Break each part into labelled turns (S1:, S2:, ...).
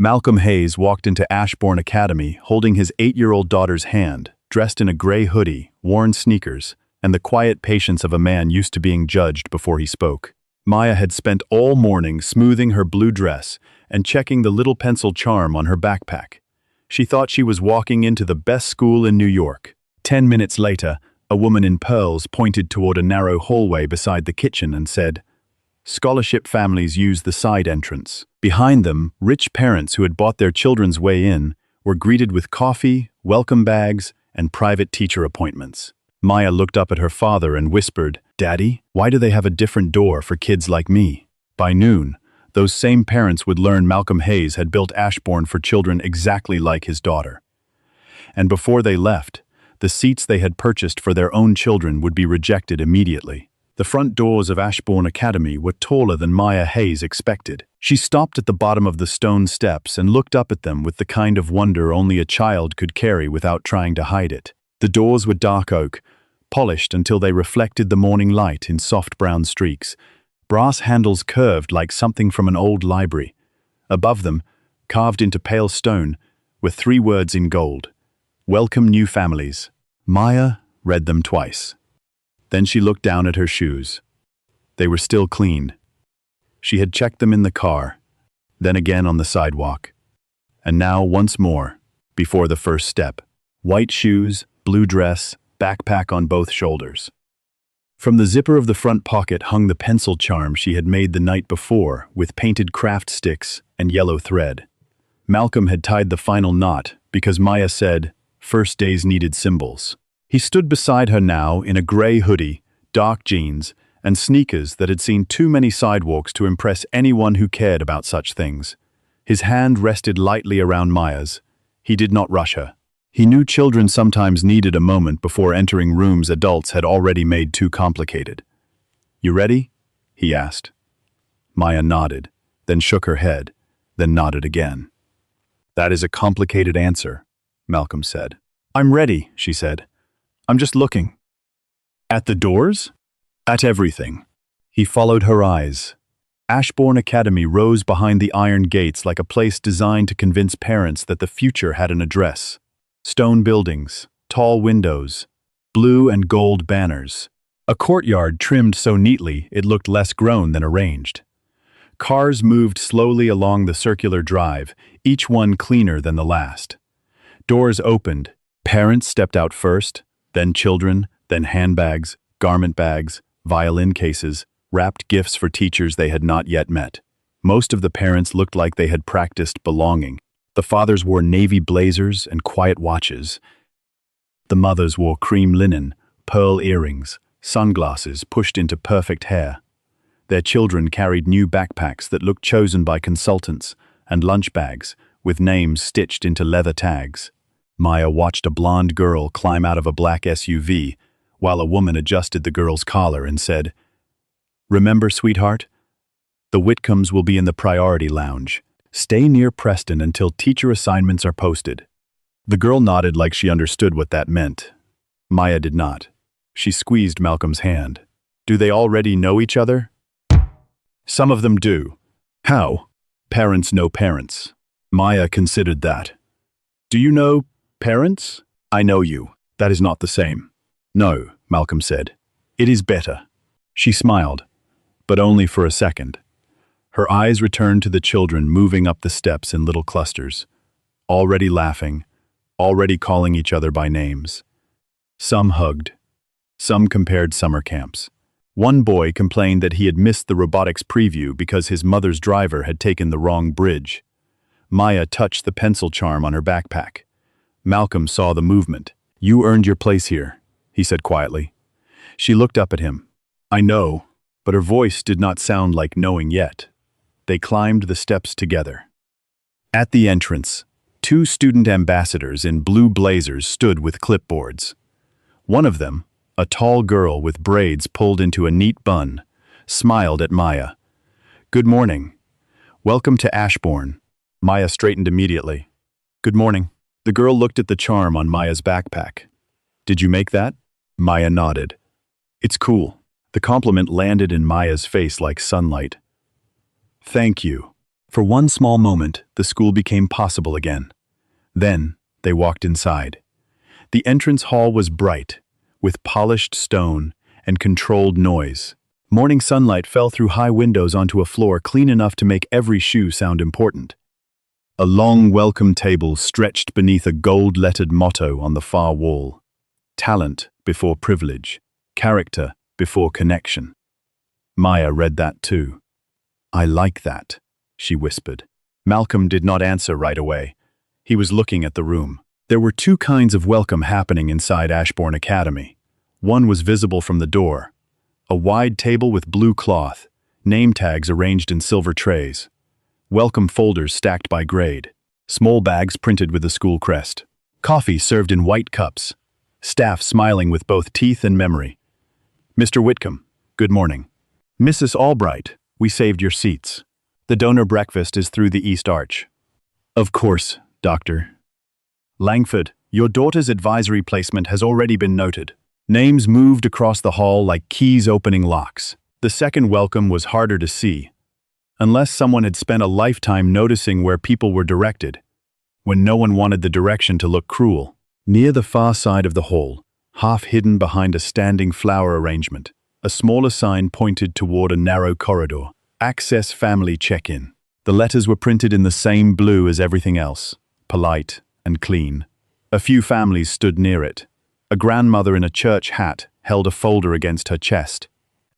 S1: Malcolm Hayes walked into Ashbourne Academy holding his 8-year-old daughter's hand, dressed in a gray hoodie, worn sneakers, and the quiet patience of a man used to being judged before he spoke. Maya had spent all morning smoothing her blue dress and checking the little pencil charm on her backpack. She thought she was walking into the best school in New York. 10 minutes later, a woman in pearls pointed toward a narrow hallway beside the kitchen and said, "Scholarship families use the side entrance." Behind them, rich parents who had bought their children's way in were greeted with coffee, welcome bags, and private teacher appointments. Maya looked up at her father and whispered, "Daddy, why do they have a different door for kids like me?" By noon, those same parents would learn Malcolm Hayes had built Ashbourne for children exactly like his daughter. And before they left, the seats they had purchased for their own children would be rejected immediately. The front doors of Ashbourne Academy were taller than Maya Hayes expected. She stopped at the bottom of the stone steps and looked up at them with the kind of wonder only a child could carry without trying to hide it. The doors were dark oak, polished until they reflected the morning light in soft brown streaks. Brass handles curved like something from an old library. Above them, carved into pale stone, were 3 words in gold: "Welcome new families." Maya read them twice. Then she looked down at her shoes. They were still clean. She had checked them in the car, then again on the sidewalk. And now once more, before the first step. White shoes, blue dress, backpack on both shoulders. From the zipper of the front pocket hung the pencil charm she had made the night before with painted craft sticks and yellow thread. Malcolm had tied the final knot because Maya said, "First days needed symbols." He stood beside her now in a gray hoodie, dark jeans, and sneakers that had seen too many sidewalks to impress anyone who cared about such things. His hand rested lightly around Maya's. He did not rush her. He knew children sometimes needed a moment before entering rooms adults had already made too complicated. "You ready?" he asked. Maya nodded, then shook her head, then nodded again. "That is a complicated answer," Malcolm said. "I'm ready," she said. "I'm just looking." "At the doors?" "At everything." He followed her eyes. Ashbourne Academy rose behind the iron gates like a place designed to convince parents that the future had an address. Stone buildings, tall windows, blue and gold banners. A courtyard trimmed so neatly it looked less grown than arranged. Cars moved slowly along the circular drive, each one cleaner than the last. Doors opened. Parents stepped out first, then children, then handbags, garment bags, violin cases, wrapped gifts for teachers they had not yet met. Most of the parents looked like they had practiced belonging. The fathers wore navy blazers and quiet watches. The mothers wore cream linen, pearl earrings, sunglasses pushed into perfect hair. Their children carried new backpacks that looked chosen by consultants, and lunch bags, with names stitched into leather tags. Maya watched a blonde girl climb out of a black SUV, while a woman adjusted the girl's collar and said, "Remember, sweetheart? The Whitcombs will be in the priority lounge. Stay near Preston until teacher assignments are posted." The girl nodded like she understood what that meant. Maya did not. She squeezed Malcolm's hand. "Do they already know each other?" "Some of them do." "How?" "Parents know parents." Maya considered that. "Do you know parents?" "I know you. That is not the same." "No," Malcolm said. "It is better." She smiled, but only for a second. Her eyes returned to the children moving up the steps in little clusters, already laughing, already calling each other by names. Some hugged. Some compared summer camps. One boy complained that he had missed the robotics preview because his mother's driver had taken the wrong bridge. Maya touched the pencil charm on her backpack. Malcolm saw the movement. "You earned your place here," he said quietly. She looked up at him. "I know," but her voice did not sound like knowing yet. They climbed the steps together. At the entrance, 2 student ambassadors in blue blazers stood with clipboards. One of them, a tall girl with braids pulled into a neat bun, smiled at Maya. "Good morning. Welcome to Ashbourne." Maya straightened immediately. "Good morning." The girl looked at the charm on Maya's backpack. "Did you make that?" Maya nodded. "It's cool." The compliment landed in Maya's face like sunlight. "Thank you." For one small moment, the school became possible again. Then, they walked inside. The entrance hall was bright, with polished stone and controlled noise. Morning sunlight fell through high windows onto a floor clean enough to make every shoe sound important. A long welcome table stretched beneath a gold-lettered motto on the far wall. Talent before privilege, character before connection. Maya read that too. "I like that," she whispered. Malcolm did not answer right away. He was looking at the room. There were two kinds of welcome happening inside Ashbourne Academy. One was visible from the door. A wide table with blue cloth, name tags arranged in silver trays. Welcome folders stacked by grade. Small bags printed with the school crest. Coffee served in white cups. Staff smiling with both teeth and memory. "Mr. Whitcomb, good morning. Mrs. Albright, we saved your seats. The donor breakfast is through the East Arch." "Of course, Doctor." "Langford, your daughter's advisory placement has already been noted." Names moved across the hall like keys opening locks. The second welcome was harder to see, unless someone had spent a lifetime noticing where people were directed, when no one wanted the direction to look cruel. Near the far side of the hall, half hidden behind a standing flower arrangement, a smaller sign pointed toward a narrow corridor. "Access Family Check-In." The letters were printed in the same blue as everything else, polite and clean. A few families stood near it. A grandmother in a church hat held a folder against her chest.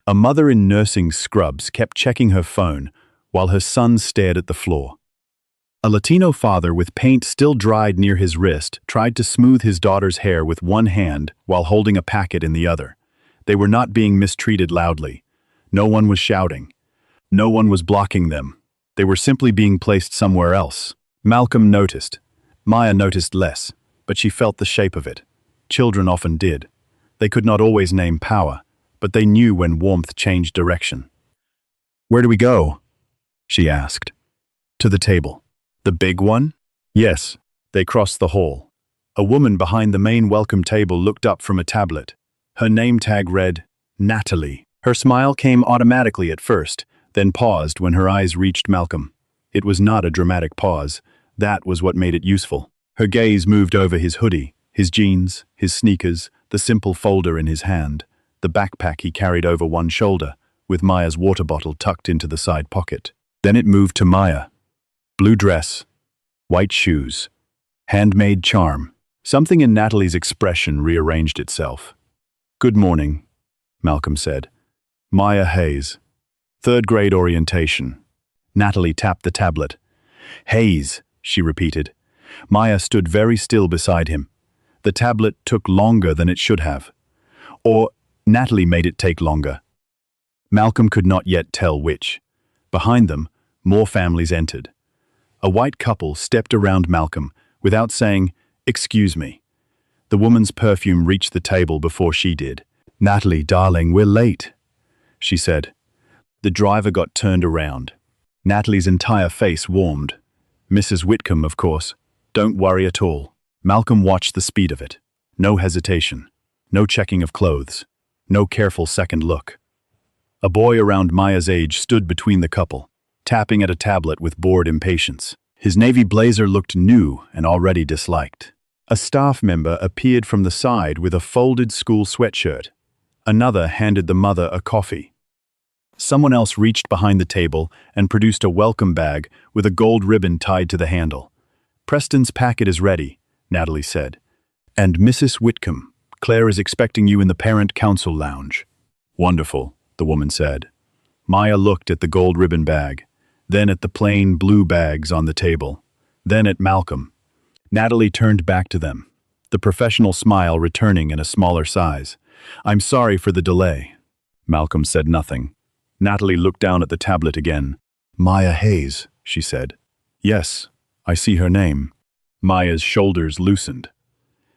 S1: A mother in nursing scrubs kept checking her phone while her son stared at the floor. A Latino father with paint still dried near his wrist tried to smooth his daughter's hair with one hand while holding a packet in the other. They were not being mistreated loudly. No one was shouting. No one was blocking them. They were simply being placed somewhere else. Malcolm noticed. Maya noticed less, but she felt the shape of it. Children often did. They could not always name power, but they knew when warmth changed direction. "Where do we go?" she asked. "To the table." "The big one?" "Yes." They crossed the hall. A woman behind the main welcome table looked up from a tablet. Her name tag read, Natalie. Her smile came automatically at first, then paused when her eyes reached Malcolm. It was not a dramatic pause. That was what made it useful. Her gaze moved over his hoodie, his jeans, his sneakers, the simple folder in his hand, the backpack he carried over one shoulder, with Maya's water bottle tucked into the side pocket. Then it moved to Maya. Blue dress, white shoes, handmade charm. Something in Natalie's expression rearranged itself. "Good morning," Malcolm said. "Maya Hayes. Third grade orientation." Natalie tapped the tablet. "Hayes," she repeated. Maya stood very still beside him. The tablet took longer than it should have. Or Natalie made it take longer. Malcolm could not yet tell which. Behind them, more families entered. A white couple stepped around Malcolm without saying, "Excuse me." The woman's perfume reached the table before she did. "Natalie, darling, we're late," she said. The driver got turned around. Natalie's entire face warmed. "Mrs. Whitcomb, of course. Don't worry at all." Malcolm watched the speed of it. No hesitation. No checking of clothes. No careful second look. A boy around Maya's age stood between the couple, tapping at a tablet with bored impatience. His navy blazer looked new and already disliked. A staff member appeared from the side with a folded school sweatshirt. Another handed the mother a coffee. Someone else reached behind the table and produced a welcome bag with a gold ribbon tied to the handle. "Preston's packet is ready," Natalie said. "And Mrs. Whitcomb, Claire is expecting you in the Parent Council Lounge." "Wonderful," the woman said. Maya looked at the gold ribbon bag, then at the plain blue bags on the table, then at Malcolm. Natalie turned back to them, the professional smile returning in a smaller size. "I'm sorry for the delay." Malcolm said nothing. Natalie looked down at the tablet again. "Maya Hayes," she said. "Yes, I see her name." Maya's shoulders loosened.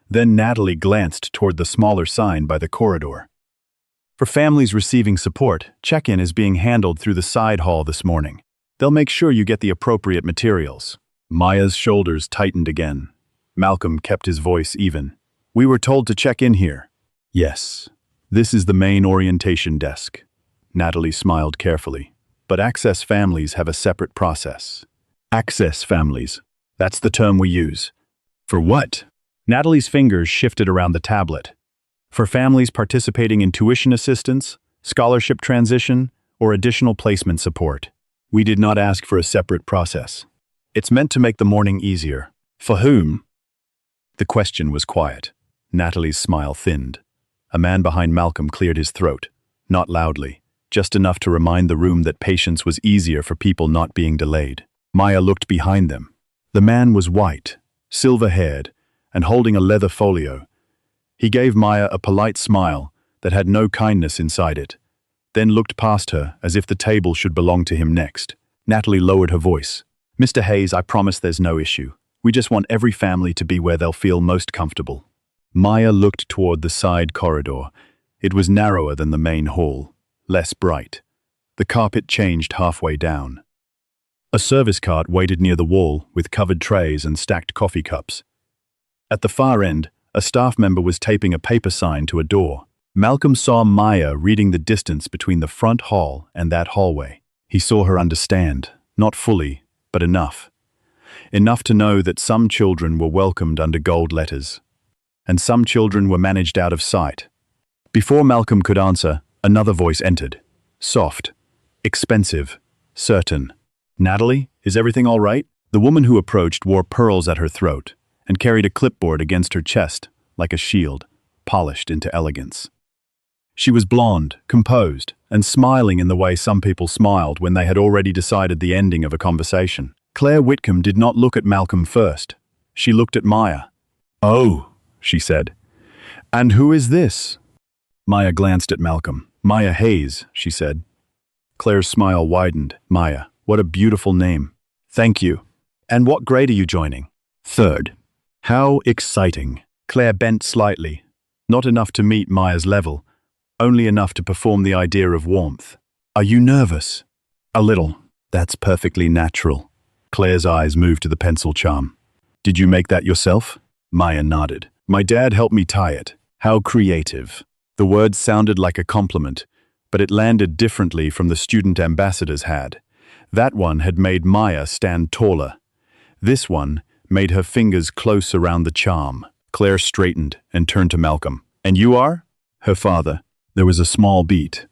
S1: Then Natalie glanced toward the smaller sign by the corridor. "For families receiving support, check-in is being handled through the side hall this morning. They'll make sure you get the appropriate materials." Maya's shoulders tightened again. Malcolm kept his voice even. "We were told to check in here." "Yes. This is the main orientation desk." Natalie smiled carefully. but access families have a separate process. Access families. That's the term we use. For what? Natalie's fingers shifted around the tablet. For families participating in tuition assistance, scholarship transition, or additional placement support. We did not ask for a separate process. It's meant to make the morning easier. For whom? The question was quiet. Natalie's smile thinned. A man behind Malcolm cleared his throat, not loudly, just enough to remind the room that patience was easier for people not being delayed. Maya looked behind them. The man was white, silver-haired, and holding a leather folio. He gave Maya a polite smile that had no kindness inside it, then looked past her as if the table should belong to him next. Natalie lowered her voice. "Mr. Hayes, I promise there's no issue. We just want every family to be where they'll feel most comfortable." Maya looked toward the side corridor. It was narrower than the main hall, less bright. The carpet changed halfway down. A service cart waited near the wall with covered trays and stacked coffee cups. At the far end, a staff member was taping a paper sign to a door. Malcolm saw Maya reading the distance between the front hall and that hallway. He saw her understand, not fully, but enough. Enough to know that some children were welcomed under gold letters, and some children were managed out of sight. Before Malcolm could answer, another voice entered. Soft, expensive, certain. "Natalie, is everything all right?" The woman who approached wore pearls at her throat and carried a clipboard against her chest, like a shield, polished into elegance. She was blonde, composed, and smiling in the way some people smiled when they had already decided the ending of a conversation. Claire Whitcomb did not look at Malcolm first. She looked at Maya. "Oh," she said. "And who is this?" Maya glanced at Malcolm. "Maya Hayes," she said. Claire's smile widened. "Maya, what a beautiful name." "Thank you. And what grade are you joining?" "Third." "How exciting." Claire bent slightly, not enough to meet Maya's level, only enough to perform the idea of warmth. "Are you nervous?" "A little." "That's perfectly natural." Claire's eyes moved to the pencil charm. "Did you make that yourself?" Maya nodded. "My dad helped me tie it." "How creative." The word sounded like a compliment, but it landed differently from the student ambassadors had. That one had made Maya stand taller. This one made her fingers close around the charm. Claire straightened and turned to Malcolm. "And you are?" "Her father." There was a small beat.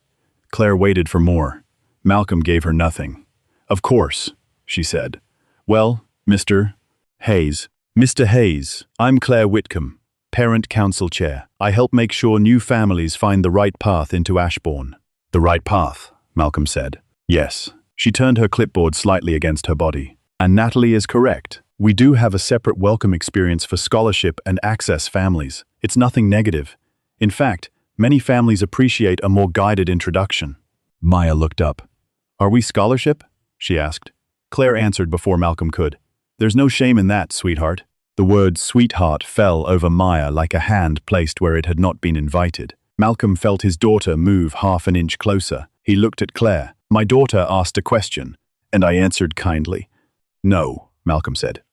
S1: Claire waited for more. Malcolm gave her nothing. "Of course," she said. "Well, Mr. Hayes." "Mr. Hayes, I'm Claire Whitcomb, Parent Council Chair. I help make sure new families find the right path into Ashbourne." "The right path," Malcolm said. "Yes." She turned her clipboard slightly against her body. "And Natalie is correct. We do have a separate welcome experience for scholarship and access families. It's nothing negative. In fact, many families appreciate a more guided introduction." Maya looked up. "Are we scholarship?" she asked. Claire answered before Malcolm could. "There's no shame in that, sweetheart." The word sweetheart fell over Maya like a hand placed where it had not been invited. Malcolm felt his daughter move half an inch closer. He looked at Claire. "My daughter asked a question, and I answered kindly." "No," Malcolm said.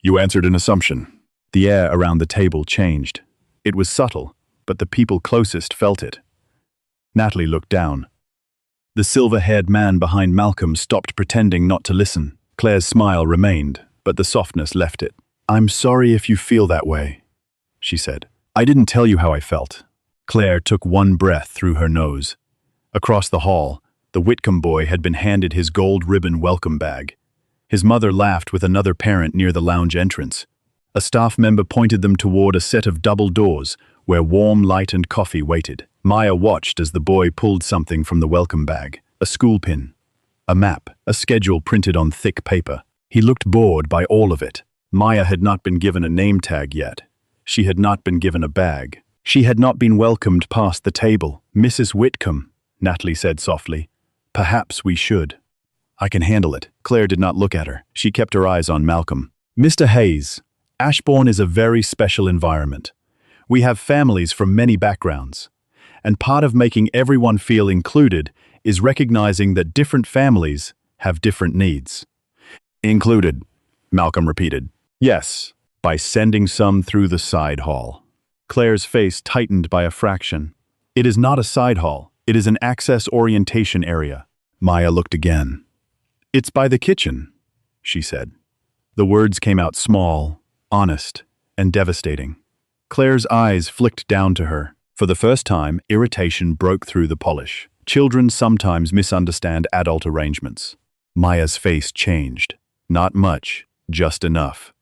S1: "You answered an assumption." The air around the table changed. It was subtle, but the people closest felt it. Natalie looked down. The silver-haired man behind Malcolm stopped pretending not to listen. Claire's smile remained, but the softness left it. "I'm sorry if you feel that way," she said. "I didn't tell you how I felt." Claire took one breath through her nose. Across the hall, the Whitcomb boy had been handed his gold ribbon welcome bag. His mother laughed with another parent near the lounge entrance. A staff member pointed them toward a set of double doors where warm light and coffee waited. Maya watched as the boy pulled something from the welcome bag. A school pin, a map, a schedule printed on thick paper. He looked bored by all of it. Maya had not been given a name tag yet. She had not been given a bag. She had not been welcomed past the table. "Mrs. Whitcomb," Natalie said softly. "Perhaps we should." "I can handle it." Claire did not look at her. She kept her eyes on Malcolm. "Mr. Hayes, Ashbourne is a very special environment. We have families from many backgrounds. And part of making everyone feel included is recognizing that different families have different needs." "Included," Malcolm repeated. "Yes, by sending some through the side hall." Claire's face tightened by a fraction. "It is not a side hall. It is an access orientation area. Maya looked again. "It's by the kitchen," she said. The words came out small, honest, and devastating. Claire's eyes flicked down to her. For the first time, irritation broke through the polish. Children sometimes misunderstand adult arrangements. Maya's face changed. Not much, just enough.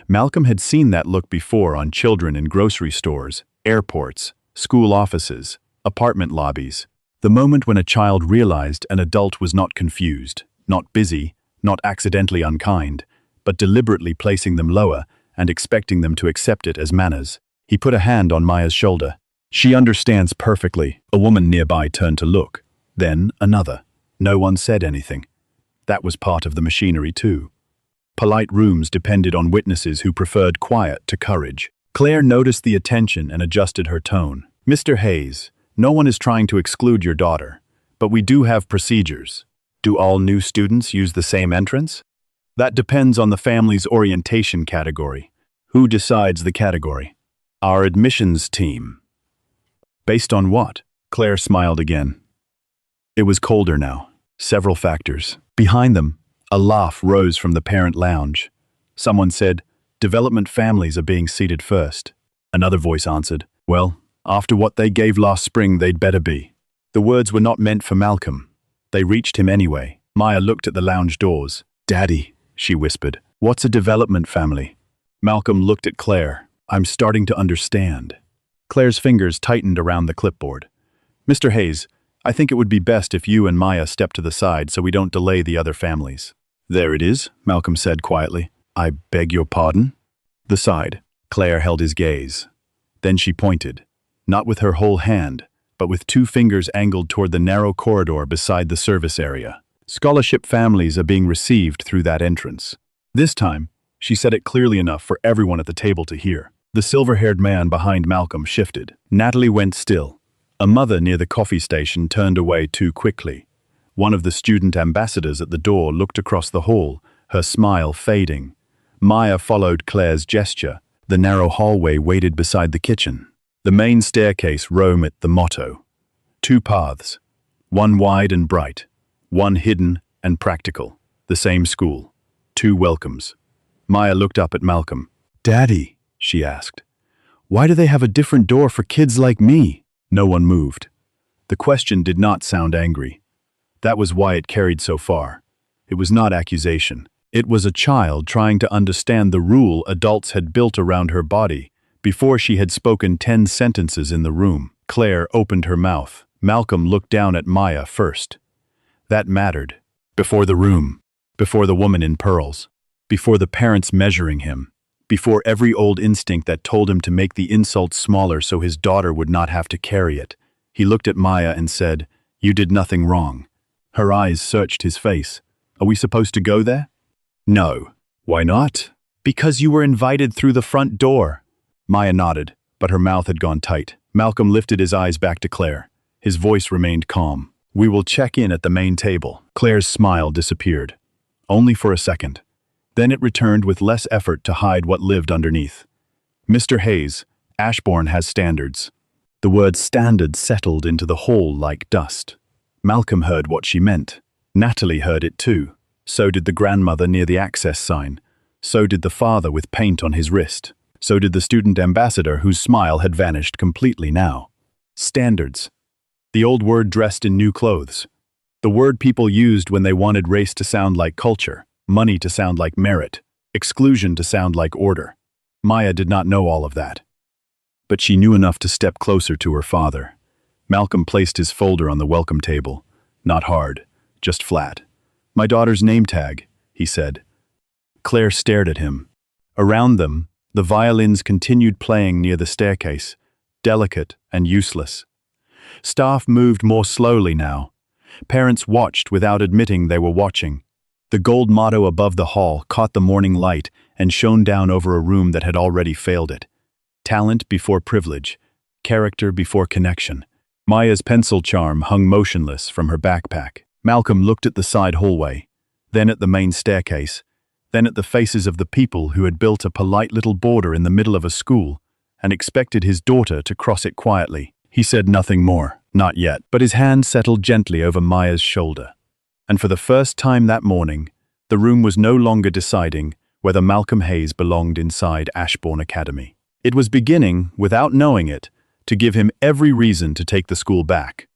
S1: Malcolm had seen that look before on children in grocery stores, airports, school offices, apartment lobbies. The moment when a child realized an adult was not confused, not busy, not accidentally unkind, but deliberately placing them lower and expecting them to accept it as manners. He put a hand on Maya's shoulder. "She understands perfectly." A woman nearby turned to look. Then another. No one said anything. That was part of the machinery too. Polite rooms depended on witnesses who preferred quiet to courage. Claire noticed the attention and adjusted her tone. "Mr. Hayes, no one is trying to exclude your daughter, but we do have procedures. Do all new students use the same entrance?" "That depends on the family's orientation category." "Who decides the category?" "Our admissions team." "Based on what?" Claire smiled again. It was colder now. Several factors. Behind them, a laugh rose from the parent lounge. Someone said, "Development families are being seated first." Another voice answered, "Well, after what they gave last spring, they'd better be." The words were not meant for Malcolm. They reached him anyway. Maya looked at the lounge doors. "Daddy," she whispered, "what's a development family?" Malcolm looked at Claire. "I'm starting to understand." Claire's fingers tightened around the clipboard. "Mr. Hayes, I think it would be best if you and Maya step to the side so we don't delay the other families." "There it is," Malcolm said quietly. "I beg your pardon?" "The side." Claire held his gaze. Then she pointed, not with her whole hand, but with two fingers angled toward the narrow corridor beside the service area. "Scholarship families are being received through that entrance." This time, she said it clearly enough for everyone at the table to hear. The silver-haired man behind Malcolm shifted. Natalie went still. A mother near the coffee station turned away too quickly. One of the student ambassadors at the door looked across the hall, her smile fading. Maya followed Claire's gesture. The narrow hallway waited beside the kitchen. The main staircase roamed the motto. Two paths, one wide and bright, one hidden and practical. The same school. Two welcomes. Maya looked up at Malcolm. "Daddy," she asked, "why do they have a different door for kids like me?" No one moved. The question did not sound angry. That was why it carried so far. It was not accusation. It was a child trying to understand the rule adults had built around her body before she had spoken 10 sentences in the room. Claire opened her mouth. Malcolm looked down at Maya first. That mattered. Before the room, before the woman in pearls, before the parents measuring him, before every old instinct that told him to make the insult smaller so his daughter would not have to carry it. He looked at Maya and said, "You did nothing wrong." Her eyes searched his face. "Are we supposed to go there?" "No." "Why not?" "Because you were invited through the front door." Maya nodded, but her mouth had gone tight. Malcolm lifted his eyes back to Claire. His voice remained calm. "We will check in at the main table." Claire's smile disappeared. Only for a second. Then it returned with less effort to hide what lived underneath. "Mr. Hayes, Ashbourne has standards." The word standard settled into the hall like dust. Malcolm heard what she meant. Natalie heard it too. So did the grandmother near the access sign. So did the father with paint on his wrist. So did the student ambassador whose smile had vanished completely now. Standards. The old word dressed in new clothes. The word people used when they wanted race to sound like culture, money to sound like merit, exclusion to sound like order. Maya did not know all of that. But she knew enough to step closer to her father. Malcolm placed his folder on the welcome table. Not hard, just flat. "My daughter's name tag," he said. Claire stared at him. Around them, the violins continued playing near the staircase, delicate and useless. Staff moved more slowly now. Parents watched without admitting they were watching. The gold motto above the hall caught the morning light and shone down over a room that had already failed it. Talent before privilege, character before connection. Maya's pencil charm hung motionless from her backpack. Malcolm looked at the side hallway, then at the main staircase, then at the faces of the people who had built a polite little border in the middle of a school and expected his daughter to cross it quietly. He said nothing more, not yet, but his hand settled gently over Maya's shoulder. And for the first time that morning, the room was no longer deciding whether Malcolm Hayes belonged inside Ashbourne Academy. It was beginning, without knowing it, to give him every reason to take the school back.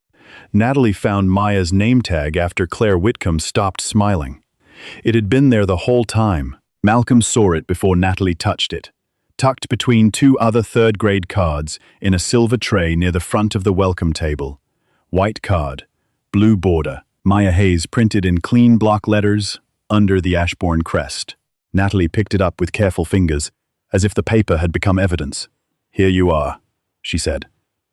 S1: Natalie found Maya's name tag after Claire Whitcomb stopped smiling. It had been there the whole time. Malcolm saw it before Natalie touched it, tucked between two other third-grade cards in a silver tray near the front of the welcome table. White card, blue border, Maya Hayes printed in clean block letters under the Ashbourne crest. Natalie picked it up with careful fingers, as if the paper had become evidence. "Here you are," she said.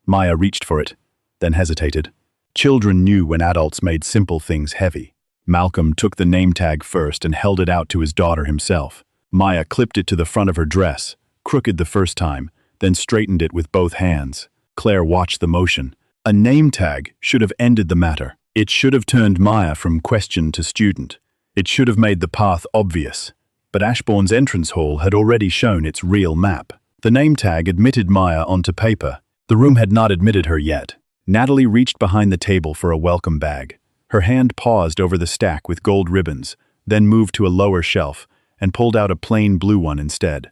S1: Maya reached for it, then hesitated. Children knew when adults made simple things heavy. Malcolm took the name tag first and held it out to his daughter himself. Maya clipped it to the front of her dress, crooked the first time, then straightened it with both hands. Claire watched the motion. A name tag should have ended the matter. It should have turned Maya from question to student. It should have made the path obvious. But Ashbourne's entrance hall had already shown its real map. The name tag admitted Maya onto paper. The room had not admitted her yet. Natalie reached behind the table for a welcome bag. Her hand paused over the stack with gold ribbons, then moved to a lower shelf and pulled out a plain blue one instead.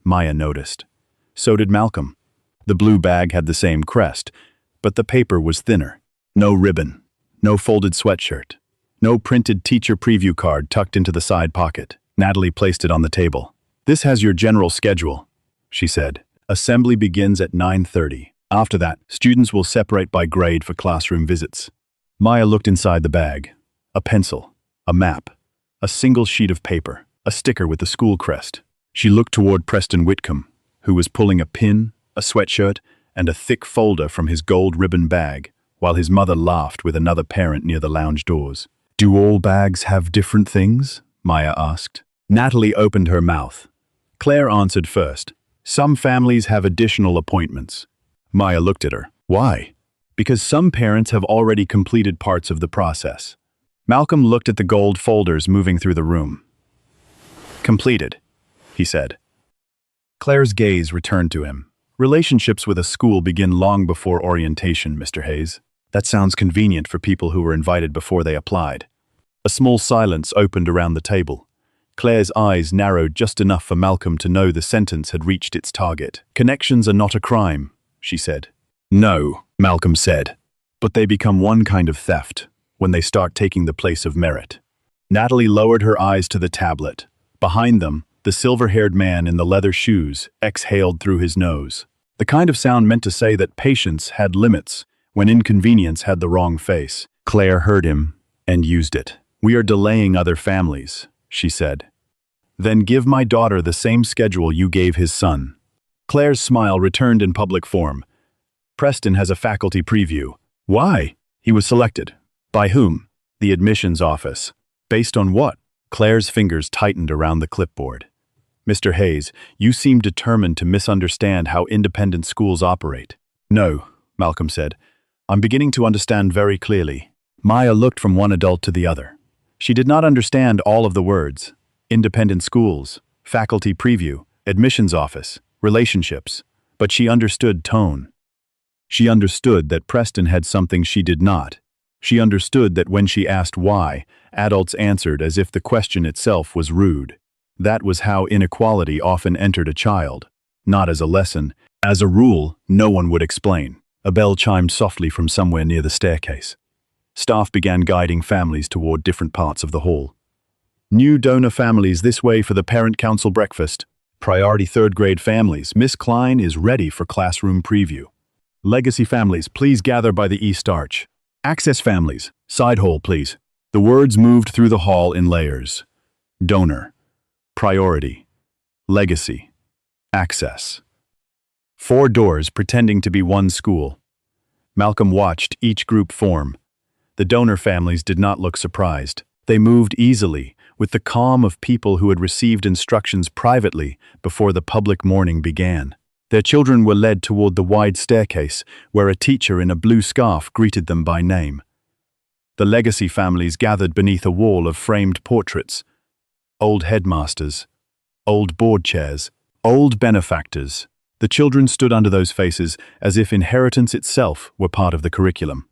S1: Maya noticed. So did Malcolm. The blue bag had the same crest, but the paper was thinner. No ribbon, no folded sweatshirt, no printed teacher preview card tucked into the side pocket. Natalie placed it on the table. "This has your general schedule," she said. "Assembly begins at 9:30. After that, students will separate by grade for classroom visits." Maya looked inside the bag. A pencil, a map, a single sheet of paper, a sticker with the school crest. She looked toward Preston Whitcomb, who was pulling a pin, a sweatshirt, and a thick folder from his gold ribbon bag, while his mother laughed with another parent near the lounge doors. "Do all bags have different things?" Maya asked. Natalie opened her mouth. Claire answered first. "Some families have additional appointments." Maya looked at her. "Why?" "Because some parents have already completed parts of the process." Malcolm looked at the gold folders moving through the room. "Completed," he said. Claire's gaze returned to him. "Relationships with a school begin long before orientation, Mr. Hayes. That sounds convenient for people who were invited before they applied." A small silence opened around the table. Claire's eyes narrowed just enough for Malcolm to know the sentence had reached its target. "Connections are not a crime," she said. "No," Malcolm said. "But they become one kind of theft, when they start taking the place of merit." Natalie lowered her eyes to the tablet. Behind them, the silver-haired man in the leather shoes exhaled through his nose. The kind of sound meant to say that patience had limits when inconvenience had the wrong face. Claire heard him and used it. "We are delaying other families," she said. "Then give my daughter the same schedule you gave his son." Claire's smile returned in public form. "Preston has a faculty preview." "Why?" "He was selected." "By whom?" "The admissions office." "Based on what?" Claire's fingers tightened around the clipboard. "Mr. Hayes, you seem determined to misunderstand how independent schools operate." "No," Malcolm said. "I'm beginning to understand very clearly." Maya looked from one adult to the other. She did not understand all of the words. Independent schools, faculty preview, admissions office, relationships. But she understood tone. She understood that Preston had something she did not. She understood that when she asked why, adults answered as if the question itself was rude. That was how inequality often entered a child. Not as a lesson. As a rule, no one would explain. A bell chimed softly from somewhere near the staircase. Staff began guiding families toward different parts of the hall. "New donor families this way for the parent council breakfast. Priority third-grade families. Miss Klein is ready for classroom preview. Legacy families, please gather by the east arch. Access families, side hall, please." The words moved through the hall in layers. Donor. Priority. Legacy. Access. 4 doors pretending to be one school. Malcolm watched each group form. The donor families did not look surprised. They moved easily, with the calm of people who had received instructions privately before the public morning began. Their children were led toward the wide staircase, where a teacher in a blue scarf greeted them by name. The legacy families gathered beneath a wall of framed portraits. Old headmasters, old board chairs, old benefactors. The children stood under those faces as if inheritance itself were part of the curriculum.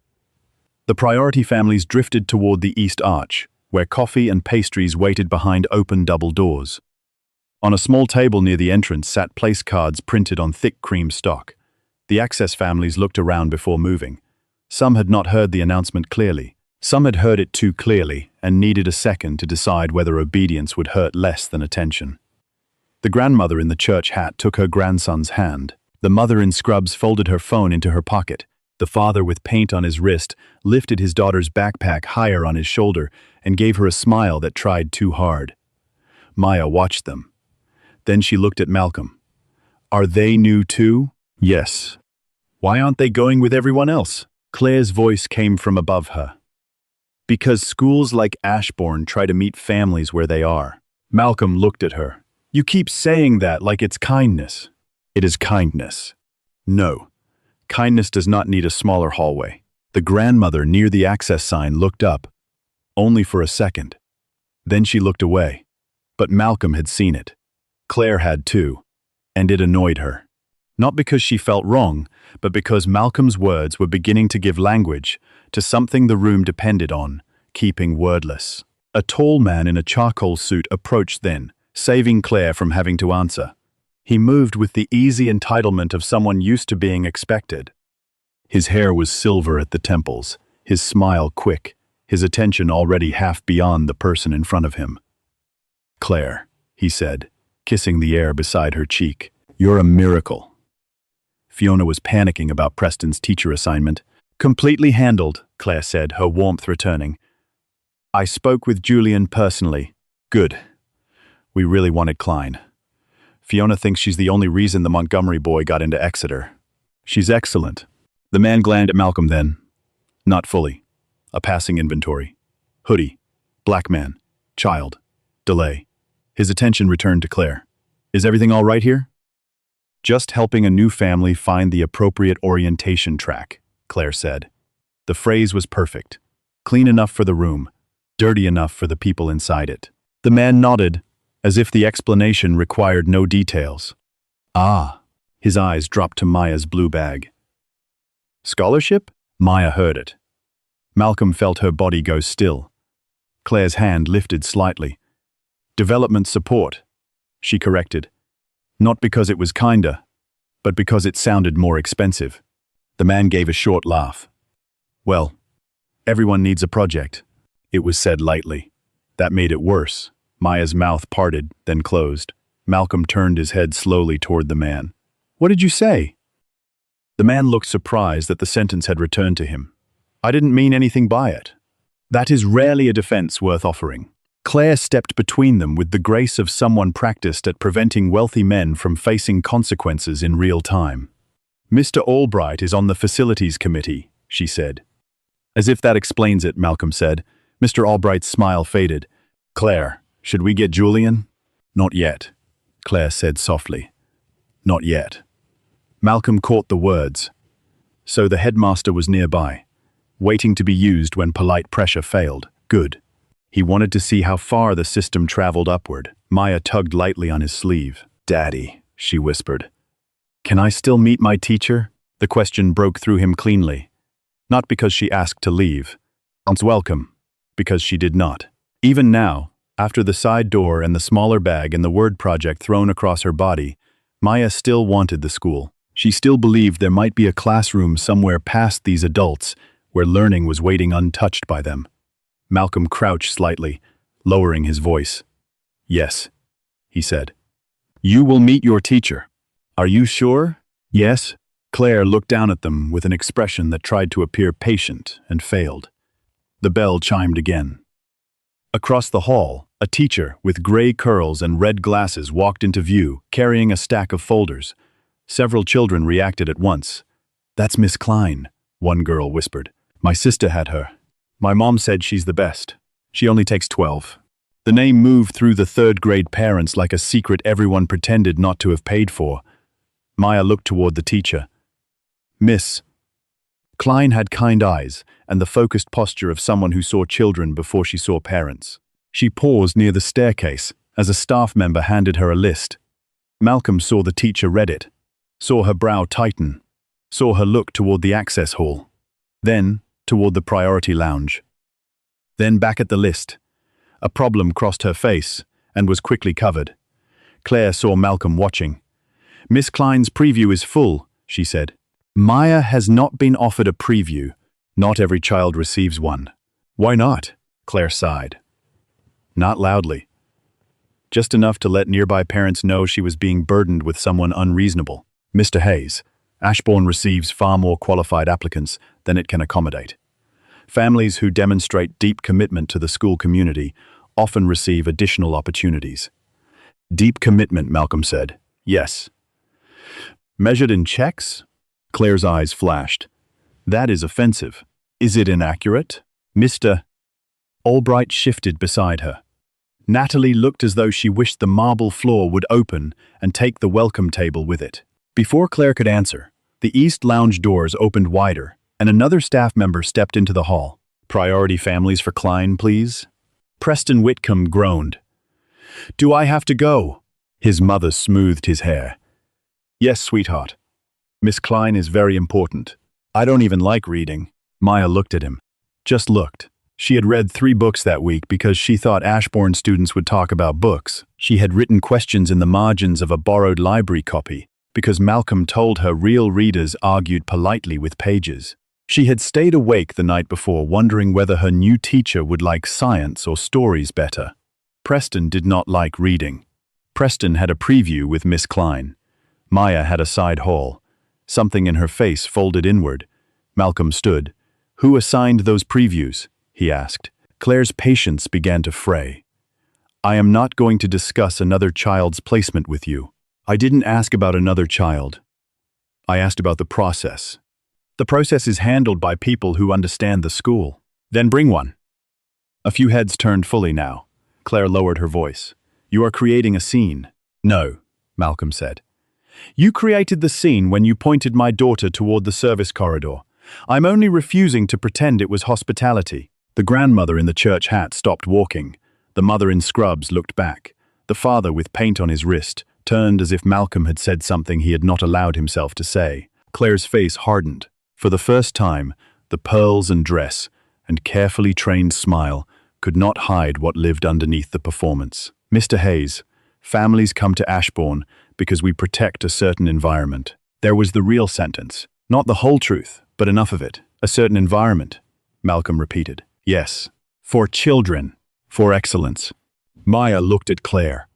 S1: The priority families drifted toward the East Arch, where coffee and pastries waited behind open double doors. On a small table near the entrance sat place cards printed on thick cream stock. The access families looked around before moving. Some had not heard the announcement clearly. Some had heard it too clearly and needed a second to decide whether obedience would hurt less than attention. The grandmother in the church hat took her grandson's hand. The mother in scrubs folded her phone into her pocket. The father, with paint on his wrist, lifted his daughter's backpack higher on his shoulder and gave her a smile that tried too hard. Maya watched them. Then she looked at Malcolm. Are they new too? Yes. Why aren't they going with everyone else? Claire's voice came from above her. Because schools like Ashbourne try to meet families where they are. Malcolm looked at her. You keep saying that like it's kindness. It is kindness. No. Kindness does not need a smaller hallway. The grandmother near the access sign looked up, only for a second. Then she looked away. But Malcolm had seen it. Claire had too, and it annoyed her. Not because she felt wrong, but because Malcolm's words were beginning to give language to something the room depended on, keeping wordless. A tall man in a charcoal suit approached then, saving Claire from having to answer. He moved with the easy entitlement of someone used to being expected. His hair was silver at the temples, his smile quick, his attention already half beyond the person in front of him. Claire, he said, kissing the air beside her cheek, you're a miracle. Fiona was panicking about Preston's teacher assignment. Completely handled, Claire said, her warmth returning. I spoke with Julian personally. Good. We really wanted Klein. Fiona thinks she's the only reason the Montgomery boy got into Exeter. She's excellent. The man glanced at Malcolm then. Not fully. A passing inventory. Hoodie. Black man. Child. Delay. His attention returned to Claire. Is everything all right here? Just helping a new family find the appropriate orientation track, Claire said. The phrase was perfect. Clean enough for the room. Dirty enough for the people inside it. The man nodded, as if the explanation required no details. Ah, his eyes dropped to Maya's blue bag. Scholarship? Maya heard it. Malcolm felt her body go still. Claire's hand lifted slightly. Development support, she corrected. Not because it was kinder, but because it sounded more expensive. The man gave a short laugh. Well, everyone needs a project, it was said lightly. That made it worse. Maya's mouth parted, then closed. Malcolm turned his head slowly toward the man. What did you say? The man looked surprised that the sentence had returned to him. I didn't mean anything by it. That is rarely a defense worth offering. Claire stepped between them with the grace of someone practiced at preventing wealthy men from facing consequences in real time. Mr. Albright is on the facilities committee, she said. As if that explains it, Malcolm said. Mr. Albright's smile faded. Claire, should we get Julian? Not yet, Claire said softly. Not yet. Malcolm caught the words. So the headmaster was nearby, waiting to be used when polite pressure failed. Good. He wanted to see how far the system traveled upward. Maya tugged lightly on his sleeve. Daddy, she whispered. Can I still meet my teacher? The question broke through him cleanly. Not because she asked to leave. Aunt's welcome, because she did not. Even now, after the side door and the smaller bag and the word project thrown across her body, Maya still wanted the school. She still believed there might be a classroom somewhere past these adults where learning was waiting untouched by them. Malcolm crouched slightly, lowering his voice. Yes, he said. You will meet your teacher. Are you sure? Yes. Claire looked down at them with an expression that tried to appear patient and failed. The bell chimed again. Across the hall, a teacher with gray curls and red glasses walked into view, carrying a stack of folders. Several children reacted at once. That's Miss Klein, one girl whispered. My sister had her. My mom said she's the best. She only takes 12. The name moved through the third-grade parents like a secret everyone pretended not to have paid for. Maya looked toward the teacher. Miss. Klein had kind eyes and the focused posture of someone who saw children before she saw parents. She paused near the staircase as a staff member handed her a list. Malcolm saw the teacher read it, saw her brow tighten, saw her look toward the access hall. Then, toward the priority lounge. Then back at the list. A problem crossed her face and was quickly covered. Claire saw Malcolm watching. "Miss Klein's preview is full," she said. "Maya has not been offered a preview. Not every child receives one." "Why not?" Claire sighed. Not loudly. Just enough to let nearby parents know she was being burdened with someone unreasonable. "Mr. Hayes, Ashbourne receives far more qualified applicants than it can accommodate. Families who demonstrate deep commitment to the school community often receive additional opportunities." "Deep commitment," Malcolm said. "Yes." "Measured in checks?" Claire's eyes flashed. "That is offensive. Is it inaccurate?" Mr. Albright shifted beside her. Natalie looked as though she wished the marble floor would open and take the welcome table with it. Before Claire could answer, the East Lounge doors opened wider, and another staff member stepped into the hall. "Priority families for Klein, please." Preston Whitcomb groaned. "Do I have to go?" His mother smoothed his hair. "Yes, sweetheart. Miss Klein is very important. I don't even like reading." Maya looked at him. Just looked. She had read 3 books that week because she thought Ashbourne students would talk about books. She had written questions in the margins of a borrowed library copy because Malcolm told her real readers argued politely with pages. She had stayed awake the night before wondering whether her new teacher would like science or stories better. Preston did not like reading. Preston had a preview with Miss Klein. Maya had a side hall. Something in her face folded inward. Malcolm stood. "Who assigned those previews?" he asked. Claire's patience began to fray. "I am not going to discuss another child's placement with you. I didn't ask about another child. I asked about the process. The process is handled by people who understand the school. Then bring one." A few heads turned fully now. Claire lowered her voice. "You are creating a scene." "No," Malcolm said. "You created the scene when you pointed my daughter toward the service corridor. I'm only refusing to pretend it was hospitality." The grandmother in the church hat stopped walking. The mother in scrubs looked back. The father, with paint on his wrist, turned as if Malcolm had said something he had not allowed himself to say. Claire's face hardened. For the first time, the pearls and dress and carefully trained smile could not hide what lived underneath the performance. "Mr. Hayes, families come to Ashbourne because we protect a certain environment." There was the real sentence. Not the whole truth, but enough of it. "A certain environment," Malcolm repeated. "Yes. For children. For excellence." Maya looked at Claire.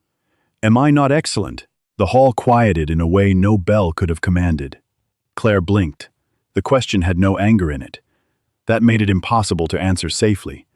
S1: "Am I not excellent?" The hall quieted in a way no bell could have commanded. Claire blinked. The question had no anger in it. That made it impossible to answer safely.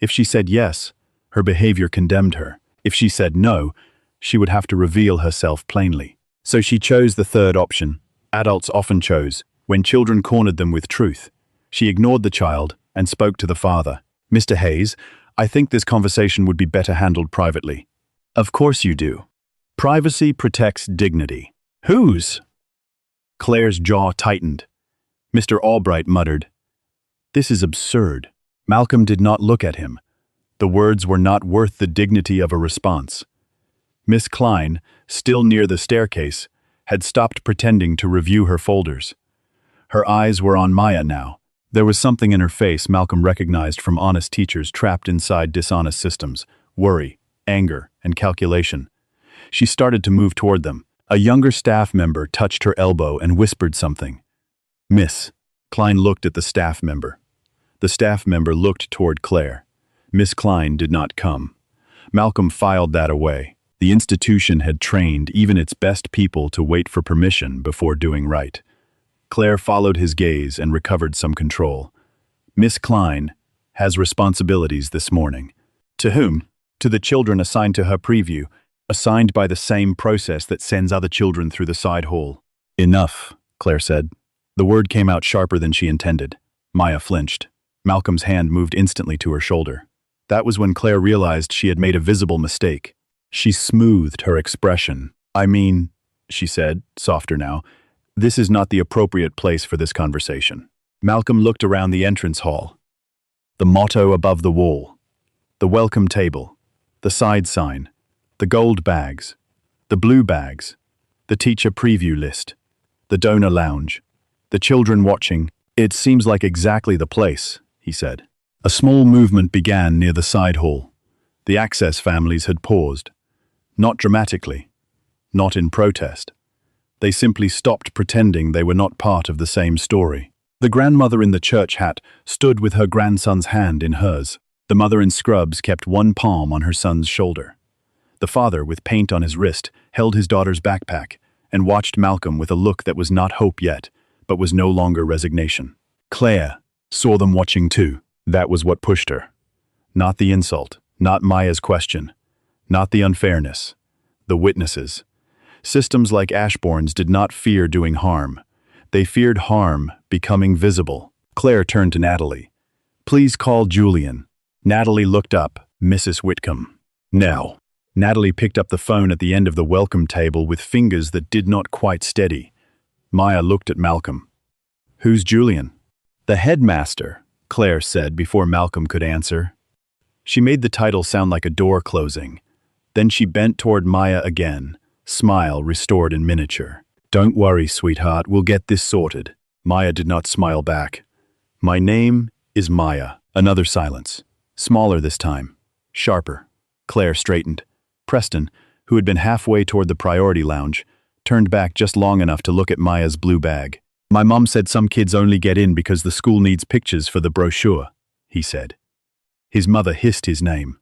S1: If she said yes, her behavior condemned her. If she said no, she would have to reveal herself plainly. So she chose the third option. Adults often chose, when children cornered them with truth. She ignored the child and spoke to the father. "Mr. Hayes, I think this conversation would be better handled privately." "Of course you do. Privacy protects dignity." "Whose?" Claire's jaw tightened. Mr. Albright muttered, "This is absurd." Malcolm did not look at him. The words were not worth the dignity of a response. Miss Klein, still near the staircase, had stopped pretending to review her folders. Her eyes were on Maya now. There was something in her face Malcolm recognized from honest teachers trapped inside dishonest systems: worry, anger, and calculation. She started to move toward them. A younger staff member touched her elbow and whispered something. "Miss." Klein looked at the staff member. The staff member looked toward Claire. Miss Klein did not come. Malcolm filed that away. The institution had trained even its best people to wait for permission before doing right. Claire followed his gaze and recovered some control. "Miss Klein has responsibilities this morning." "To whom?" "To the children assigned to her preview, assigned by the same process that sends other children through the side hall." "Enough," Claire said. The word came out sharper than she intended. Maya flinched. Malcolm's hand moved instantly to her shoulder. That was when Claire realized she had made a visible mistake. She smoothed her expression. "I mean," she said, softer now, "this is not the appropriate place for this conversation." Malcolm looked around the entrance hall. The motto above the wall, the welcome table, the side sign, the gold bags, the blue bags, the teacher preview list, the donor lounge, the children watching, "It seems like exactly the place," he said. A small movement began near the side hall. The Access families had paused. Not dramatically. Not in protest. They simply stopped pretending they were not part of the same story. The grandmother in the church hat stood with her grandson's hand in hers. The mother in scrubs kept one palm on her son's shoulder. The father, with paint on his wrist, held his daughter's backpack and watched Malcolm with a look that was not hope yet, but was no longer resignation. Claire saw them watching too. That was what pushed her. Not the insult, not Maya's question, not the unfairness. The witnesses. Systems like Ashbourne's did not fear doing harm. They feared harm becoming visible. Claire turned to Natalie. "Please call Julian." Natalie looked up, "Mrs. Whitcomb." "Now." Natalie picked up the phone at the end of the welcome table with fingers that did not quite steady. Maya looked at Malcolm. "Who's Julian?" "The headmaster," Claire said before Malcolm could answer. She made the title sound like a door closing. Then she bent toward Maya again, smile restored in miniature. "Don't worry, sweetheart, we'll get this sorted." Maya did not smile back. "My name is Maya." Another silence. Smaller this time. Sharper. Claire straightened. Preston, who had been halfway toward the priority lounge, turned back just long enough to look at Maya's blue bag. "My mom said some kids only get in because the school needs pictures for the brochure," he said. His mother hissed his name.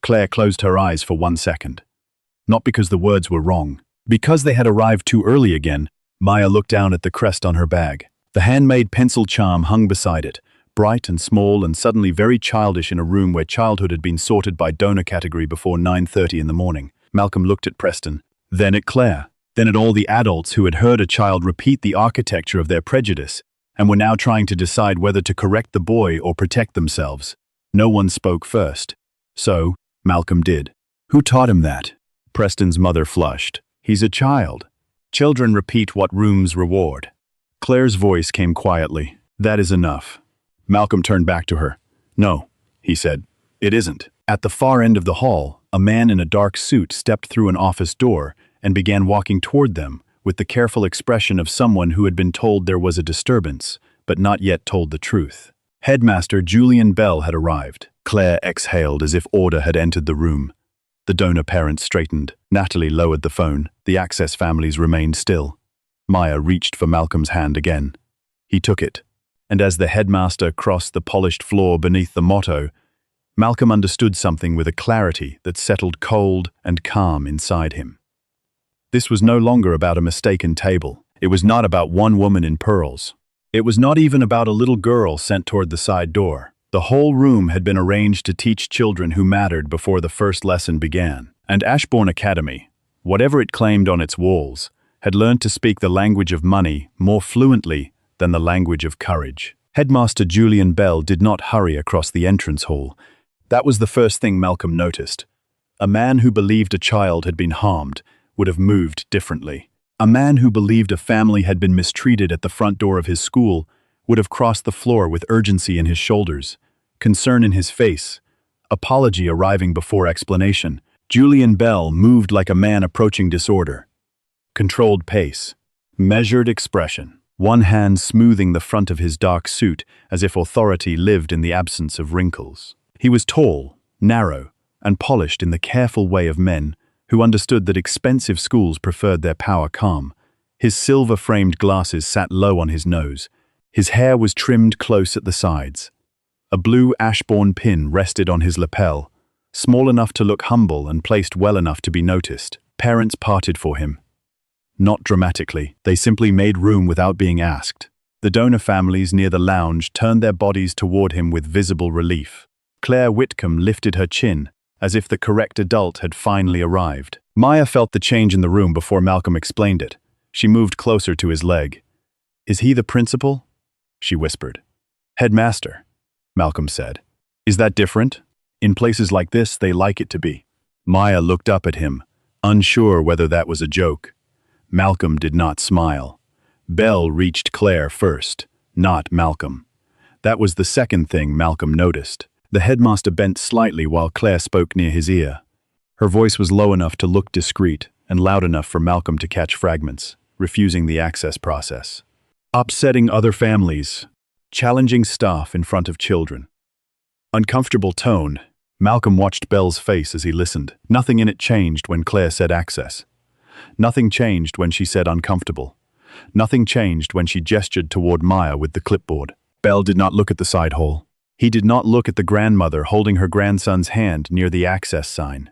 S1: Claire closed her eyes for 1 second. Not because the words were wrong. Because they had arrived too early again, Maya looked down at the crest on her bag. The handmade pencil charm hung beside it, bright and small and suddenly very childish in a room where childhood had been sorted by donor category before 9:30 in the morning. Malcolm looked at Preston, then at Claire, then at all the adults who had heard a child repeat the architecture of their prejudice and were now trying to decide whether to correct the boy or protect themselves. No one spoke first. So, Malcolm did. "Who taught him that?" Preston's mother flushed. "He's a child. Children repeat what rooms reward." Claire's voice came quietly. "That is enough." Malcolm turned back to her. "No," he said. "It isn't." At the far end of the hall, a man in a dark suit stepped through an office door and began walking toward them with the careful expression of someone who had been told there was a disturbance, but not yet told the truth. Headmaster Julian Bell had arrived. Claire exhaled as if order had entered the room. The donor parents straightened. Natalie lowered the phone. The Access families remained still. Maya reached for Malcolm's hand again. He took it, and as the headmaster crossed the polished floor beneath the motto, Malcolm understood something with a clarity that settled cold and calm inside him. This was no longer about a mistaken table. It was not about one woman in pearls. It was not even about a little girl sent toward the side door. The whole room had been arranged to teach children who mattered before the first lesson began. And Ashbourne Academy, whatever it claimed on its walls, had learned to speak the language of money more fluently than the language of courage. Headmaster Julian Bell did not hurry across the entrance hall. That was the first thing Malcolm noticed. A man who believed a child had been harmed would have moved differently. A man who believed a family had been mistreated at the front door of his school would have crossed the floor with urgency in his shoulders, concern in his face, apology arriving before explanation. Julian Bell moved like a man approaching disorder. Controlled pace, measured expression, one hand smoothing the front of his dark suit as if authority lived in the absence of wrinkles. He was tall, narrow, and polished in the careful way of men who understood that expensive schools preferred their power calm. His silver-framed glasses sat low on his nose. His hair was trimmed close at the sides. A blue Ashbourne pin rested on his lapel, small enough to look humble and placed well enough to be noticed. Parents parted for him. Not dramatically, they simply made room without being asked. The donor families near the lounge turned their bodies toward him with visible relief. Claire Whitcomb lifted her chin, as if the correct adult had finally arrived. Maya felt the change in the room before Malcolm explained it. She moved closer to his leg. "Is he the principal?" she whispered. "Headmaster," Malcolm said. "Is that different? In places like this, they like it to be." Maya looked up at him, unsure whether that was a joke. Malcolm did not smile. Bell reached Claire first, not Malcolm. That was the second thing Malcolm noticed. The headmaster bent slightly while Claire spoke near his ear. Her voice was low enough to look discreet and loud enough for Malcolm to catch fragments, refusing the access process. "Upsetting other families," Challenging staff in front of children. Uncomfortable tone. Malcolm watched Belle's face as he listened. Nothing in it changed when Claire said access. Nothing changed when she said uncomfortable. Nothing changed when she gestured toward Maya with the clipboard. Belle did not look at the side hall. He did not look at the grandmother holding her grandson's hand near the access sign.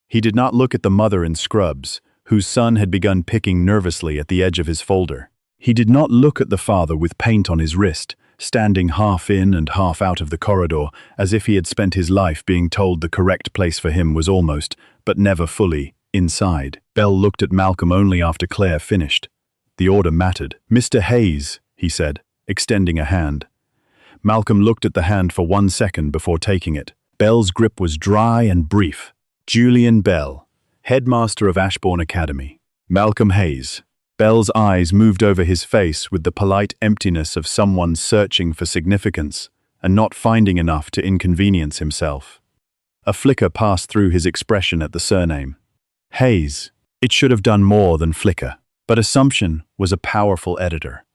S1: He did not look at the mother in scrubs, whose son had begun picking nervously at the edge of his folder. He did not look at the father with paint on his wrist, standing half in and half out of the corridor, as if he had spent his life being told the correct place for him was almost, but never fully, inside. Belle looked at Malcolm only after Claire finished. The order mattered. "Mr. Hayes," he said, extending a hand. Malcolm looked at the hand for 1 second before taking it. Belle's grip was dry and brief. Julian Bell, headmaster of Ashbourne Academy. Malcolm Hayes. Belle's eyes moved over his face with the polite emptiness of someone searching for significance and not finding enough to inconvenience himself. A flicker passed through his expression at the surname. Hayes. It should have done more than flicker. But assumption was a powerful editor.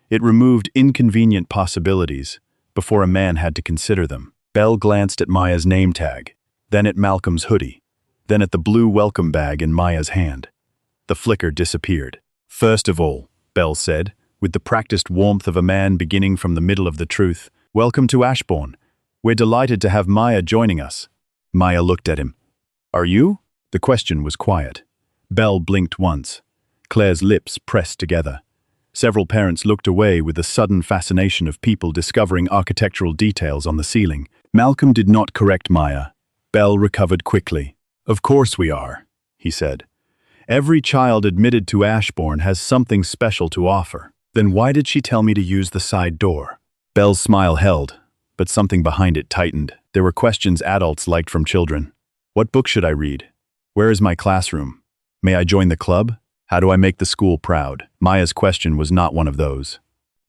S1: It removed inconvenient possibilities before a man had to consider them. Belle glanced at Maya's name tag, then at Malcolm's hoodie, then at the blue welcome bag in Maya's hand. The flicker disappeared. "First of all," Belle said, with the practiced warmth of a man beginning from the middle of the truth, "welcome to Ashbourne. We're delighted to have Maya joining us." Maya looked at him. "Are you?" The question was quiet. Belle blinked once. Claire's lips pressed together. Several parents looked away with the sudden fascination of people discovering architectural details on the ceiling. Malcolm did not correct Maya. Belle recovered quickly. "Of course we are," he said. "Every child admitted to Ashbourne has something special to offer. Then why did she tell me to use the side door?" Belle's smile held, but something behind it tightened. There were questions adults liked from children. "What book should I read? Where is my classroom? May I join the club? How do I make the school proud?" Maya's question was not one of those.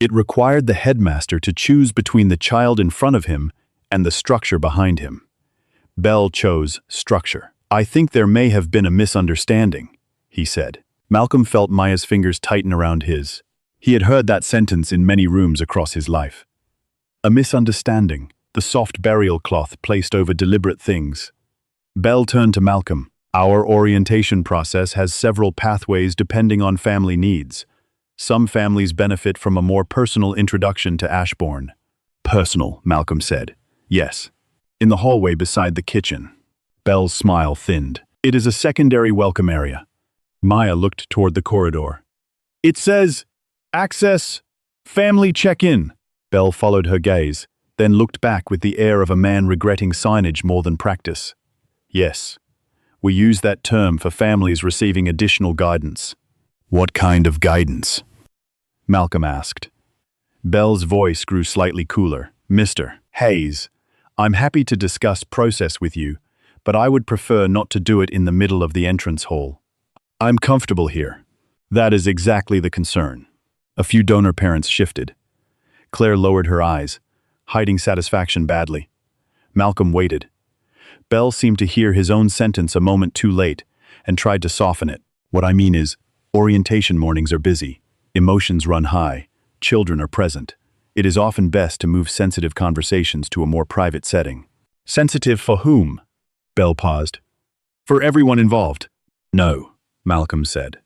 S1: It required the headmaster to choose between the child in front of him and the structure behind him. Belle chose structure. "I think there may have been a misunderstanding," he said. Malcolm felt Maya's fingers tighten around his. He had heard that sentence in many rooms across his life. A misunderstanding, the soft burial cloth placed over deliberate things. Belle turned to Malcolm. "Our orientation process has several pathways depending on family needs. Some families benefit from a more personal introduction to Ashbourne." "Personal," Malcolm said. "Yes. In the hallway beside the kitchen." Belle's smile thinned. "It is a secondary welcome area." Maya looked toward the corridor. "It says, access, family check-in." Belle followed her gaze, then looked back with the air of a man regretting signage more than practice. "Yes. We use that term for families receiving additional guidance." "What kind of guidance?" Malcolm asked. Belle's voice grew slightly cooler. "Mr. Hayes, I'm happy to discuss process with you, but I would prefer not to do it in the middle of the entrance hall. I'm comfortable here." That is exactly the concern. A few donor parents shifted. Claire lowered her eyes, hiding satisfaction badly. Malcolm waited. Belle seemed to hear his own sentence a moment too late and tried to soften it. "What I mean is, orientation mornings are busy. Emotions run high. Children are present. It is often best to move sensitive conversations to a more private setting." "Sensitive for whom?" Belle paused. "For everyone involved." "No," Malcolm said.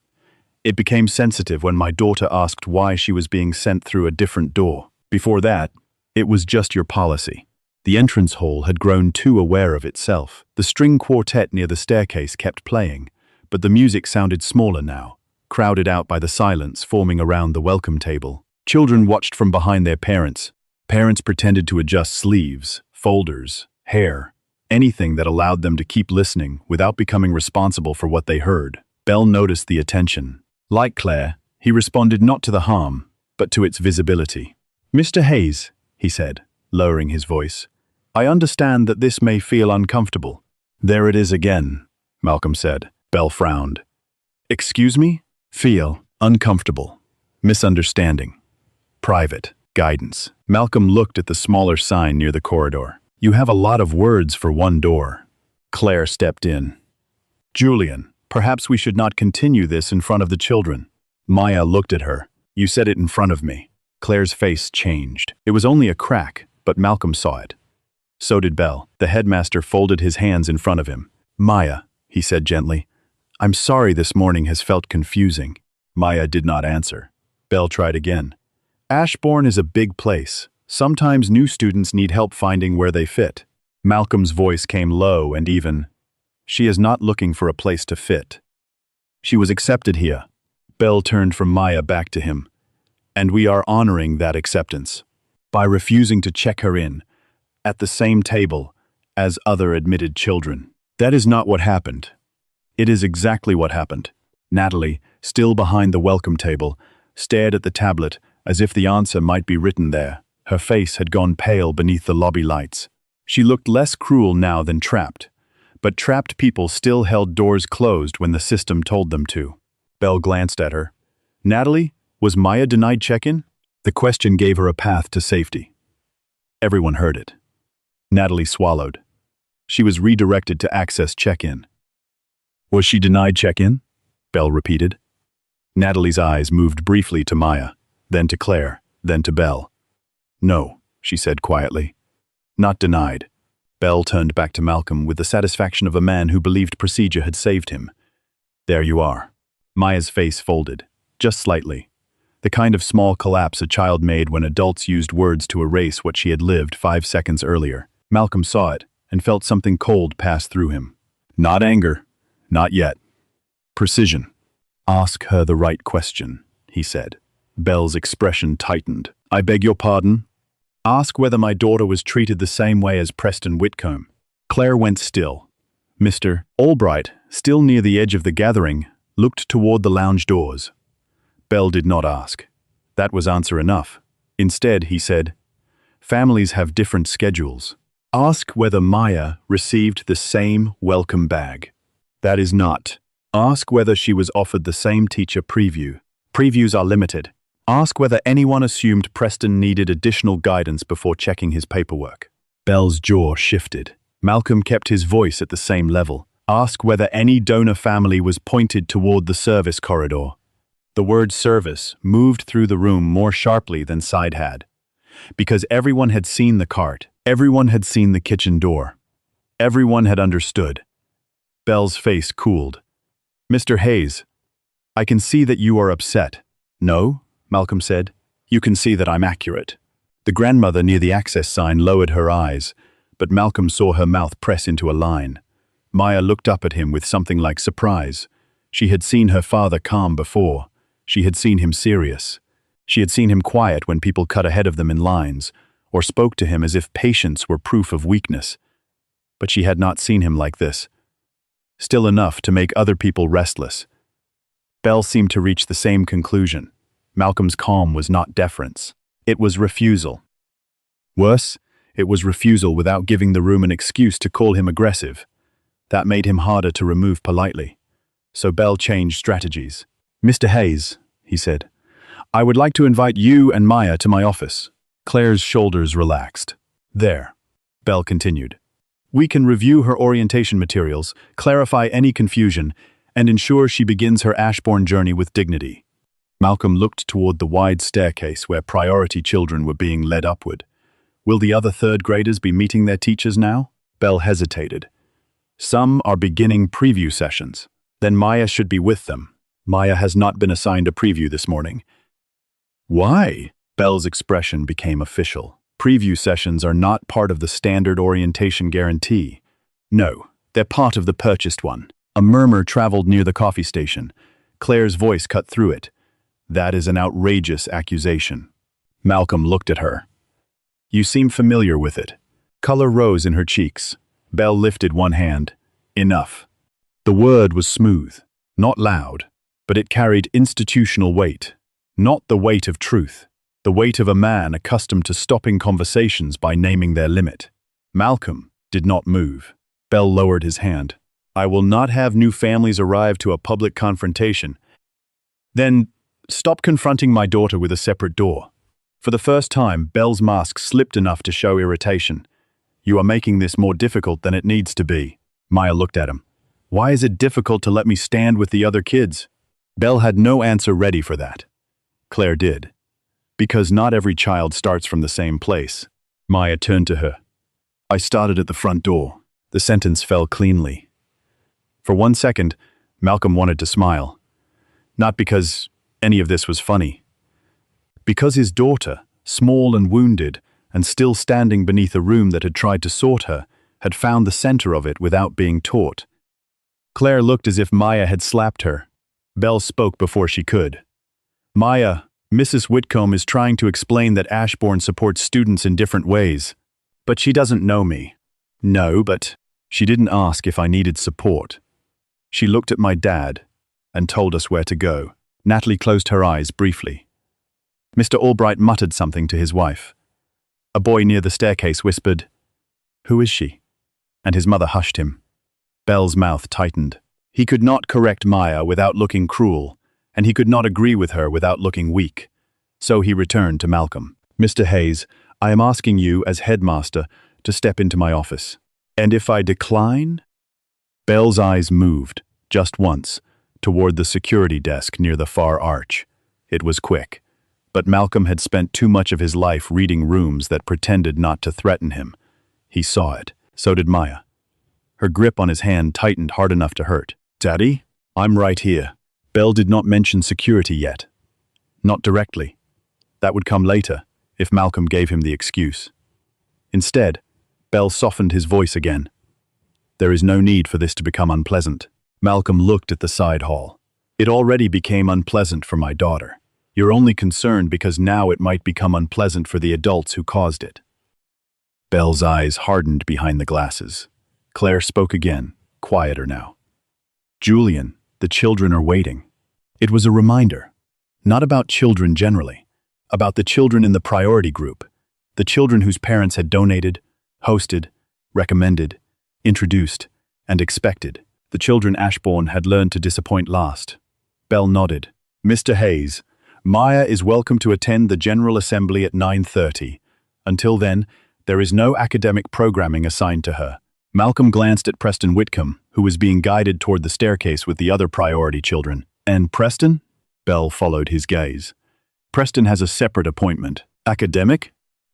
S1: "It became sensitive when my daughter asked why she was being sent through a different door. Before that, it was just your policy." The entrance hall had grown too aware of itself. The string quartet near the staircase kept playing, but the music sounded smaller now, crowded out by the silence forming around the welcome table. Children watched from behind their parents. Parents pretended to adjust sleeves, folders, hair, anything that allowed them to keep listening without becoming responsible for what they heard. Belle noticed the attention. Like Claire, he responded not to the harm, but to its visibility. "Mr. Hayes," he said, lowering his voice, "I understand that this may feel uncomfortable." "There it is again," Malcolm said. Belle frowned. "Excuse me? Feel uncomfortable. Misunderstanding. Private. Guidance." Malcolm looked at the smaller sign near the corridor. "You have a lot of words for one door." Claire stepped in. "Julian, perhaps we should not continue this in front of the children." Maya looked at her. "You said it in front of me." Claire's face changed. It was only a crack, but Malcolm saw it. So did Bell. The headmaster folded his hands in front of him. "Maya," he said gently, "I'm sorry this morning has felt confusing." Maya did not answer. Bell tried again. "Ashbourne is a big place. Sometimes new students need help finding where they fit." Malcolm's voice came low and even. "She is not looking for a place to fit. She was accepted here." Bell turned from Maya back to him. "And we are honoring that acceptance by refusing to check her in at the same table as other admitted children." "That is not what happened." "It is exactly what happened." Natalie, still behind the welcome table, stared at the tablet as if the answer might be written there. Her face had gone pale beneath the lobby lights. She looked less cruel now than trapped, but trapped people still held doors closed when the system told them to. Bell glanced at her. "Natalie, was Maya denied check-in?" The question gave her a path to safety. Everyone heard it. Natalie swallowed. She was redirected to access check-in. "Was she denied check-in?" Bell repeated. Natalie's eyes moved briefly to Maya, then to Claire, then to Bell. "No," she said quietly. "Not denied." Bell turned back to Malcolm with the satisfaction of a man who believed procedure had saved him. "There you are." Maya's face folded, just slightly. The kind of small collapse a child made when adults used words to erase what she had lived 5 seconds earlier. Malcolm saw it and felt something cold pass through him. Not anger. Not yet. Precision. "Ask her the right question," he said. Bell's expression tightened. "I beg your pardon?" "Ask whether my daughter was treated the same way as Preston Whitcomb." Claire went still. Mr. Albright, still near the edge of the gathering, looked toward the lounge doors. Bell did not ask. That was answer enough. Instead, he said, "Families have different schedules. Ask whether Maya received the same welcome bag." "That is not." "Ask whether she was offered the same teacher preview. Previews are limited." "Ask whether anyone assumed Preston needed additional guidance before checking his paperwork." Bell's jaw shifted. Malcolm kept his voice at the same level. "Ask whether any donor family was pointed toward the service corridor." The word service moved through the room more sharply than Side had. Because everyone had seen the cart. Everyone had seen the kitchen door. Everyone had understood. Bell's face cooled. "Mr. Hayes, I can see that you are upset." "No," Malcolm said. "You can see that I'm accurate." The grandmother near the access sign lowered her eyes, but Malcolm saw her mouth press into a line. Maya looked up at him with something like surprise. She had seen her father calm before. She had seen him serious. She had seen him quiet when people cut ahead of them in lines, or spoke to him as if patience were proof of weakness. But she had not seen him like this. Still enough to make other people restless. Bell seemed to reach the same conclusion. Malcolm's calm was not deference. It was refusal. Worse, it was refusal without giving the room an excuse to call him aggressive. That made him harder to remove politely. So Bell changed strategies. "Mr. Hayes," he said, "I would like to invite you and Maya to my office." Claire's shoulders relaxed. "There," Bell continued. "We can review her orientation materials, clarify any confusion, and ensure she begins her Ashbourne journey with dignity." Malcolm looked toward the wide staircase where priority children were being led upward. "Will the other third graders be meeting their teachers now?" Bell hesitated. "Some are beginning preview sessions. Then Maya should be with them. Maya has not been assigned a preview this morning." "Why?" Bell's expression became official. "Preview sessions are not part of the standard orientation guarantee." "No, they're part of the purchased one." A murmur traveled near the coffee station. Claire's voice cut through it. "That is an outrageous accusation." Malcolm looked at her. "You seem familiar with it." Color rose in her cheeks. Bell lifted one hand. "Enough." The word was smooth, not loud, but it carried institutional weight. Not the weight of truth, the weight of a man accustomed to stopping conversations by naming their limit. Malcolm did not move. Bell lowered his hand. "I will not have new families arrive to a public confrontation." "Then stop confronting my daughter with a separate door." For the first time, Bell's mask slipped enough to show irritation. "You are making this more difficult than it needs to be." Maya looked at him. "Why is it difficult to let me stand with the other kids?" Bell had no answer ready for that. Claire did. Because not every child starts from the same place. Maya turned to her. I started at the front door. The sentence fell cleanly. For 1 second, Malcolm wanted to smile. Not because any of this was funny. Because his daughter, small and wounded, and still standing beneath a room that had tried to sort her, had found the center of it without being taught. Claire looked as if Maya had slapped her. Belle spoke before she could. Maya, Mrs. Whitcomb is trying to explain that Ashbourne supports students in different ways. But she doesn't know me. No, but she didn't ask if I needed support. She looked at my dad and told us where to go. Natalie closed her eyes briefly. Mr. Albright muttered something to his wife. A boy near the staircase whispered, "Who is she?" And his mother hushed him. Belle's mouth tightened. He could not correct Maya without looking cruel, and he could not agree with her without looking weak. So he returned to Malcolm. "Mr. Hayes, I am asking you, as headmaster, to step into my office. And if I decline?" Belle's eyes moved, just once, toward the security desk near the far arch. It was quick. But Malcolm had spent too much of his life reading rooms that pretended not to threaten him. He saw it. So did Maya. Her grip on his hand tightened hard enough to hurt. "Daddy, I'm right here." Belle did not mention security yet. Not directly. That would come later, if Malcolm gave him the excuse. Instead, Belle softened his voice again. "There is no need for this to become unpleasant." Malcolm looked at the side hall. "It already became unpleasant for my daughter. You're only concerned because now it might become unpleasant for the adults who caused it." Belle's eyes hardened behind the glasses. Claire spoke again, quieter now. "Julian, the children are waiting." It was a reminder, not about children generally, about the children in the priority group, the children whose parents had donated, hosted, recommended, introduced, and expected. The children Ashbourne had learned to disappoint last. Belle nodded. "Mr. Hayes, Maya is welcome to attend the General Assembly at 9:30. Until then, there is no academic programming assigned to her." Malcolm glanced at Preston Whitcomb, who was being guided toward the staircase with the other priority children. "And Preston?" Belle followed his gaze. "Preston has a separate appointment. Academic?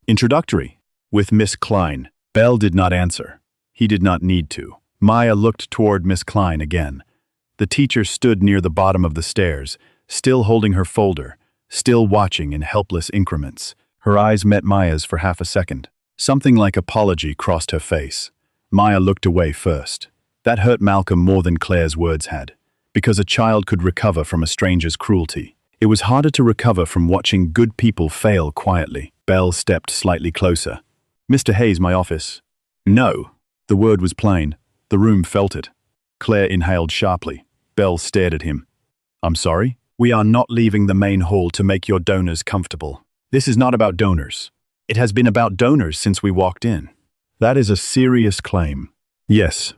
S1: Introductory? With Miss Klein." Belle did not answer. He did not need to. Maya looked toward Miss Klein again. The teacher stood near the bottom of the stairs, still holding her folder, still watching in helpless increments. Her eyes met Maya's for half a second. Something like apology crossed her face. Maya looked away first. That hurt Malcolm more than Claire's words had, because a child could recover from a stranger's cruelty. It was harder to recover from watching good people fail quietly. Belle stepped slightly closer. "Mr. Hayes, my office." "No." The word was plain. The room felt it. Claire inhaled sharply. Belle stared at him. "I'm sorry? We are not leaving the main hall to make your donors comfortable. This is not about donors. It has been about donors since we walked in." "That is a serious claim." "Yes."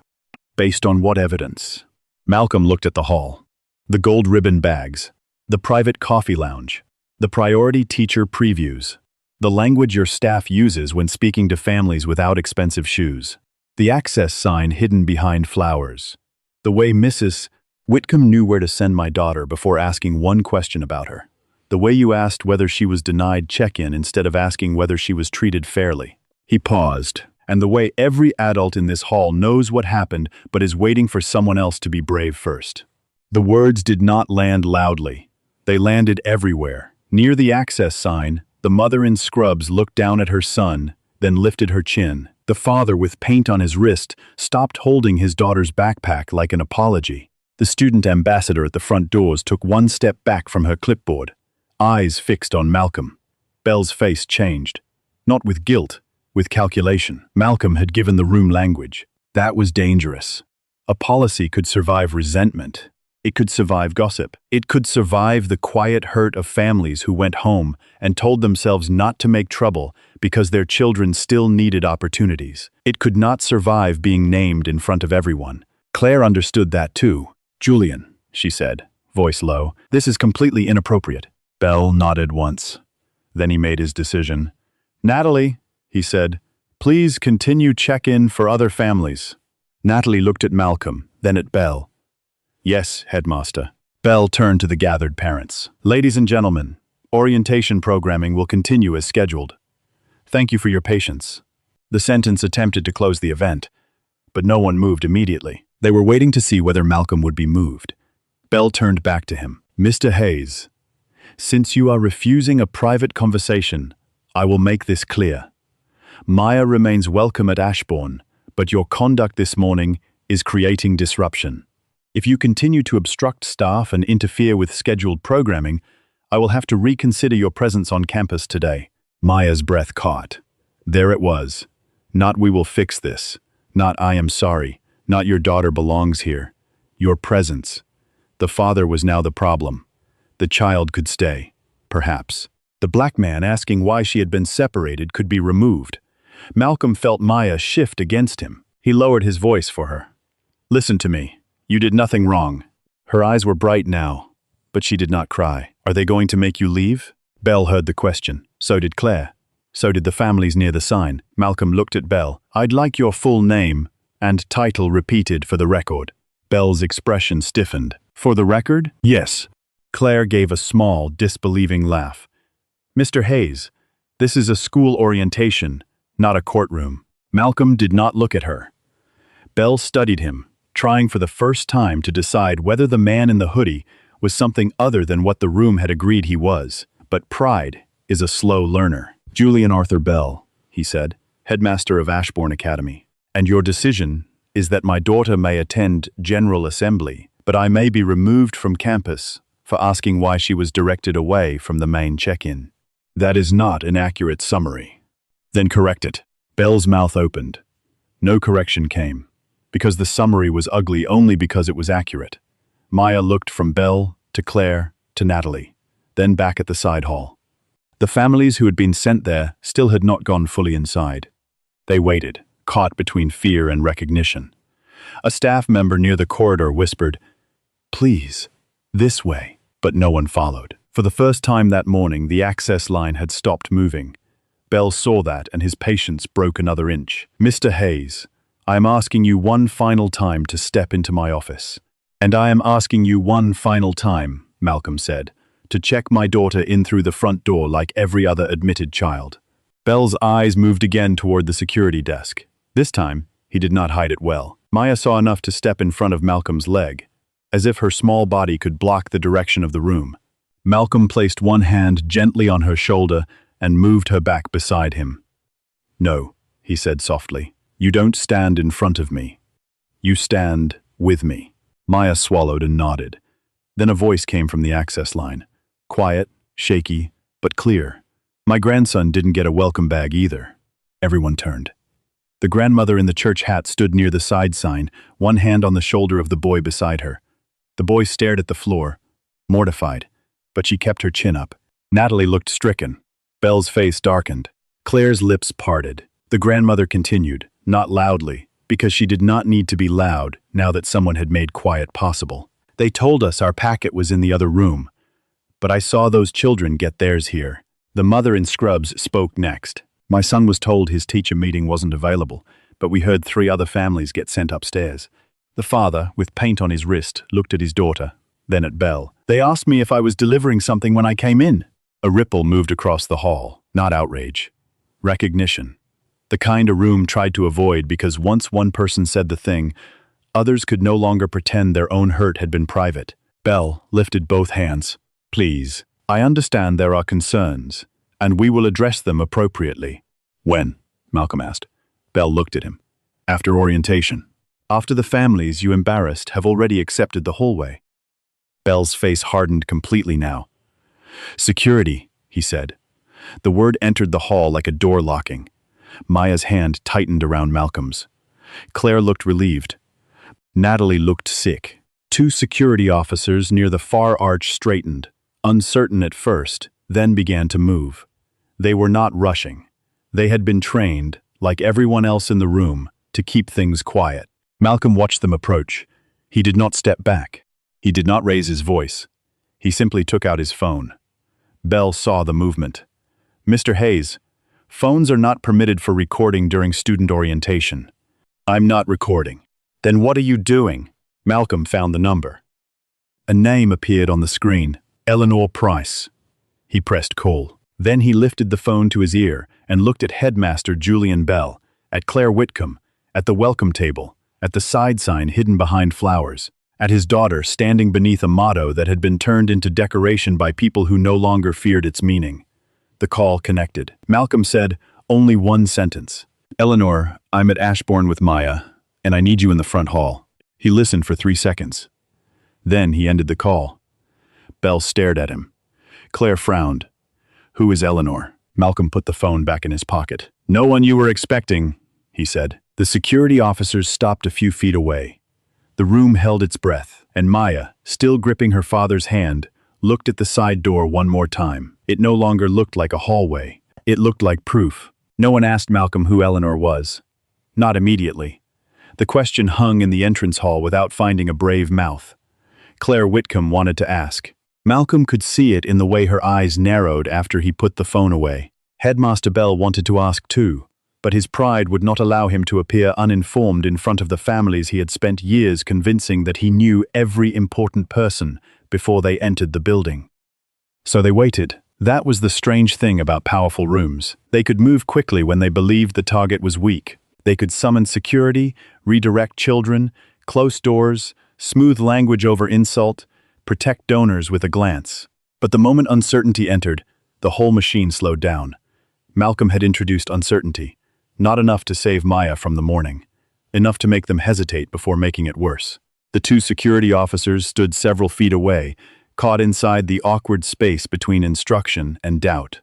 S1: "Based on what evidence?" Malcolm looked at the hall. The gold ribbon bags. The private coffee lounge. The priority teacher previews. The language your staff uses when speaking to families without expensive shoes. The access sign hidden behind flowers. The way Mrs. Whitcomb knew where to send my daughter before asking one question about her. The way you asked whether she was denied check-in instead of asking whether she was treated fairly. He paused. "And the way every adult in this hall knows what happened but is waiting for someone else to be brave first." The words did not land loudly. They landed everywhere. Near the access sign, the mother in scrubs looked down at her son, then lifted her chin. The father, with paint on his wrist, stopped holding his daughter's backpack like an apology. The student ambassador at the front doors took one step back from her clipboard, eyes fixed on Malcolm. Belle's face changed. Not with guilt, with calculation. Malcolm had given the room language. That was dangerous. A policy could survive resentment. It could survive gossip. It could survive the quiet hurt of families who went home and told themselves not to make trouble because their children still needed opportunities. It could not survive being named in front of everyone. Claire understood that too. "Julian," she said, voice low, "this is completely inappropriate." Belle nodded once. Then he made his decision. "Natalie," he said, "please continue check-in for other families." Natalie looked at Malcolm, then at Belle. "Yes, headmaster." Belle turned to the gathered parents. "Ladies and gentlemen, Orientation programming will continue as scheduled. Thank you for your patience. The sentence attempted to close the event, but no one moved immediately. They were waiting to see whether Malcolm would be moved. Bell turned back to him. Mr. Hayes, since you are refusing a private conversation, I will make this clear. Maya remains welcome at Ashbourne, but your conduct this morning is creating disruption. If you continue to obstruct staff and interfere with scheduled programming, I will have to reconsider your presence on campus today. Maya's breath caught. There it was. Not "we will fix this." Not "I am sorry." Not "your daughter belongs here." Your presence. The father was now the problem. The child could stay. Perhaps. The black man asking why she had been separated could be removed. Malcolm felt Maya shift against him. He lowered his voice for her. Listen to me. You did nothing wrong. Her eyes were bright now, but she did not cry. Are they going to make you leave? Belle heard the question. So did Claire. So did the families near the sign. Malcolm looked at Belle. I'd like your full name and title repeated for the record. Belle's expression stiffened. For the record? Yes. Claire gave a small, disbelieving laugh. Mr. Hayes, this is a school orientation, not a courtroom. Malcolm did not look at her. Belle studied him, trying for the first time to decide whether the man in the hoodie was something other than what the room had agreed he was. But pride is a slow learner. Julian Arthur Bell, he said, headmaster of Ashbourne Academy. And your decision is that my daughter may attend General Assembly, but I may be removed from campus for asking why she was directed away from the main check-in. That is not an accurate summary. Then correct it. Belle's mouth opened. No correction came, because the summary was ugly only because it was accurate. Maya looked from Belle to Claire to Natalie, then back at the side hall. The families who had been sent there still had not gone fully inside. They waited, caught between fear and recognition. A staff member near the corridor whispered, "Please, this way," but no one followed. For the first time that morning, the access line had stopped moving. Bell saw that, and his patience broke another inch. Mr. Hayes, I am asking you one final time to step into my office. And I am asking you one final time, Malcolm said, to check my daughter in through the front door like every other admitted child. Bell's eyes moved again toward the security desk. This time, he did not hide it well. Maya saw enough to step in front of Malcolm's leg, as if her small body could block the direction of the room. Malcolm placed one hand gently on her shoulder and moved her back beside him. No, he said softly, you don't stand in front of me. You stand with me. Maya swallowed and nodded. Then a voice came from the access line. Quiet, shaky, but clear. My grandson didn't get a welcome bag either. Everyone turned. The grandmother in the church hat stood near the side sign, one hand on the shoulder of the boy beside her. The boy stared at the floor, mortified, but she kept her chin up. Natalie looked stricken. Belle's face darkened. Claire's lips parted. The grandmother continued, not loudly, because she did not need to be loud now that someone had made quiet possible. They told us our packet was in the other room, but I saw those children get theirs here. The mother in scrubs spoke next. My son was told his teacher meeting wasn't available, but we heard 3 other families get sent upstairs. The father, with paint on his wrist, looked at his daughter, then at Belle. They asked me if I was delivering something when I came in. A ripple moved across the hall, not outrage. Recognition. The kind a room tried to avoid because once one person said the thing, others could no longer pretend their own hurt had been private. Belle lifted both hands. Please, I understand there are concerns, and we will address them appropriately. When? Malcolm asked. Belle looked at him. After orientation. After the families you embarrassed have already accepted the hallway. Belle's face hardened completely now. Security, he said. The word entered the hall like a door locking. Maya's hand tightened around Malcolm's. Claire looked relieved. Natalie looked sick. 2 security officers near the far arch straightened, uncertain at first, then began to move. They were not rushing. They had been trained, like everyone else in the room, to keep things quiet. Malcolm watched them approach. He did not step back. He did not raise his voice. He simply took out his phone. Belle saw the movement. Mr. Hayes, phones are not permitted for recording during student orientation. I'm not recording. Then what are you doing? Malcolm found the number. A name appeared on the screen. Eleanor Price. He pressed call. Then he lifted the phone to his ear and looked at Headmaster Julian Bell, at Claire Whitcomb, at the welcome table, at the side sign hidden behind flowers, at his daughter standing beneath a motto that had been turned into decoration by people who no longer feared its meaning. The call connected. Malcolm said only one sentence. "Eleanor, I'm at Ashbourne with Maya, and I need you in the front hall." He listened for 3 seconds. Then he ended the call. Bell stared at him. Claire frowned. "Who is Eleanor?" Malcolm put the phone back in his pocket. "No one you were expecting," he said. The security officers stopped a few feet away. The room held its breath, and Maya, still gripping her father's hand, looked at the side door one more time. It no longer looked like a hallway. It looked like proof. No one asked Malcolm who Eleanor was. Not immediately. The question hung in the entrance hall without finding a brave mouth. Claire Whitcomb wanted to ask. Malcolm could see it in the way her eyes narrowed after he put the phone away. Headmaster Bell wanted to ask too, but his pride would not allow him to appear uninformed in front of the families he had spent years convincing that he knew every important person before they entered the building. So they waited. That was the strange thing about powerful rooms. They could move quickly when they believed the target was weak. They could summon security, redirect children, close doors, smooth language over insult, protect donors with a glance. But the moment uncertainty entered, the whole machine slowed down. Malcolm had introduced uncertainty, not enough to save Maya from the morning, enough to make them hesitate before making it worse. The two security officers stood several feet away, caught inside the awkward space between instruction and doubt.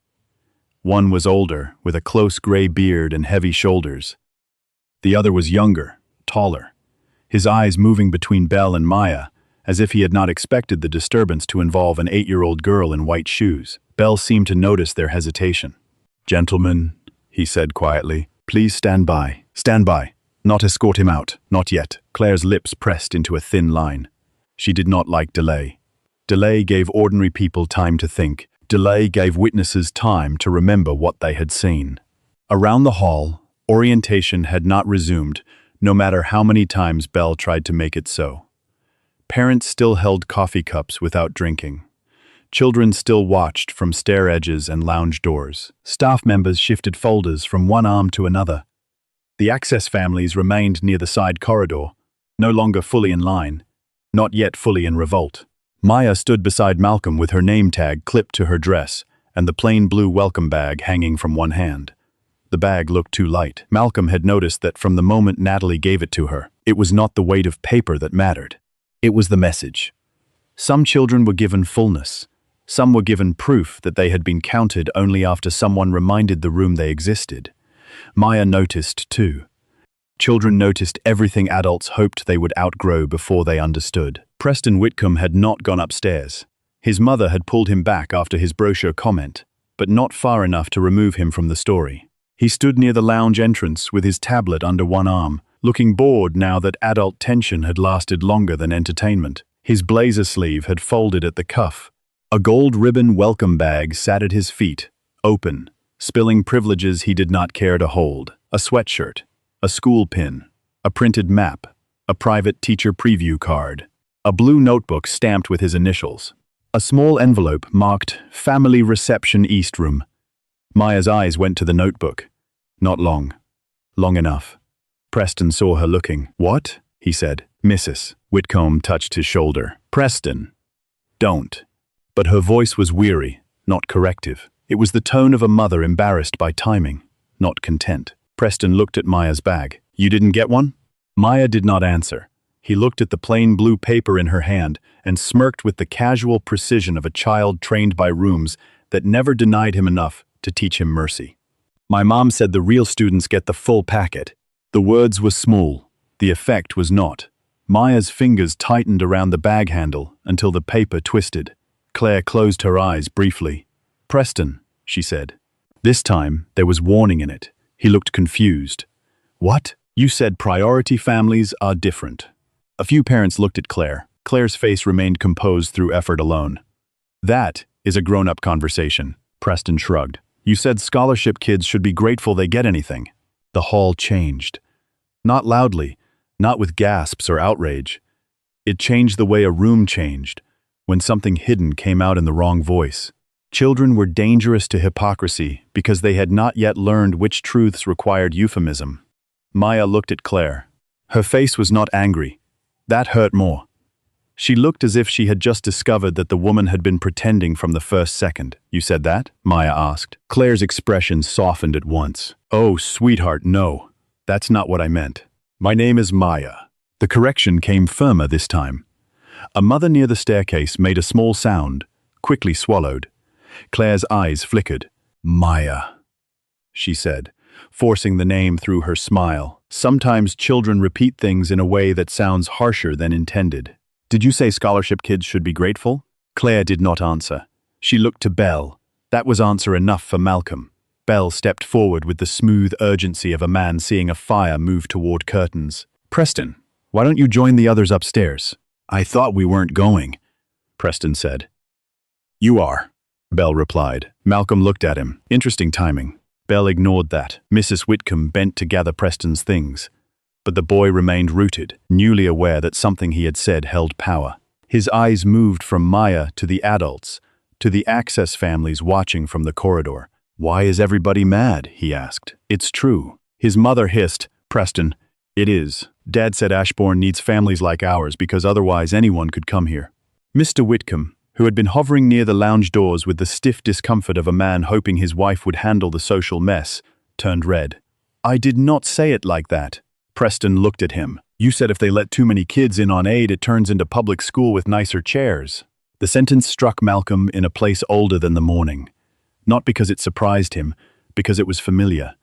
S1: One was older, with a close gray beard and heavy shoulders. The other was younger, taller, his eyes moving between Bell and Maya, as if he had not expected the disturbance to involve an 8-year-old girl in white shoes. Bell seemed to notice their hesitation. "Gentlemen," he said quietly, "please stand by. Stand by. Not escort him out. Not yet." Claire's lips pressed into a thin line. She did not like delay. Delay gave ordinary people time to think. Delay gave witnesses time to remember what they had seen. Around the hall, orientation had not resumed, no matter how many times Bell tried to make it so. Parents still held coffee cups without drinking. Children still watched from stair edges and lounge doors. Staff members shifted folders from one arm to another. The access families remained near the side corridor, no longer fully in line, not yet fully in revolt. Maya stood beside Malcolm with her name tag clipped to her dress and the plain blue welcome bag hanging from one hand. The bag looked too light. Malcolm had noticed that from the moment Natalie gave it to her, it was not the weight of paper that mattered. It was the message. Some children were given fullness. Some were given proof that they had been counted only after someone reminded the room they existed. Maya noticed too. Children noticed everything adults hoped they would outgrow before they understood. Preston Whitcomb had not gone upstairs. His mother had pulled him back after his brochure comment, but not far enough to remove him from the story. He stood near the lounge entrance with his tablet under one arm, looking bored now that adult tension had lasted longer than entertainment. His blazer sleeve had folded at the cuff. A gold ribbon welcome bag sat at his feet, open, spilling privileges he did not care to hold. A sweatshirt, a school pin, a printed map, a private teacher preview card, a blue notebook stamped with his initials, a small envelope marked Family Reception East Room. Maya's eyes went to the notebook. Not long. Long enough. Preston saw her looking. "What?" he said. "Mrs." Whitcomb touched his shoulder. "Preston. Don't." But her voice was weary, not corrective. It was the tone of a mother embarrassed by timing, not content. Preston looked at Maya's bag. "You didn't get one?" Maya did not answer. He looked at the plain blue paper in her hand and smirked with the casual precision of a child trained by rooms that never denied him enough to teach him mercy. "My mom said the real students get the full packet." The words were small. The effect was not. Maya's fingers tightened around the bag handle until the paper twisted. Claire closed her eyes briefly. "Preston," she said. This time, there was warning in it. He looked confused. "What? You said priority families are different." A few parents looked at Claire. Claire's face remained composed through effort alone. "That is a grown-up conversation," Preston shrugged. "You said scholarship kids should be grateful they get anything." The hall changed. Not loudly, not with gasps or outrage. It changed the way a room changed, when something hidden came out in the wrong voice. Children were dangerous to hypocrisy because they had not yet learned which truths required euphemism. Maya looked at Claire. Her face was not angry. That hurt more. She looked as if she had just discovered that the woman had been pretending from the first second. You said that? Maya asked. Claire's expression softened at once. Oh, sweetheart, no. That's not what I meant. My name is Maya. The correction came firmer this time. A mother near the staircase made a small sound, quickly swallowed. Claire's eyes flickered. Maya, she said, forcing the name through her smile. Sometimes children repeat things in a way that sounds harsher than intended. Did you say scholarship kids should be grateful? Claire did not answer. She looked to Belle. That was answer enough for Malcolm. Belle stepped forward with the smooth urgency of a man seeing a fire move toward curtains. Preston, why don't you join the others upstairs? I thought we weren't going, Preston said. You are, Belle replied. Malcolm looked at him. Interesting timing. Belle ignored that. Mrs. Whitcomb bent to gather Preston's things. But the boy remained rooted, newly aware that something he had said held power. His eyes moved from Maya to the adults, to the Access families watching from the corridor. Why is everybody mad? He asked. It's true. His mother hissed, Preston, it is. Dad said Ashbourne needs families like ours because otherwise anyone could come here. Mr. Whitcomb, who had been hovering near the lounge doors with the stiff discomfort of a man hoping his wife would handle the social mess, turned red. I did not say it like that. Preston looked at him. You said if they let too many kids in on aid, it turns into public school with nicer chairs. The sentence struck Malcolm in a place older than the morning. Not because it surprised him, because it was familiar.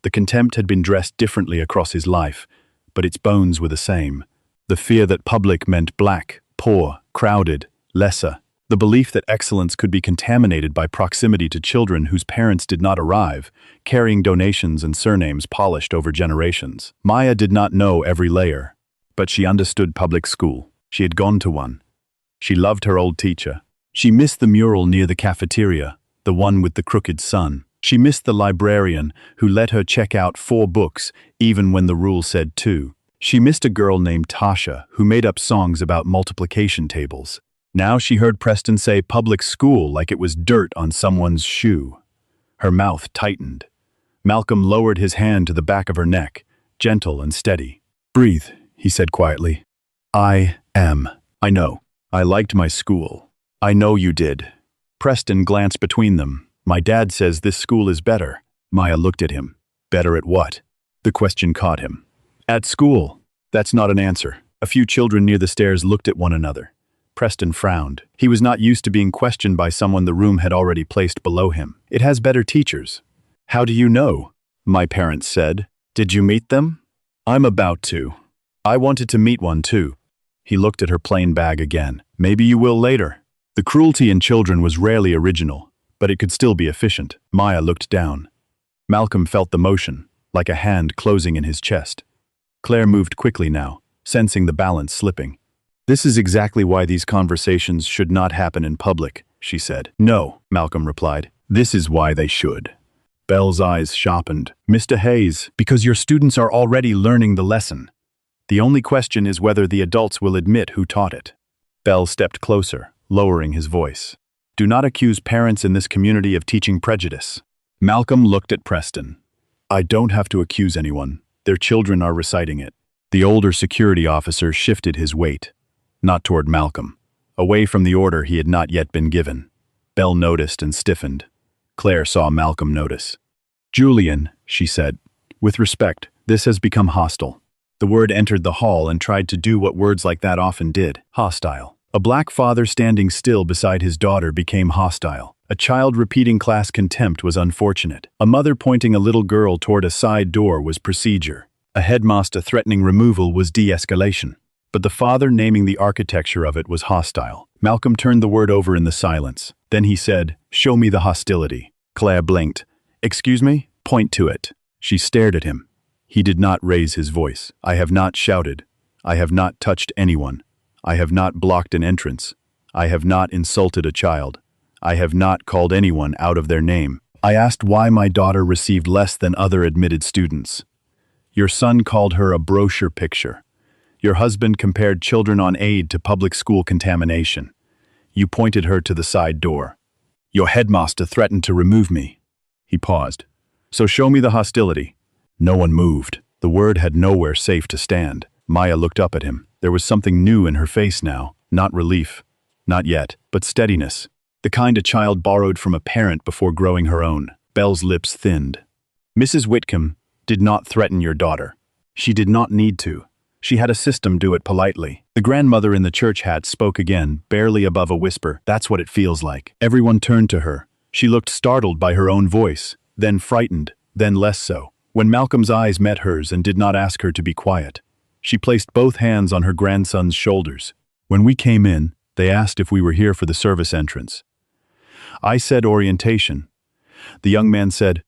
S1: The contempt had been dressed differently across his life, but its bones were the same. The fear that public meant black, poor, crowded, lesser. The belief that excellence could be contaminated by proximity to children whose parents did not arrive, carrying donations and surnames polished over generations. Maya did not know every layer, but she understood public school. She had gone to one. She loved her old teacher. She missed the mural near the cafeteria, the one with the crooked sun. She missed the librarian who let her check out 4 books even when the rule said 2. She missed a girl named Tasha who made up songs about multiplication tables. Now she heard Preston say public school like it was dirt on someone's shoe. Her mouth tightened. Malcolm lowered his hand to the back of her neck, gentle and steady. Breathe, he said quietly. I know. I liked my school. I know you did. Preston glanced between them. My dad says this school is better. Maya looked at him. Better at what? The question caught him. At school. That's not an answer. A few children near the stairs looked at one another. Preston frowned. He was not used to being questioned by someone the room had already placed below him. It has better teachers. How do you know? My parents said. Did you meet them? I'm about to. I wanted to meet one too. He looked at her plain bag again. Maybe you will later. The cruelty in children was rarely original, but it could still be efficient. Maya looked down. Malcolm felt the motion, like a hand closing in his chest. Claire moved quickly now, sensing the balance slipping. This is exactly why these conversations should not happen in public, she said. No, Malcolm replied. This is why they should. Belle's eyes sharpened. Mr. Hayes, because your students are already learning the lesson. The only question is whether the adults will admit who taught it. Belle stepped closer, lowering his voice. Do not accuse parents in this community of teaching prejudice. Malcolm looked at Preston. I don't have to accuse anyone. Their children are reciting it. The older security officer shifted his weight. Not toward Malcolm. Away from the order he had not yet been given. Belle noticed and stiffened. Claire saw Malcolm notice. Julian, she said, with respect, this has become hostile. The word entered the hall and tried to do what words like that often did. Hostile. A black father standing still beside his daughter became hostile. A child repeating class contempt was unfortunate. A mother pointing a little girl toward a side door was procedure. A headmaster threatening removal was de-escalation. But the father naming the architecture of it was hostile. Malcolm turned the word over in the silence. Then he said, show me the hostility. Claire blinked. Excuse me? Point to it. She stared at him. He did not raise his voice. I have not shouted. I have not touched anyone. I have not blocked an entrance. I have not insulted a child. I have not called anyone out of their name. I asked why my daughter received less than other admitted students. Your son called her a brochure picture. Your husband compared children on aid to public school contamination. You pointed her to the side door. Your headmaster threatened to remove me. He paused. So show me the hostility. No one moved. The word had nowhere safe to stand. Maya looked up at him. There was something new in her face now. Not relief. Not yet, but steadiness. The kind a child borrowed from a parent before growing her own. Belle's lips thinned. Mrs. Whitcomb did not threaten your daughter. She did not need to. She had a system do it politely. The grandmother in the church hat spoke again, barely above a whisper. That's what it feels like. Everyone turned to her. She looked startled by her own voice, then frightened, then less so. When Malcolm's eyes met hers and did not ask her to be quiet, she placed both hands on her grandson's shoulders. When we came in, they asked if we were here for the service entrance. I said orientation. The young man said,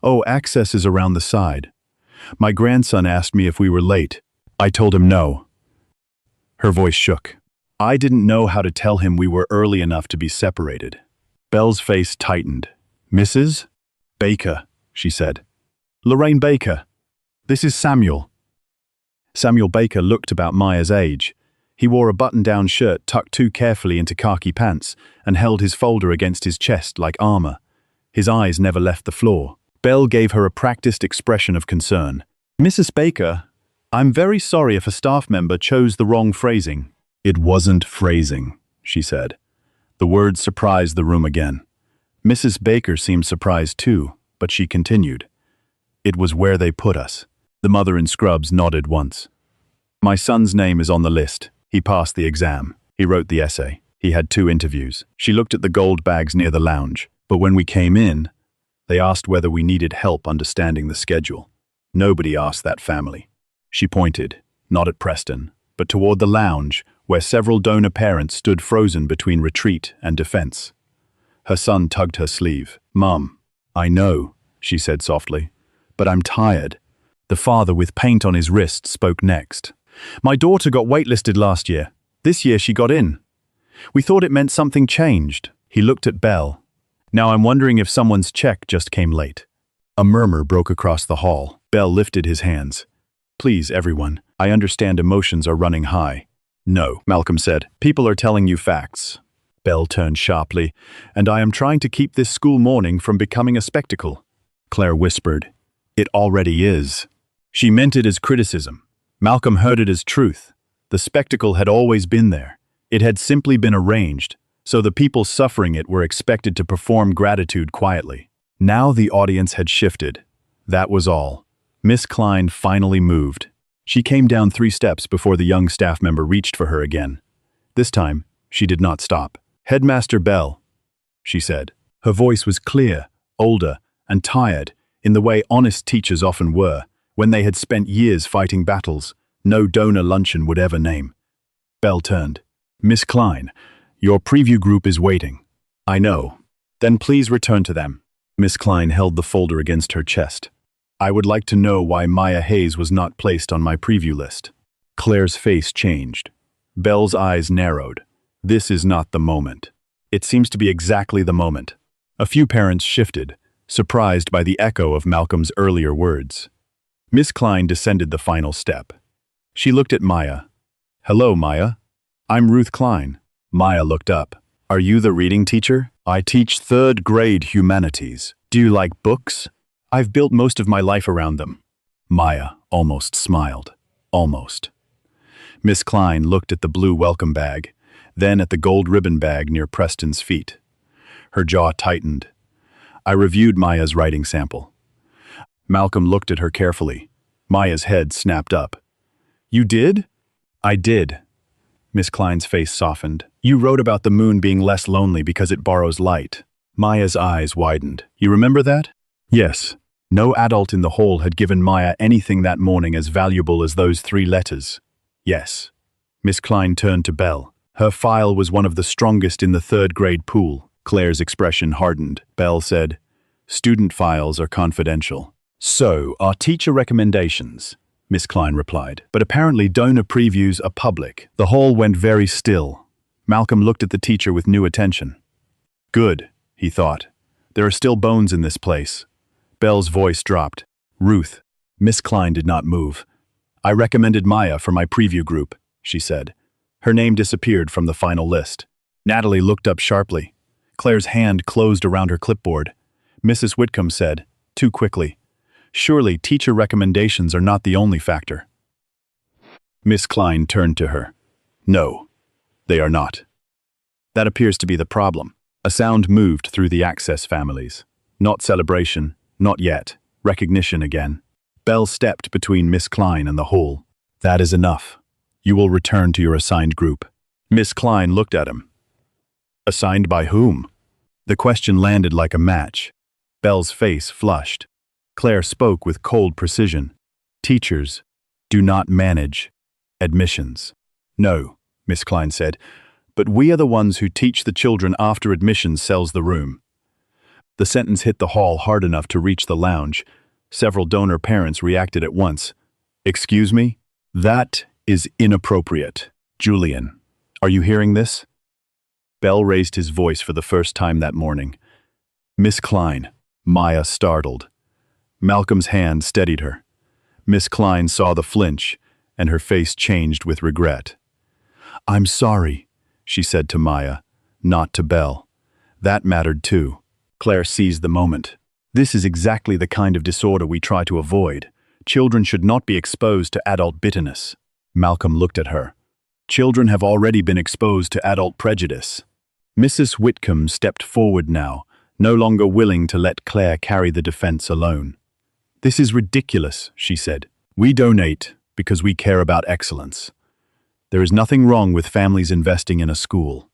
S1: "Oh, access is around the side." My grandson asked me if we were late. I told him no. Her voice shook. I didn't know how to tell him we were early enough to be separated. Belle's face tightened. "Mrs. Baker," she said. "Lorraine Baker. This is Samuel." Samuel Baker looked about Maya's age. He wore a button-down shirt tucked too carefully into khaki pants and held his folder against his chest like armor. His eyes never left the floor. Belle gave her a practiced expression of concern. "Mrs. Baker, I'm very sorry if a staff member chose the wrong phrasing." "It wasn't phrasing," she said. The words surprised the room again. Mrs. Baker seemed surprised too, but she continued. "It was where they put us." The mother in scrubs nodded once. "My son's name is on the list. He passed the exam. He wrote the essay. He had 2 interviews." She looked at the gold bags near the lounge. But when we came in, they asked whether we needed help understanding the schedule. Nobody asked that family. She pointed, not at Preston, but toward the lounge, where several donor parents stood frozen between retreat and defense. Her son tugged her sleeve. "Mum, I know," she said softly, "but I'm tired." The father with paint on his wrist spoke next. "My daughter got waitlisted last year. This year she got in. We thought it meant something changed." He looked at Belle. "Now I'm wondering if someone's check just came late." A murmur broke across the hall. Belle lifted his hands. "Please, everyone, I understand emotions are running high." "No," Malcolm said. "People are telling you facts." Belle turned sharply. "And I am trying to keep this school morning from becoming a spectacle." Claire whispered. "It already is." She meant it as criticism. Malcolm heard it as truth. The spectacle had always been there. It had simply been arranged, so the people suffering it were expected to perform gratitude quietly. Now the audience had shifted. That was all. Miss Klein finally moved. She came down 3 steps before the young staff member reached for her again. This time, she did not stop. "Headmaster Bell," she said. Her voice was clear, older, and tired, in the way honest teachers often were, when they had spent years fighting battles no donor luncheon would ever name. Bell turned. "Miss Klein, your preview group is waiting." "I know." "Then please return to them." Miss Klein held the folder against her chest. "I would like to know why Maya Hayes was not placed on my preview list." Claire's face changed. Belle's eyes narrowed. "This is not the moment." "It seems to be exactly the moment." A few parents shifted, surprised by the echo of Malcolm's earlier words. Miss Klein descended the final step. She looked at Maya. "Hello, Maya. I'm Ruth Klein." Maya looked up. "Are you the reading teacher? I teach 3rd grade humanities. Do you like books? I've built most of my life around them." Maya almost smiled. Almost. Miss Klein looked at the blue welcome bag, then at the gold ribbon bag near Preston's feet. Her jaw tightened. I reviewed Maya's writing sample. Malcolm looked at her carefully. Maya's head snapped up. "You did?" "I did." Miss Klein's face softened. "You wrote about the moon being less lonely because it borrows light." Maya's eyes widened. "You remember that?" "Yes." No adult in the hall had given Maya anything that morning as valuable as those 3 letters. "Yes." Miss Klein turned to Belle. Her file was one of the strongest in the 3rd grade pool. Claire's expression hardened. Belle said, "Student files are confidential." "So, are teacher recommendations," Miss Klein replied. "But apparently donor previews are public." The hall went very still. Malcolm looked at the teacher with new attention. "Good," he thought. "There are still bones in this place." Belle's voice dropped. "Ruth." Miss Klein did not move. "I recommended Maya for my preview group," she said. Her name disappeared from the final list. Natalie looked up sharply. Claire's hand closed around her clipboard. Mrs. Whitcomb said, too quickly, "Surely teacher recommendations are not the only factor." Miss Klein turned to her. "No, they are not. That appears to be the problem." A sound moved through the Access families. Not celebration, not yet. Recognition again. Bell stepped between Miss Klein and the hall. "That is enough. You will return to your assigned group." Miss Klein looked at him. Assigned by whom? The question landed like a match. Bell's face flushed. Claire spoke with cold precision. "Teachers do not manage admissions." "No," Miss Klein said, "but we are the ones who teach the children after admissions sells the room." The sentence hit the hall hard enough to reach the lounge. Several donor parents reacted at once. "Excuse me? That is inappropriate. Julian, are you hearing this?" Bell raised his voice for the first time that morning. "Miss Klein." Maya startled. Malcolm's hand steadied her. Miss Klein saw the flinch, and her face changed with regret. "I'm sorry," she said to Maya, not to Bell. That mattered too. Claire seized the moment. "This is exactly the kind of disorder we try to avoid. Children should not be exposed to adult bitterness." Malcolm looked at her. "Children have already been exposed to adult prejudice." Mrs. Whitcomb stepped forward now, no longer willing to let Claire carry the defense alone. "This is ridiculous," she said. "We donate because we care about excellence. There is nothing wrong with families investing in a school."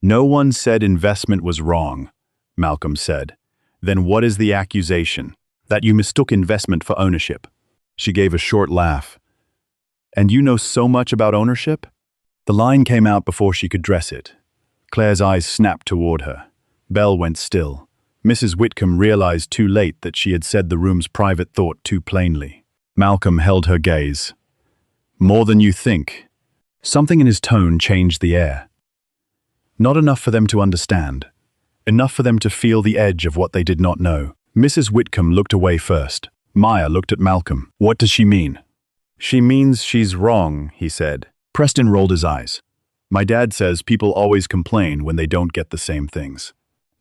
S1: "No one said investment was wrong," Malcolm said. "Then what is the accusation? That you mistook investment for ownership." She gave a short laugh. "And you know so much about ownership?" The line came out before she could dress it. Claire's eyes snapped toward her. Bell went still. Mrs. Whitcomb realized too late that she had said the room's private thought too plainly. Malcolm held her gaze. "More than you think." Something in his tone changed the air. Not enough for them to understand. Enough for them to feel the edge of what they did not know. Mrs. Whitcomb looked away first. Maya looked at Malcolm. "What does she mean?" "She means she's wrong," he said. Preston rolled his eyes. "My dad says people always complain when they don't get the same things."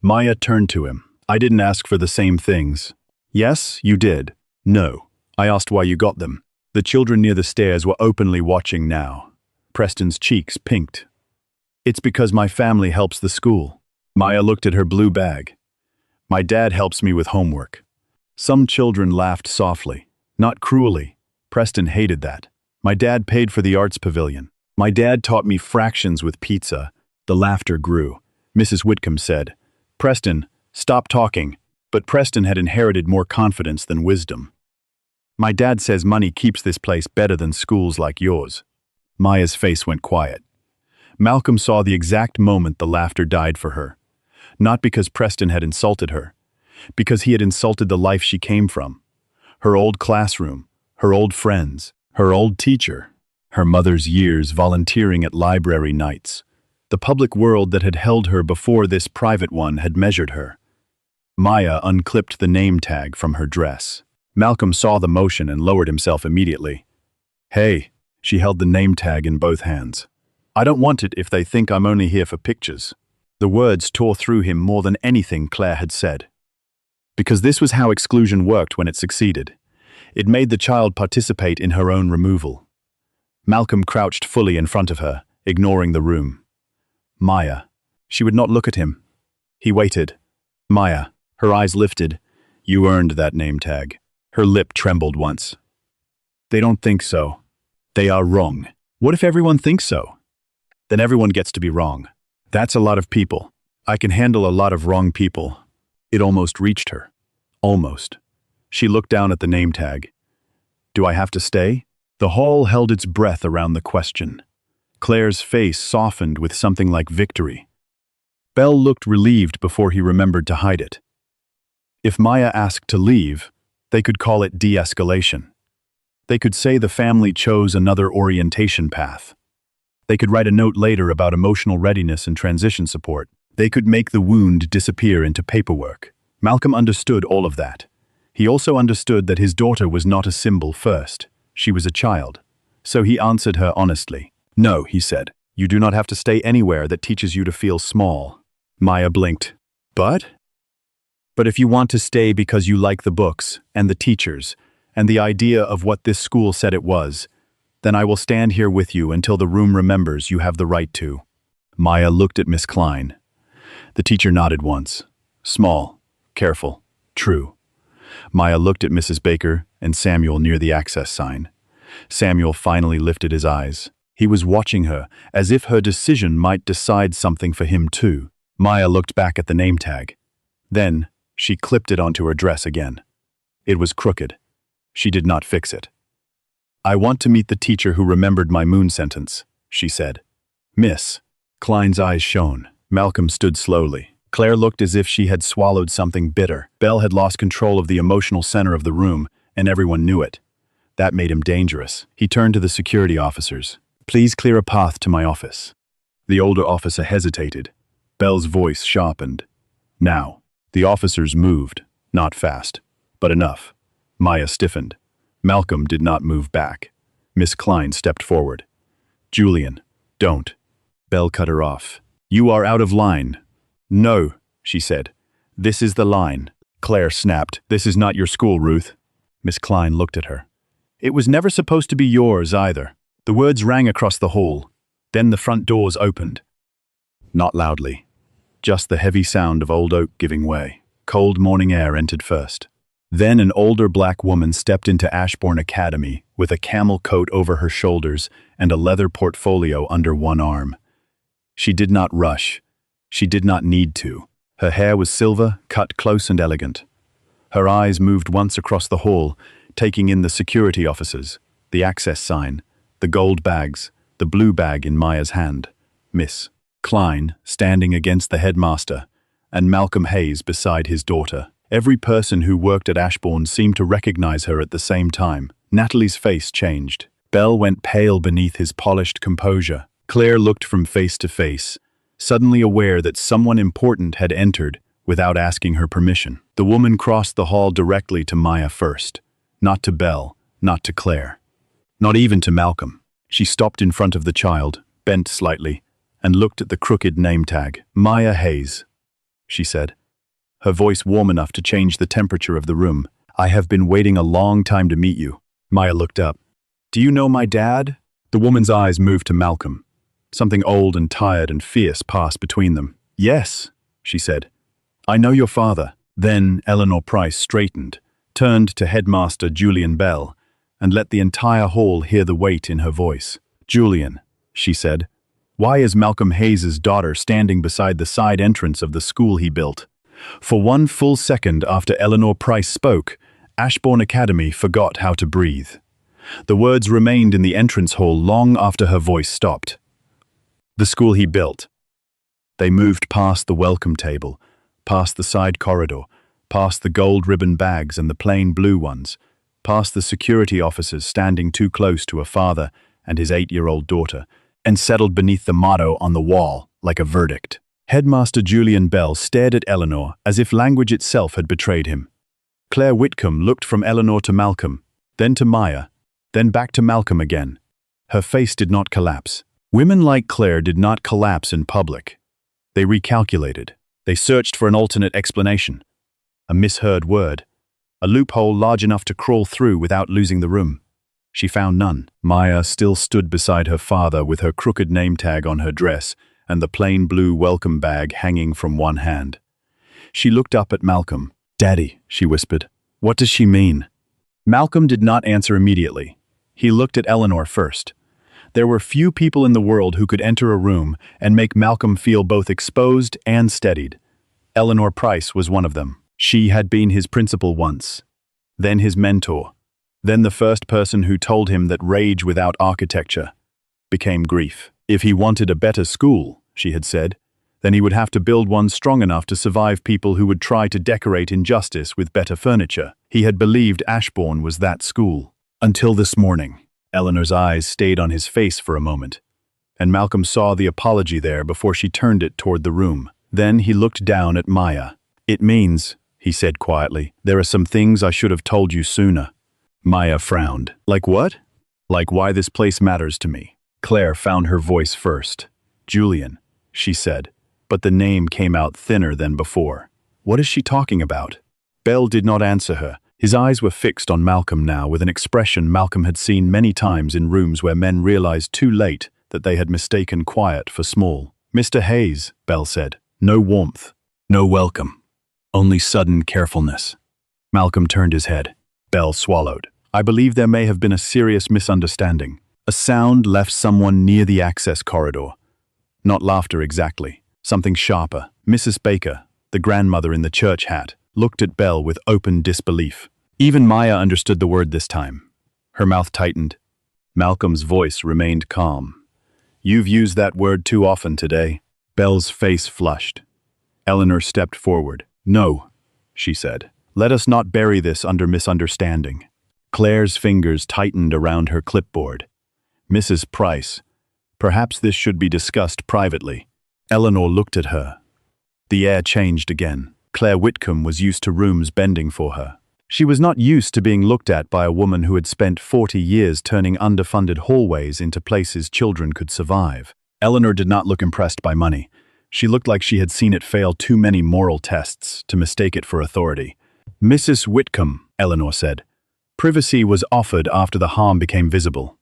S1: Maya turned to him. "I didn't ask for the same things." "Yes, you did." "No. I asked why you got them." The children near the stairs were openly watching now. Preston's cheeks pinked. "It's because my family helps the school." Maya looked at her blue bag. "My dad helps me with homework." Some children laughed softly, not cruelly. Preston hated that. "My dad paid for the arts pavilion. My dad taught me fractions with pizza." The laughter grew. Mrs. Whitcomb said, "Preston, stop talking." But Preston had inherited more confidence than wisdom. "My dad says money keeps this place better than schools like yours." Maya's face went quiet. Malcolm saw the exact moment the laughter died for her. Not because Preston had insulted her, because he had insulted the life she came from. Her old classroom, her old friends, her old teacher, her mother's years volunteering at library nights. The public world that had held her before this private one had measured her. Maya unclipped the name tag from her dress. Malcolm saw the motion and lowered himself immediately. "Hey," she held the name tag in both hands. "I don't want it if they think I'm only here for pictures." The words tore through him more than anything Claire had said. Because this was how exclusion worked when it succeeded. It made the child participate in her own removal. Malcolm crouched fully in front of her, ignoring the room. "Maya." She would not look at him. He waited. "Maya." Her eyes lifted. "You earned that name tag." Her lip trembled once. "They don't think so. They are wrong." "What if everyone thinks so?" "Then everyone gets to be wrong." "That's a lot of people. I can handle a lot of wrong people." It almost reached her. Almost. She looked down at the name tag. "Do I have to stay?" The hall held its breath around the question. Claire's face softened with something like victory. Bell looked relieved before he remembered to hide it. If Maya asked to leave, they could call it de-escalation. They could say the family chose another orientation path. They could write a note later about emotional readiness and transition support. They could make the wound disappear into paperwork. Malcolm understood all of that. He also understood that his daughter was not a symbol first. She was a child. So he answered her honestly. "No," he said. "You do not have to stay anywhere that teaches you to feel small." Maya blinked. But if you want to stay because you like the books, and the teachers, and the idea of what this school said it was, then I will stand here with you until the room remembers you have the right to. Maya looked at Miss Klein. The teacher nodded once. Small, careful, true. Maya looked at Mrs. Baker and Samuel near the access sign. Samuel finally lifted his eyes. He was watching her, as if her decision might decide something for him too. Maya looked back at the name tag. Then, she clipped it onto her dress again. It was crooked. She did not fix it. I want to meet the teacher who remembered my moon sentence, she said. Miss. Klein's eyes shone. Malcolm stood slowly. Claire looked as if she had swallowed something bitter. Belle had lost control of the emotional center of the room, and everyone knew it. That made him dangerous. He turned to the security officers. Please clear a path to my office. The older officer hesitated. Belle's voice sharpened. Now. The officers moved, not fast, but enough. Maya stiffened. Malcolm did not move back. Miss Klein stepped forward. Julian, don't. Belle cut her off. You are out of line. No, she said. This is the line. Claire snapped. This is not your school, Ruth. Miss Klein looked at her. It was never supposed to be yours either. The words rang across the hall. Then the front doors opened. Not loudly. Just the heavy sound of old oak giving way. Cold morning air entered first. Then an older black woman stepped into Ashbourne Academy with a camel coat over her shoulders and a leather portfolio under one arm. She did not rush. She did not need to. Her hair was silver, cut close and elegant. Her eyes moved once across the hall, taking in the security officers, the access sign, the gold bags, the blue bag in Maya's hand. Miss Klein, standing against the headmaster, and Malcolm Hayes beside his daughter. Every person who worked at Ashbourne seemed to recognize her at the same time. Natalie's face changed. Belle went pale beneath his polished composure. Claire looked from face to face, suddenly aware that someone important had entered without asking her permission. The woman crossed the hall directly to Maya first. Not to Belle, not to Claire. Not even to Malcolm. She stopped in front of the child, bent slightly, and looked at the crooked name tag. Maya Hayes, she said, her voice warm enough to change the temperature of the room. I have been waiting a long time to meet you. Maya looked up. Do you know my dad? The woman's eyes moved to Malcolm. Something old and tired and fierce passed between them. Yes, she said. I know your father. Then Eleanor Price straightened, turned to Headmaster Julian Bell, and let the entire hall hear the weight in her voice. Julian, she said. Why is Malcolm Hayes's daughter standing beside the side entrance of the school he built? For one full second after Eleanor Price spoke, Ashbourne Academy forgot how to breathe. The words remained in the entrance hall long after her voice stopped. The school he built. They moved past the welcome table, past the side corridor, past the gold ribbon bags and the plain blue ones, past the security officers standing too close to a father and his 8-year-old daughter, and settled beneath the motto on the wall like a verdict. Headmaster Julian Bell stared at Eleanor as if language itself had betrayed him. Claire Whitcomb looked from Eleanor to Malcolm, then to Maya, then back to Malcolm again. Her face did not collapse. Women like Claire did not collapse in public. They recalculated. They searched for an alternate explanation. A misheard word. A loophole large enough to crawl through without losing the room. She found none. Maya still stood beside her father with her crooked name tag on her dress and the plain blue welcome bag hanging from one hand. She looked up at Malcolm. Daddy, she whispered. What does she mean? Malcolm did not answer immediately. He looked at Eleanor first. There were few people in the world who could enter a room and make Malcolm feel both exposed and steadied. Eleanor Price was one of them. She had been his principal once, then his mentor, then the first person who told him that rage without architecture became grief. If he wanted a better school, she had said, then he would have to build one strong enough to survive people who would try to decorate injustice with better furniture. He had believed Ashbourne was that school. Until this morning. Eleanor's eyes stayed on his face for a moment, and Malcolm saw the apology there before she turned it toward the room. Then he looked down at Maya. It means, he said quietly, there are some things I should have told you sooner. Maya frowned. Like what? Like why this place matters to me. Claire found her voice first. Julian, she said, but the name came out thinner than before. What is she talking about? Bell did not answer her. His eyes were fixed on Malcolm now with an expression Malcolm had seen many times in rooms where men realized too late that they had mistaken quiet for small. "Mr. Hayes," Bell said. No warmth, no welcome, only sudden carefulness. Malcolm turned his head. Bell swallowed. "I believe there may have been a serious misunderstanding." A sound left someone near the access corridor. Not laughter exactly, something sharper. Mrs. Baker, the grandmother in the church hat, looked at Bell with open disbelief. Even Maya understood the word this time. Her mouth tightened. Malcolm's voice remained calm. "You've used that word too often today." Bell's face flushed. Eleanor stepped forward. "No," she said. "Let us not bury this under misunderstanding." Claire's fingers tightened around her clipboard. "Mrs. Price, perhaps this should be discussed privately." Eleanor looked at her. The air changed again. Claire Whitcomb was used to rooms bending for her. She was not used to being looked at by a woman who had spent 40 years turning underfunded hallways into places children could survive. Eleanor did not look impressed by money. She looked like she had seen it fail too many moral tests to mistake it for authority. "Mrs. Whitcomb," Eleanor said, "privacy was offered after the harm became visible.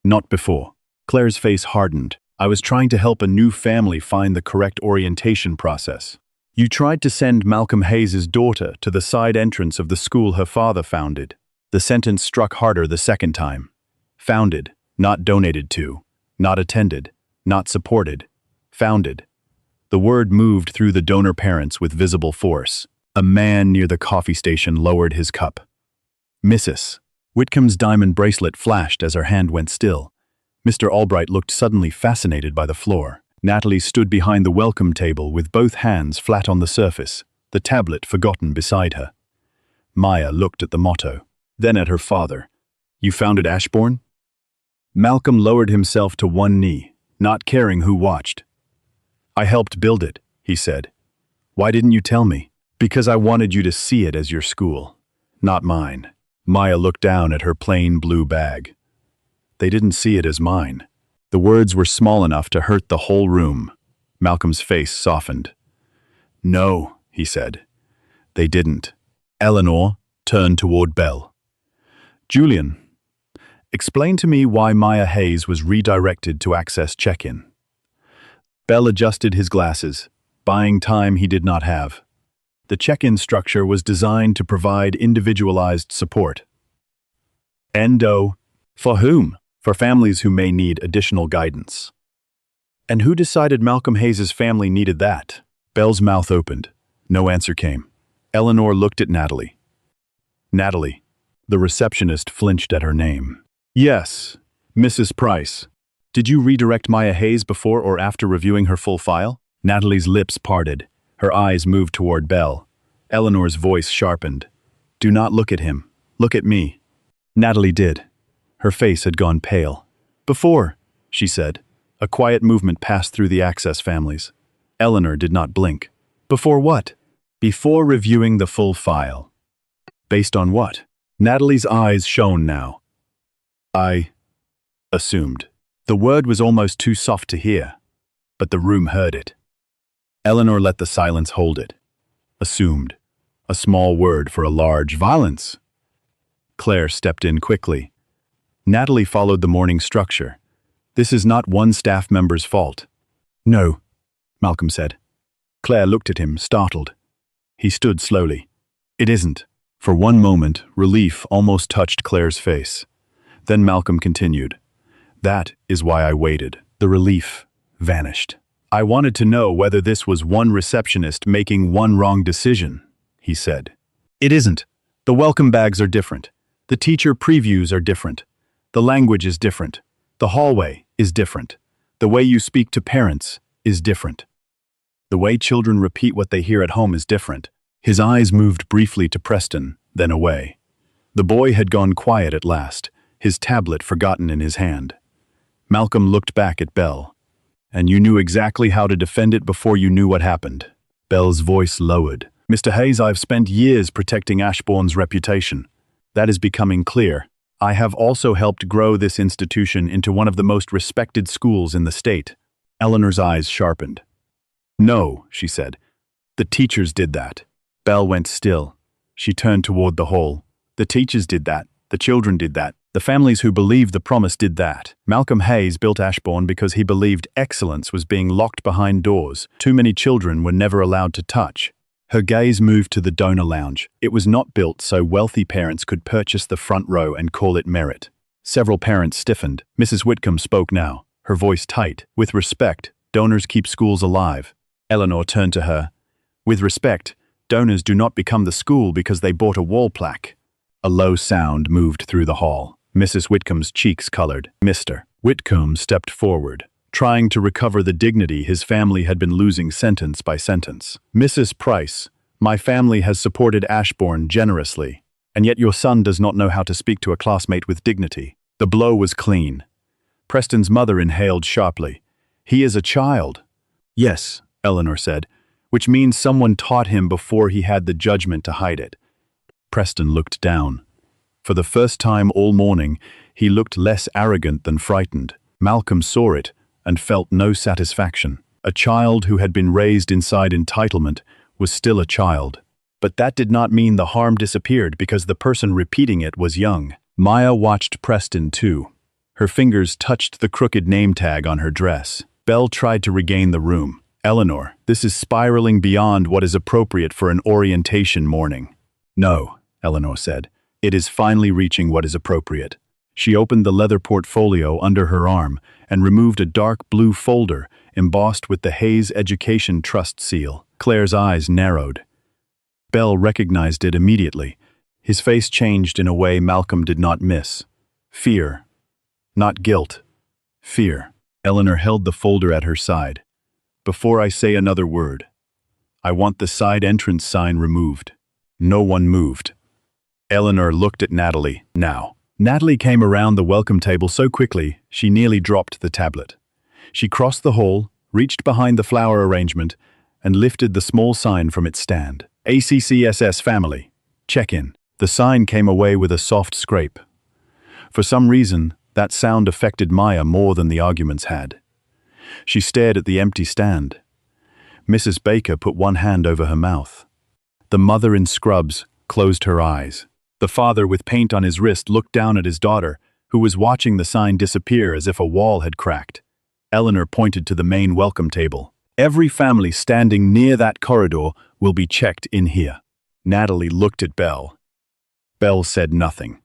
S1: Not before." Claire's face hardened. "I was trying to help a new family find the correct orientation process. You tried to send Malcolm Hayes' daughter to the side entrance of the school her father founded." The sentence struck harder the second time. Founded, not donated to, not attended, not supported. Founded. The word moved through the donor parents with visible force. A man near the coffee station lowered his cup. "Mrs." Whitcomb's diamond bracelet flashed as her hand went still. Mr. Albright looked suddenly fascinated by the floor. Natalie stood behind the welcome table with both hands flat on the surface, the tablet forgotten beside her. Maya looked at the motto, then at her father. "You founded Ashbourne?" Malcolm lowered himself to one knee, not caring who watched. "I helped build it," he said. "Why didn't you tell me?" "Because I wanted you to see it as your school, not mine." Maya looked down at her plain blue bag. "They didn't see it as mine." The words were small enough to hurt the whole room. Malcolm's face softened. "No," he said. "They didn't." Eleanor turned toward Bell. "Julian, explain to me why Maya Hayes was redirected to access check-in." Bell adjusted his glasses, buying time he did not have. The check-in structure was designed to provide individualized support. Endo, for whom? For families who may need additional guidance. And who decided Malcolm Hayes' family needed that? Bell's mouth opened. No answer came. Eleanor looked at Natalie. "Natalie." The receptionist flinched at her name. "Yes, Mrs. Price. Did you redirect Maya Hayes before or after reviewing her full file?" Natalie's lips parted. Her eyes moved toward Bell. Eleanor's voice sharpened. "Do not look at him. Look at me." Natalie did. Her face had gone pale. "Before," she said. A quiet movement passed through the Access families. Eleanor did not blink. "Before what?" "Before reviewing the full file." "Based on what?" Natalie's eyes shone now. "I assumed." The word was almost too soft to hear, but the room heard it. Eleanor let the silence hold it. Assumed. A small word for a large violence. Claire stepped in quickly. Natalie followed the morning structure. "This is not one staff member's fault." "No," Malcolm said. Claire looked at him, startled. He stood slowly. "It isn't." For one moment, relief almost touched Claire's face. Then Malcolm continued. "That is why I waited." The relief vanished. "I wanted to know whether this was one receptionist making one wrong decision," he said. "It isn't. The welcome bags are different. The teacher previews are different. The language is different. The hallway is different. The way you speak to parents is different. The way children repeat what they hear at home is different." His eyes moved briefly to Preston, then away. The boy had gone quiet at last, his tablet forgotten in his hand. Malcolm looked back at Bell. "And you knew exactly how to defend it before you knew what happened." Bell's voice lowered. "Mr. Hayes, I've spent years protecting Ashbourne's reputation. That is becoming clear. I have also helped grow this institution into one of the most respected schools in the state." Eleanor's eyes sharpened. No, she said. The teachers did that. Belle went still. She turned toward the hall. The teachers did that. The children did that. The families who believed the promise did that. Malcolm Hayes built Ashbourne because he believed excellence was being locked behind doors. Too many children were never allowed to touch. Her gaze moved to the donor lounge. It was not built so wealthy parents could purchase the front row and call it merit. Several parents stiffened. Mrs. Whitcomb spoke now, her voice tight. With respect, donors keep schools alive. Eleanor turned to her. With respect, donors do not become the school because they bought a wall plaque. A low sound moved through the hall. Mrs. Whitcomb's cheeks colored. Mr. Whitcomb stepped forward, trying to recover the dignity his family had been losing sentence by sentence. Mrs. Price, my family has supported Ashbourne generously, and yet your son does not know how to speak to a classmate with dignity. The blow was clean. Preston's mother inhaled sharply. He is a child. Yes, Eleanor said, which means someone taught him before he had the judgment to hide it. Preston looked down. For the first time all morning, he looked less arrogant than frightened. Malcolm saw it and felt no satisfaction. A child who had been raised inside entitlement was still a child. But that did not mean the harm disappeared because the person repeating it was young. Maya watched Preston too. Her fingers touched the crooked name tag on her dress. Belle tried to regain the room. Eleanor, this is spiraling beyond what is appropriate for an orientation morning. No, Eleanor said. It is finally reaching what is appropriate. She opened the leather portfolio under her arm and removed a dark blue folder embossed with the Hayes Education Trust seal. Claire's eyes narrowed. Belle recognized it immediately. His face changed in a way Malcolm did not miss. Fear. Not guilt. Fear. Eleanor held the folder at her side. Before I say another word, I want the side entrance sign removed. No one moved. Eleanor looked at Natalie now. Natalie came around the welcome table so quickly, she nearly dropped the tablet. She crossed the hall, reached behind the flower arrangement, and lifted the small sign from its stand. ACCSS family. Check-in. The sign came away with a soft scrape. For some reason, that sound affected Maya more than the arguments had. She stared at the empty stand. Mrs. Baker put one hand over her mouth. The mother in scrubs closed her eyes. The father with paint on his wrist looked down at his daughter, who was watching the sign disappear as if a wall had cracked. Eleanor pointed to the main welcome table. Every family standing near that corridor will be checked in here. Natalie looked at Belle. Belle said nothing.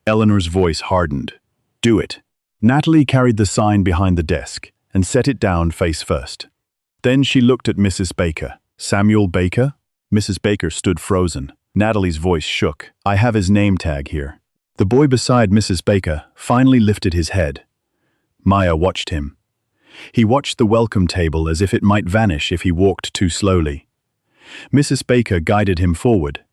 S1: Eleanor's voice hardened. Do it. Natalie carried the sign behind the desk and set it down face first. Then she looked at Mrs. Baker. Samuel Baker? Mrs. Baker stood frozen. Natalie's voice shook. I have his name tag here. The boy beside Mrs. Baker finally lifted his head. Maya watched him. He watched the welcome table as if it might vanish if he walked too slowly. Mrs. Baker guided him forward.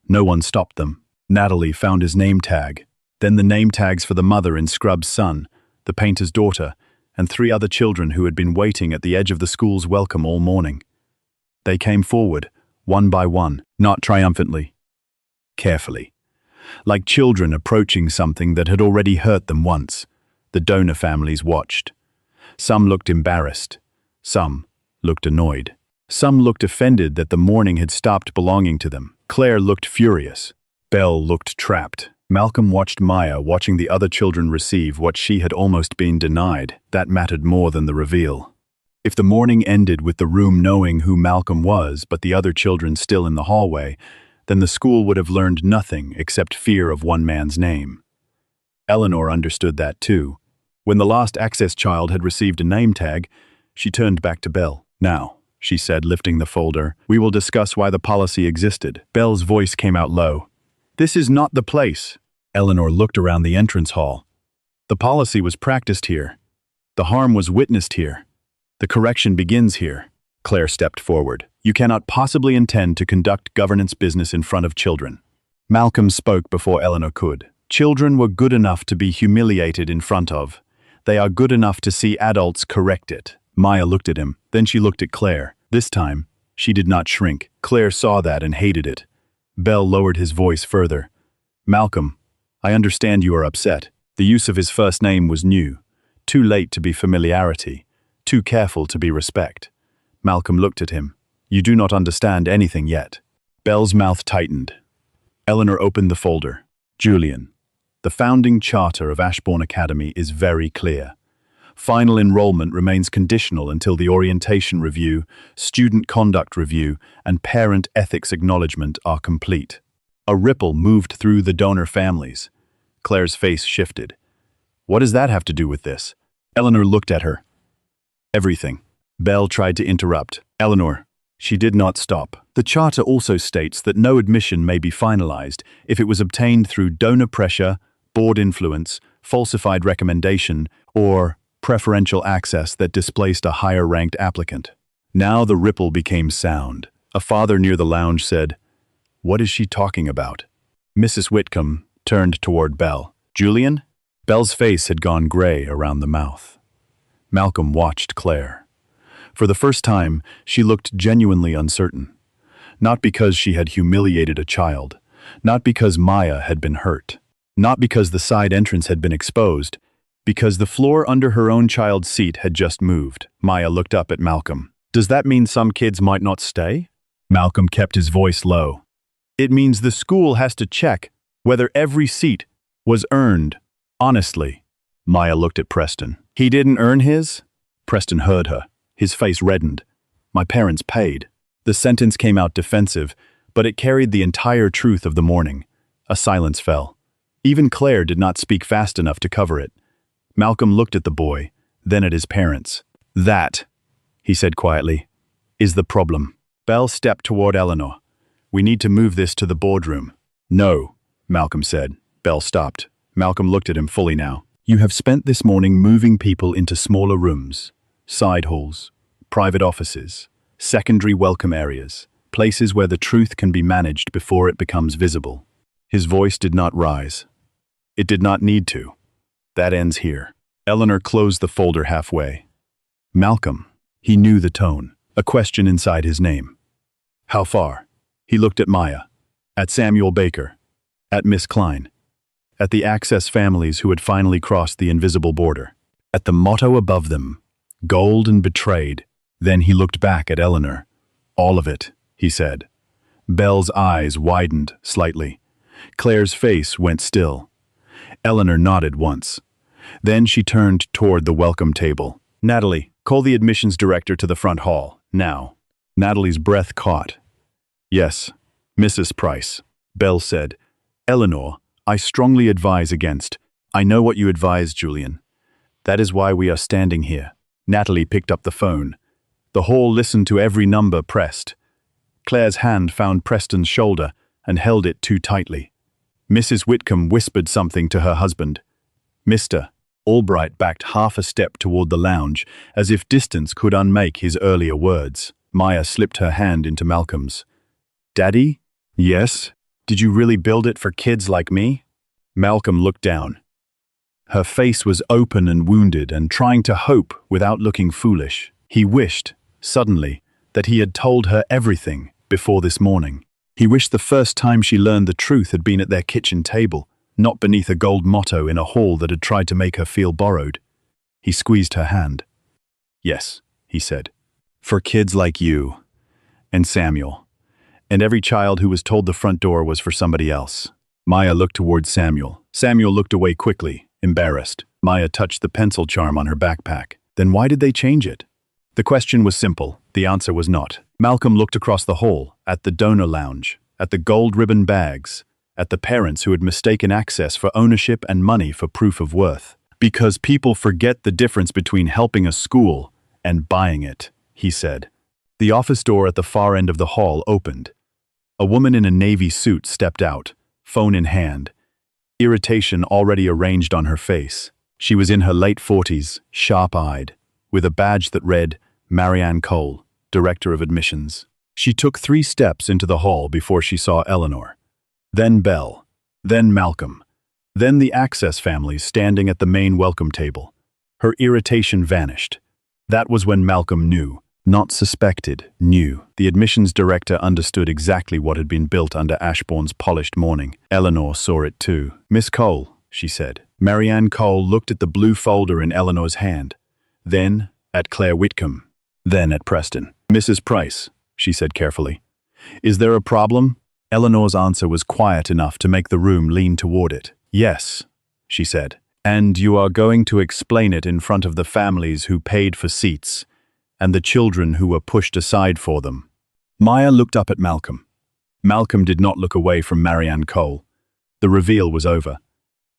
S1: No one stopped them. Natalie found his name tag, then the name tags for the mother and Scrub's son, the painter's daughter, and 3 other children who had been waiting at the edge of the school's welcome all morning. They came forward, one by one, not triumphantly, carefully, like children approaching something that had already hurt them once. The donor families watched. Some looked embarrassed. Some looked annoyed. Some looked offended that the morning had stopped belonging to them. Claire looked furious. Belle looked trapped. Malcolm watched Maya watching the other children receive what she had almost been denied. That mattered more than the reveal. If the morning ended with the room knowing who Malcolm was but the other children still in the hallway, then the school would have learned nothing except fear of one man's name. Eleanor understood that too. When the last access child had received a name tag, she turned back to Belle. Now, she said, lifting the folder, we will discuss why the policy existed. Belle's voice came out low. This is not the place. Eleanor looked around the entrance hall. The policy was practiced here. The harm was witnessed here. The correction begins here. Claire stepped forward. You cannot possibly intend to conduct governance business in front of children. Malcolm spoke before Eleanor could. Children were good enough to be humiliated in front of. They are good enough to see adults correct it. Maya looked at him. Then she looked at Claire. This time, she did not shrink. Claire saw that and hated it. Belle lowered his voice further. Malcolm, I understand you are upset. The use of his first name was new. Too late to be familiarity. Too careful to be respect. Malcolm looked at him. You do not understand anything yet. Belle's mouth tightened. Eleanor opened the folder. Julian, the founding charter of Ashbourne Academy is very clear. Final enrollment remains conditional until the orientation review, student conduct review, and parent ethics acknowledgement are complete. A ripple moved through the donor families. Claire's face shifted. What does that have to do with this? Eleanor looked at her. Everything. Belle tried to interrupt. Eleanor. She did not stop. The charter also states that no admission may be finalized if it was obtained through donor pressure, board influence, falsified recommendation, or preferential access that displaced a higher-ranked applicant. Now the ripple became sound. A father near the lounge said, "What is she talking about?" Mrs. Whitcomb turned toward Belle. "Julian?" Belle's face had gone gray around the mouth. Malcolm watched Claire. For the first time, she looked genuinely uncertain. Not because she had humiliated a child, not because Maya had been hurt, not because the side entrance had been exposed, because the floor under her own child's seat had just moved. Maya looked up at Malcolm. "Does that mean some kids might not stay?" Malcolm kept his voice low. "It means the school has to check whether every seat was earned, honestly." Maya looked at Preston. "He didn't earn his?" Preston heard her. His face reddened. "My parents paid." The sentence came out defensive, but it carried the entire truth of the morning. A silence fell. Even Claire did not speak fast enough to cover it. Malcolm looked at the boy, then at his parents. "That," he said quietly, "is the problem." Belle stepped toward Eleanor. "We need to move this to the boardroom." "No," Malcolm said. Belle stopped. Malcolm looked at him fully now. "You have spent this morning moving people into smaller rooms, side halls, private offices, secondary welcome areas, places where the truth can be managed before it becomes visible." His voice did not rise. It did not need to. "That ends here." Eleanor closed the folder halfway. "Malcolm." He knew the tone, a question inside his name. "How far?" He looked at Maya, at Samuel Baker, at Miss Klein, at the Access families who had finally crossed the invisible border, at the motto above them, "Gold and betrayed." Then he looked back at Eleanor. "All of it," he said. Belle's eyes widened slightly. Claire's face went still. Eleanor nodded once. Then she turned toward the welcome table. "Natalie, call the admissions director to the front hall, now." Natalie's breath caught. "Yes, Mrs. Price," Belle said. "Eleanor, I strongly advise against." "I know what you advise, Julian. That is why we are standing here." Natalie picked up the phone. The hall listened to every number pressed. Claire's hand found Preston's shoulder and held it too tightly. Mrs. Whitcomb whispered something to her husband. Mr. Albright backed half a step toward the lounge, as if distance could unmake his earlier words. Maya slipped her hand into Malcolm's. "Daddy?" "Yes?" "Did you really build it for kids like me?" Malcolm looked down. Her face was open and wounded and trying to hope without looking foolish. He wished, suddenly, that he had told her everything before this morning. He wished the first time she learned the truth had been at their kitchen table, not beneath a gold motto in a hall that had tried to make her feel borrowed. He squeezed her hand. "Yes," he said. "For kids like you, and Samuel, and every child who was told the front door was for somebody else." Maya looked toward Samuel. Samuel looked away quickly, embarrassed. Maya touched the pencil charm on her backpack. Then why did they change it? The question was simple. The answer was not. Malcolm looked across the hall, at the donor lounge, at the gold ribbon bags, at the parents who had mistaken access for ownership and money for proof of worth. "Because people forget the difference between helping a school and buying it," he said. The office door at the far end of the hall opened. A woman in a navy suit stepped out, phone in hand, irritation already arranged on her face. She was in her late 40s, sharp-eyed, with a badge that read, Marianne Cole, Director of Admissions. She took 3 steps into the hall before she saw Eleanor. Then Belle. Then Malcolm. Then the Access families standing at the main welcome table. Her irritation vanished. That was when Malcolm knew. Not suspected, knew. The admissions director understood exactly what had been built under Ashbourne's polished morning. Eleanor saw it too. "Miss Cole," she said. Marianne Cole looked at the blue folder in Eleanor's hand. Then at Claire Whitcomb. Then at Preston. "Mrs. Price," she said carefully. "Is there a problem?" Eleanor's answer was quiet enough to make the room lean toward it. "Yes," she said. "And you are going to explain it in front of the families who paid for seats and the children who were pushed aside for them." Maya looked up at Malcolm. Malcolm did not look away from Marianne Cole. The reveal was over.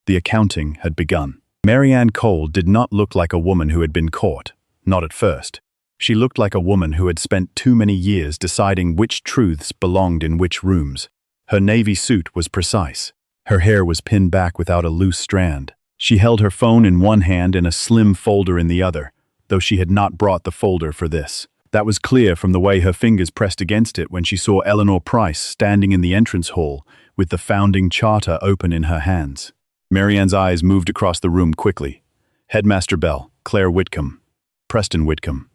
S1: The accounting had begun. Marianne Cole did not look like a woman who had been caught, not at first. She looked like a woman who had spent too many years deciding which truths belonged in which rooms. Her navy suit was precise. Her hair was pinned back without a loose strand. She held her phone in one hand and a slim folder in the other, though she had not brought the folder for this. That was clear from the way her fingers pressed against it when she saw Eleanor Price standing in the entrance hall with the founding charter open in her hands. Marianne's eyes moved across the room quickly. Headmaster Bell, Claire Whitcomb, Preston Whitcomb,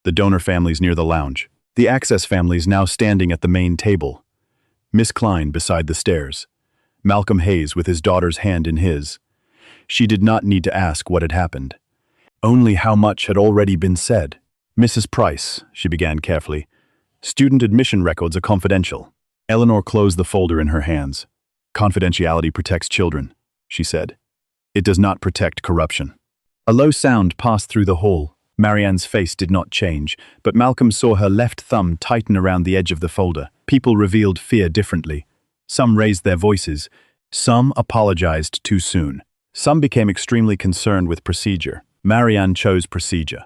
S1: the donor families near the lounge, the Access families now standing at the main table, Miss Klein beside the stairs, Malcolm Hayes with his daughter's hand in his. She did not need to ask what had happened. Only how much had already been said. "Mrs. Price," she began carefully, "student admission records are confidential." Eleanor closed the folder in her hands. "Confidentiality protects children," she said. "It does not protect corruption." A low sound passed through the hall. Marianne's face did not change, but Malcolm saw her left thumb tighten around the edge of the folder. People revealed fear differently. Some raised their voices. Some apologized too soon. Some became extremely concerned with procedure. Marianne chose procedure.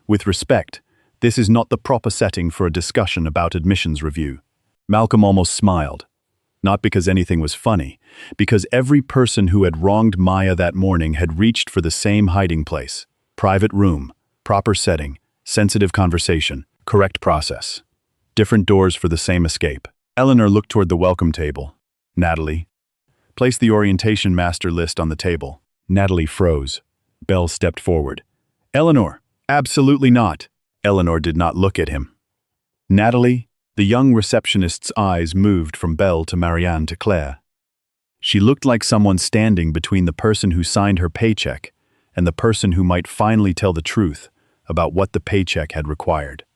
S1: With respect, this is not the proper setting for a discussion about admissions review. Malcolm almost smiled. Not because anything was funny, because every person who had wronged Maya that morning had reached for the same hiding place. Private room, proper setting, sensitive conversation, correct process. Different doors for the same escape. Eleanor looked toward the welcome table. "Natalie." "Place the orientation master list on the table." Natalie froze. Bell stepped forward. "Eleanor, absolutely not." Eleanor did not look at him. "Natalie." The young receptionist's eyes moved from Belle to Marianne to Claire. She looked like someone standing between the person who signed her paycheck and the person who might finally tell the truth about what the paycheck had required.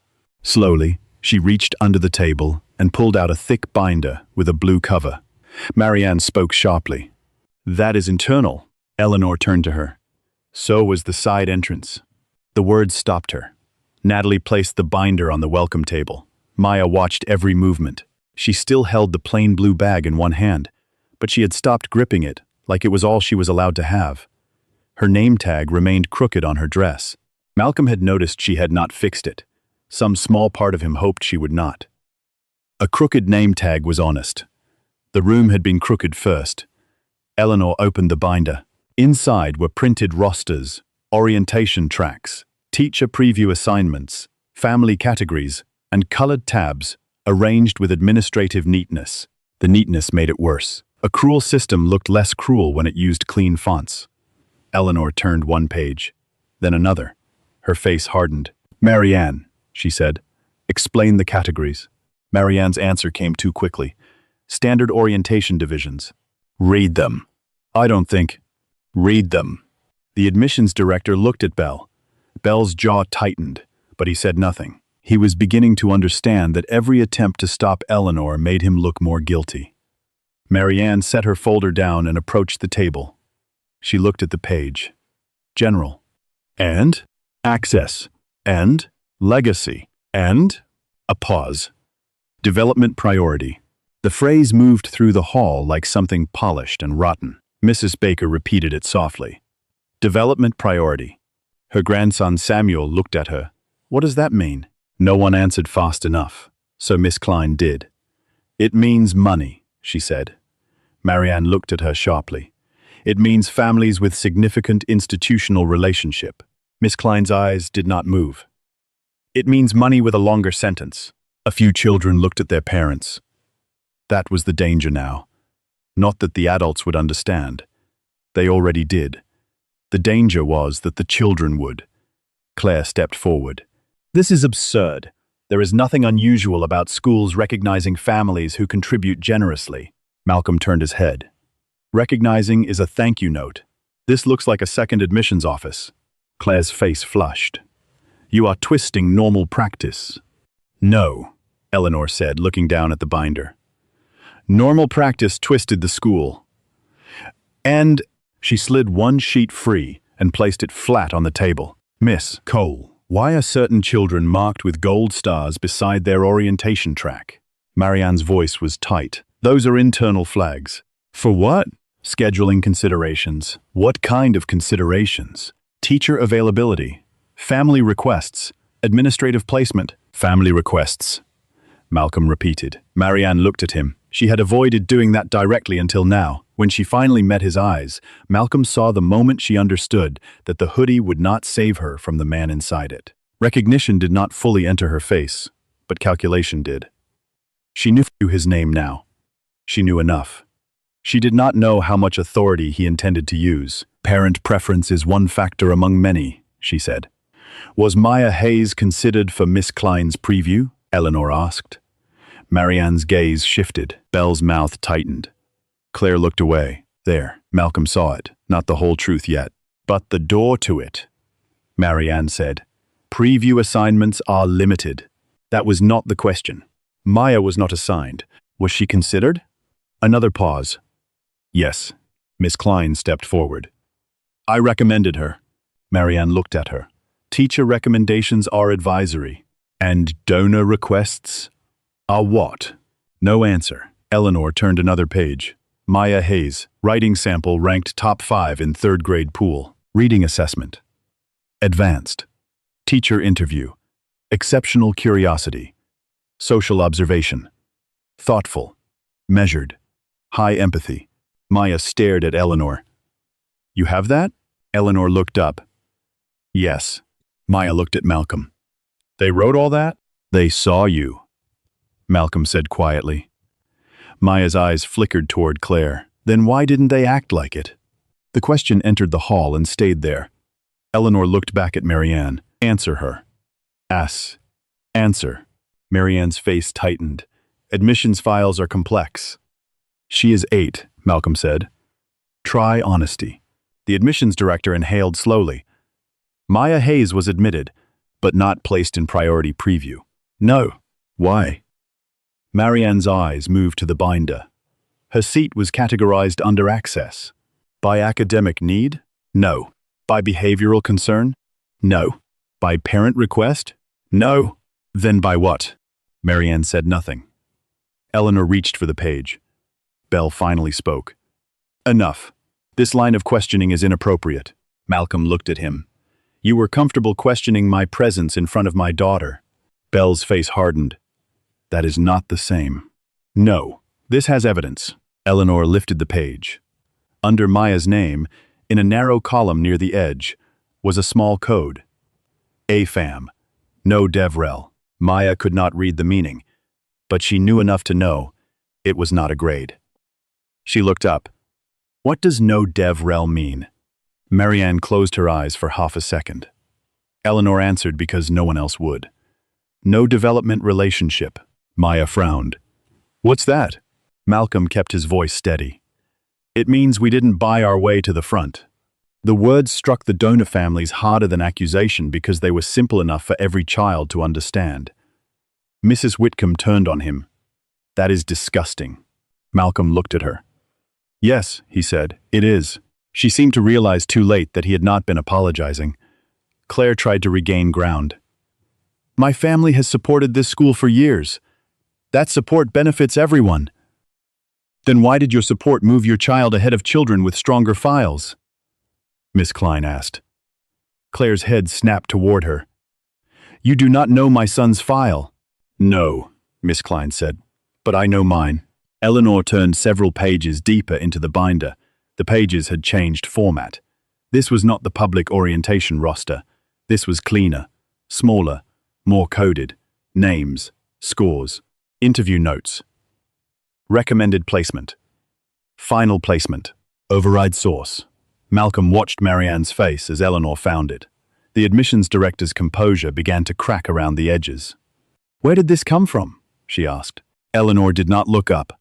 S1: Slowly, she reached under the table and pulled out a thick binder with a blue cover. Marianne spoke sharply. "That is internal." Eleanor turned to her. "So was the side entrance." The words stopped her. Natalie placed the binder on the welcome table. Maya watched every movement. She still held the plain blue bag in one hand, but she had stopped gripping it, like it was all she was allowed to have. Her name tag remained crooked on her dress. Malcolm had noticed she had not fixed it. Some small part of him hoped she would not. A crooked name tag was honest. The room had been crooked first. Eleanor opened the binder. Inside were printed rosters, orientation tracks, teacher preview assignments, family categories, and colored tabs, arranged with administrative neatness. The neatness made it worse. A cruel system looked less cruel when it used clean fonts. Eleanor turned one page, then another. Her face hardened. "Marianne," she said, "explain the categories." Marianne's answer came too quickly. "Standard orientation divisions." "Read them." "I don't think." "Read them." The admissions director looked at Belle. Belle's jaw tightened, but he said nothing. He was beginning to understand that every attempt to stop Eleanor made him look more guilty. Marianne set her folder down and approached the table. She looked at the page. General. And? Access. And? Legacy. And? A pause. Development priority. The phrase moved through the hall like something polished and rotten. Mrs. Baker repeated it softly. Development priority. Her grandson Samuel looked at her. "What does that mean?" No one answered fast enough, so Miss Klein did. "It means money," she said. Marianne looked at her sharply. "It means families with significant institutional relationship." Miss Klein's eyes did not move. "It means money with a longer sentence." A few children looked at their parents. That was the danger now. Not that the adults would understand. They already did. The danger was that the children would. Claire stepped forward. "This is absurd. There is nothing unusual about schools recognizing families who contribute generously." Malcolm turned his head. "Recognizing is a thank you note. This looks like a second admissions office." Claire's face flushed. "You are twisting normal practice." No, Eleanor said, looking down at the binder. Normal practice twisted the school. And she slid one sheet free and placed it flat on the table. Miss Cole, why are certain children marked with gold stars beside their orientation track? Marianne's voice was tight. Those are internal flags. For what? Scheduling considerations. What kind of considerations? Teacher availability. Family requests. Administrative placement. Family requests. Malcolm repeated. Marianne looked at him. She had avoided doing that directly until now. When she finally met his eyes, Malcolm saw the moment she understood that the hoodie would not save her from the man inside it. Recognition did not fully enter her face, but calculation did. She knew his name now. She knew enough. She did not know how much authority he intended to use. Parent preference is one factor among many, she said. Was Maya Hayes considered for Miss Klein's preview? Eleanor asked. Marianne's gaze shifted. Belle's mouth tightened. Claire looked away. There, Malcolm saw it. Not the whole truth yet, but the door to it. Marianne said, preview assignments are limited. That was not the question. Maya was not assigned. Was she considered? Another pause. Yes. Miss Klein stepped forward. I recommended her. Marianne looked at her. Teacher recommendations are advisory. And donor requests are what? No answer. Eleanor turned another page. Maya Hayes, writing sample ranked top 5 in 3rd grade pool. Reading assessment. Advanced. Teacher interview. Exceptional curiosity. Social observation. Thoughtful. Measured. High empathy. Maya stared at Eleanor. You have that? Eleanor looked up. Yes. Maya looked at Malcolm. They wrote all that? They saw you. Malcolm said quietly. Maya's eyes flickered toward Claire. Then why didn't they act like it? The question entered the hall and stayed there. Eleanor looked back at Marianne. Answer her. Answer. Marianne's face tightened. Admissions files are complex. She is 8, Malcolm said. Try honesty. The admissions director inhaled slowly. Maya Hayes was admitted, but not placed in priority preview. No. Why? Marianne's eyes moved to the binder. Her seat was categorized under access. By academic need? No. By behavioral concern? No. By parent request? No. Then by what? Marianne said nothing. Eleanor reached for the page. Belle finally spoke. Enough. This line of questioning is inappropriate. Malcolm looked at him. You were comfortable questioning my presence in front of my daughter. Belle's face hardened. That is not the same. No, this has evidence. Eleanor lifted the page. Under Maya's name, in a narrow column near the edge, was a small code. AFAM. No DevRel. Maya could not read the meaning, but she knew enough to know it was not a grade. She looked up. What does no DevRel mean? Marianne closed her eyes for half a second. Eleanor answered because no one else would. No development relationship. Maya frowned. What's that? Malcolm kept his voice steady. It means we didn't buy our way to the front. The words struck the donor families harder than accusation because they were simple enough for every child to understand. Mrs. Whitcomb turned on him. That is disgusting. Malcolm looked at her. Yes, he said, it is. She seemed to realize too late that he had not been apologizing. Claire tried to regain ground. My family has supported this school for years. That support benefits everyone. Then why did your support move your child ahead of children with stronger files? Miss Klein asked. Claire's head snapped toward her. You do not know my son's file. No, Miss Klein said, but I know mine. Eleanor turned several pages deeper into the binder. The pages had changed format. This was not the public orientation roster. This was cleaner, smaller, more coded. Names, scores, interview notes. Recommended placement. Final placement. Override source. Malcolm watched Marianne's face as Eleanor found it. The admissions director's composure began to crack around the edges. Where did this come from? She asked. Eleanor did not look up.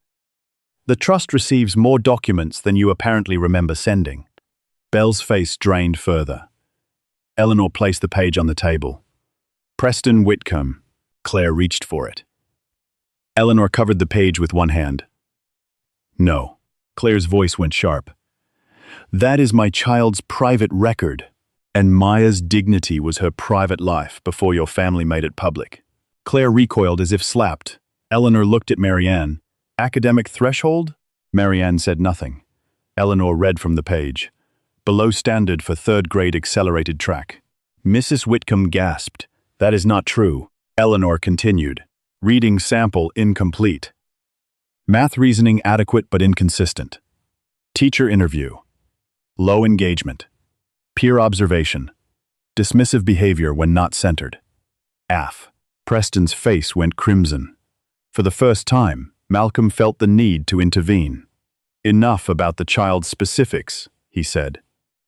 S1: The trust receives more documents than you apparently remember sending. Belle's face drained further. Eleanor placed the page on the table. Preston Whitcomb. Claire reached for it. Eleanor covered the page with one hand. No. Claire's voice went sharp. That is my child's private record, and Maya's dignity was her private life before your family made it public. Claire recoiled as if slapped. Eleanor looked at Marianne. Academic threshold? Marianne said nothing. Eleanor read from the page. Below standard for third-grade accelerated track. Mrs. Whitcomb gasped. That is not true. Eleanor continued. Reading sample incomplete. Math reasoning adequate but inconsistent. Teacher interview. Low engagement. Peer observation. Dismissive behavior when not centered. AF. Preston's face went crimson. For the first time, Malcolm felt the need to intervene. Enough about the child's specifics, he said.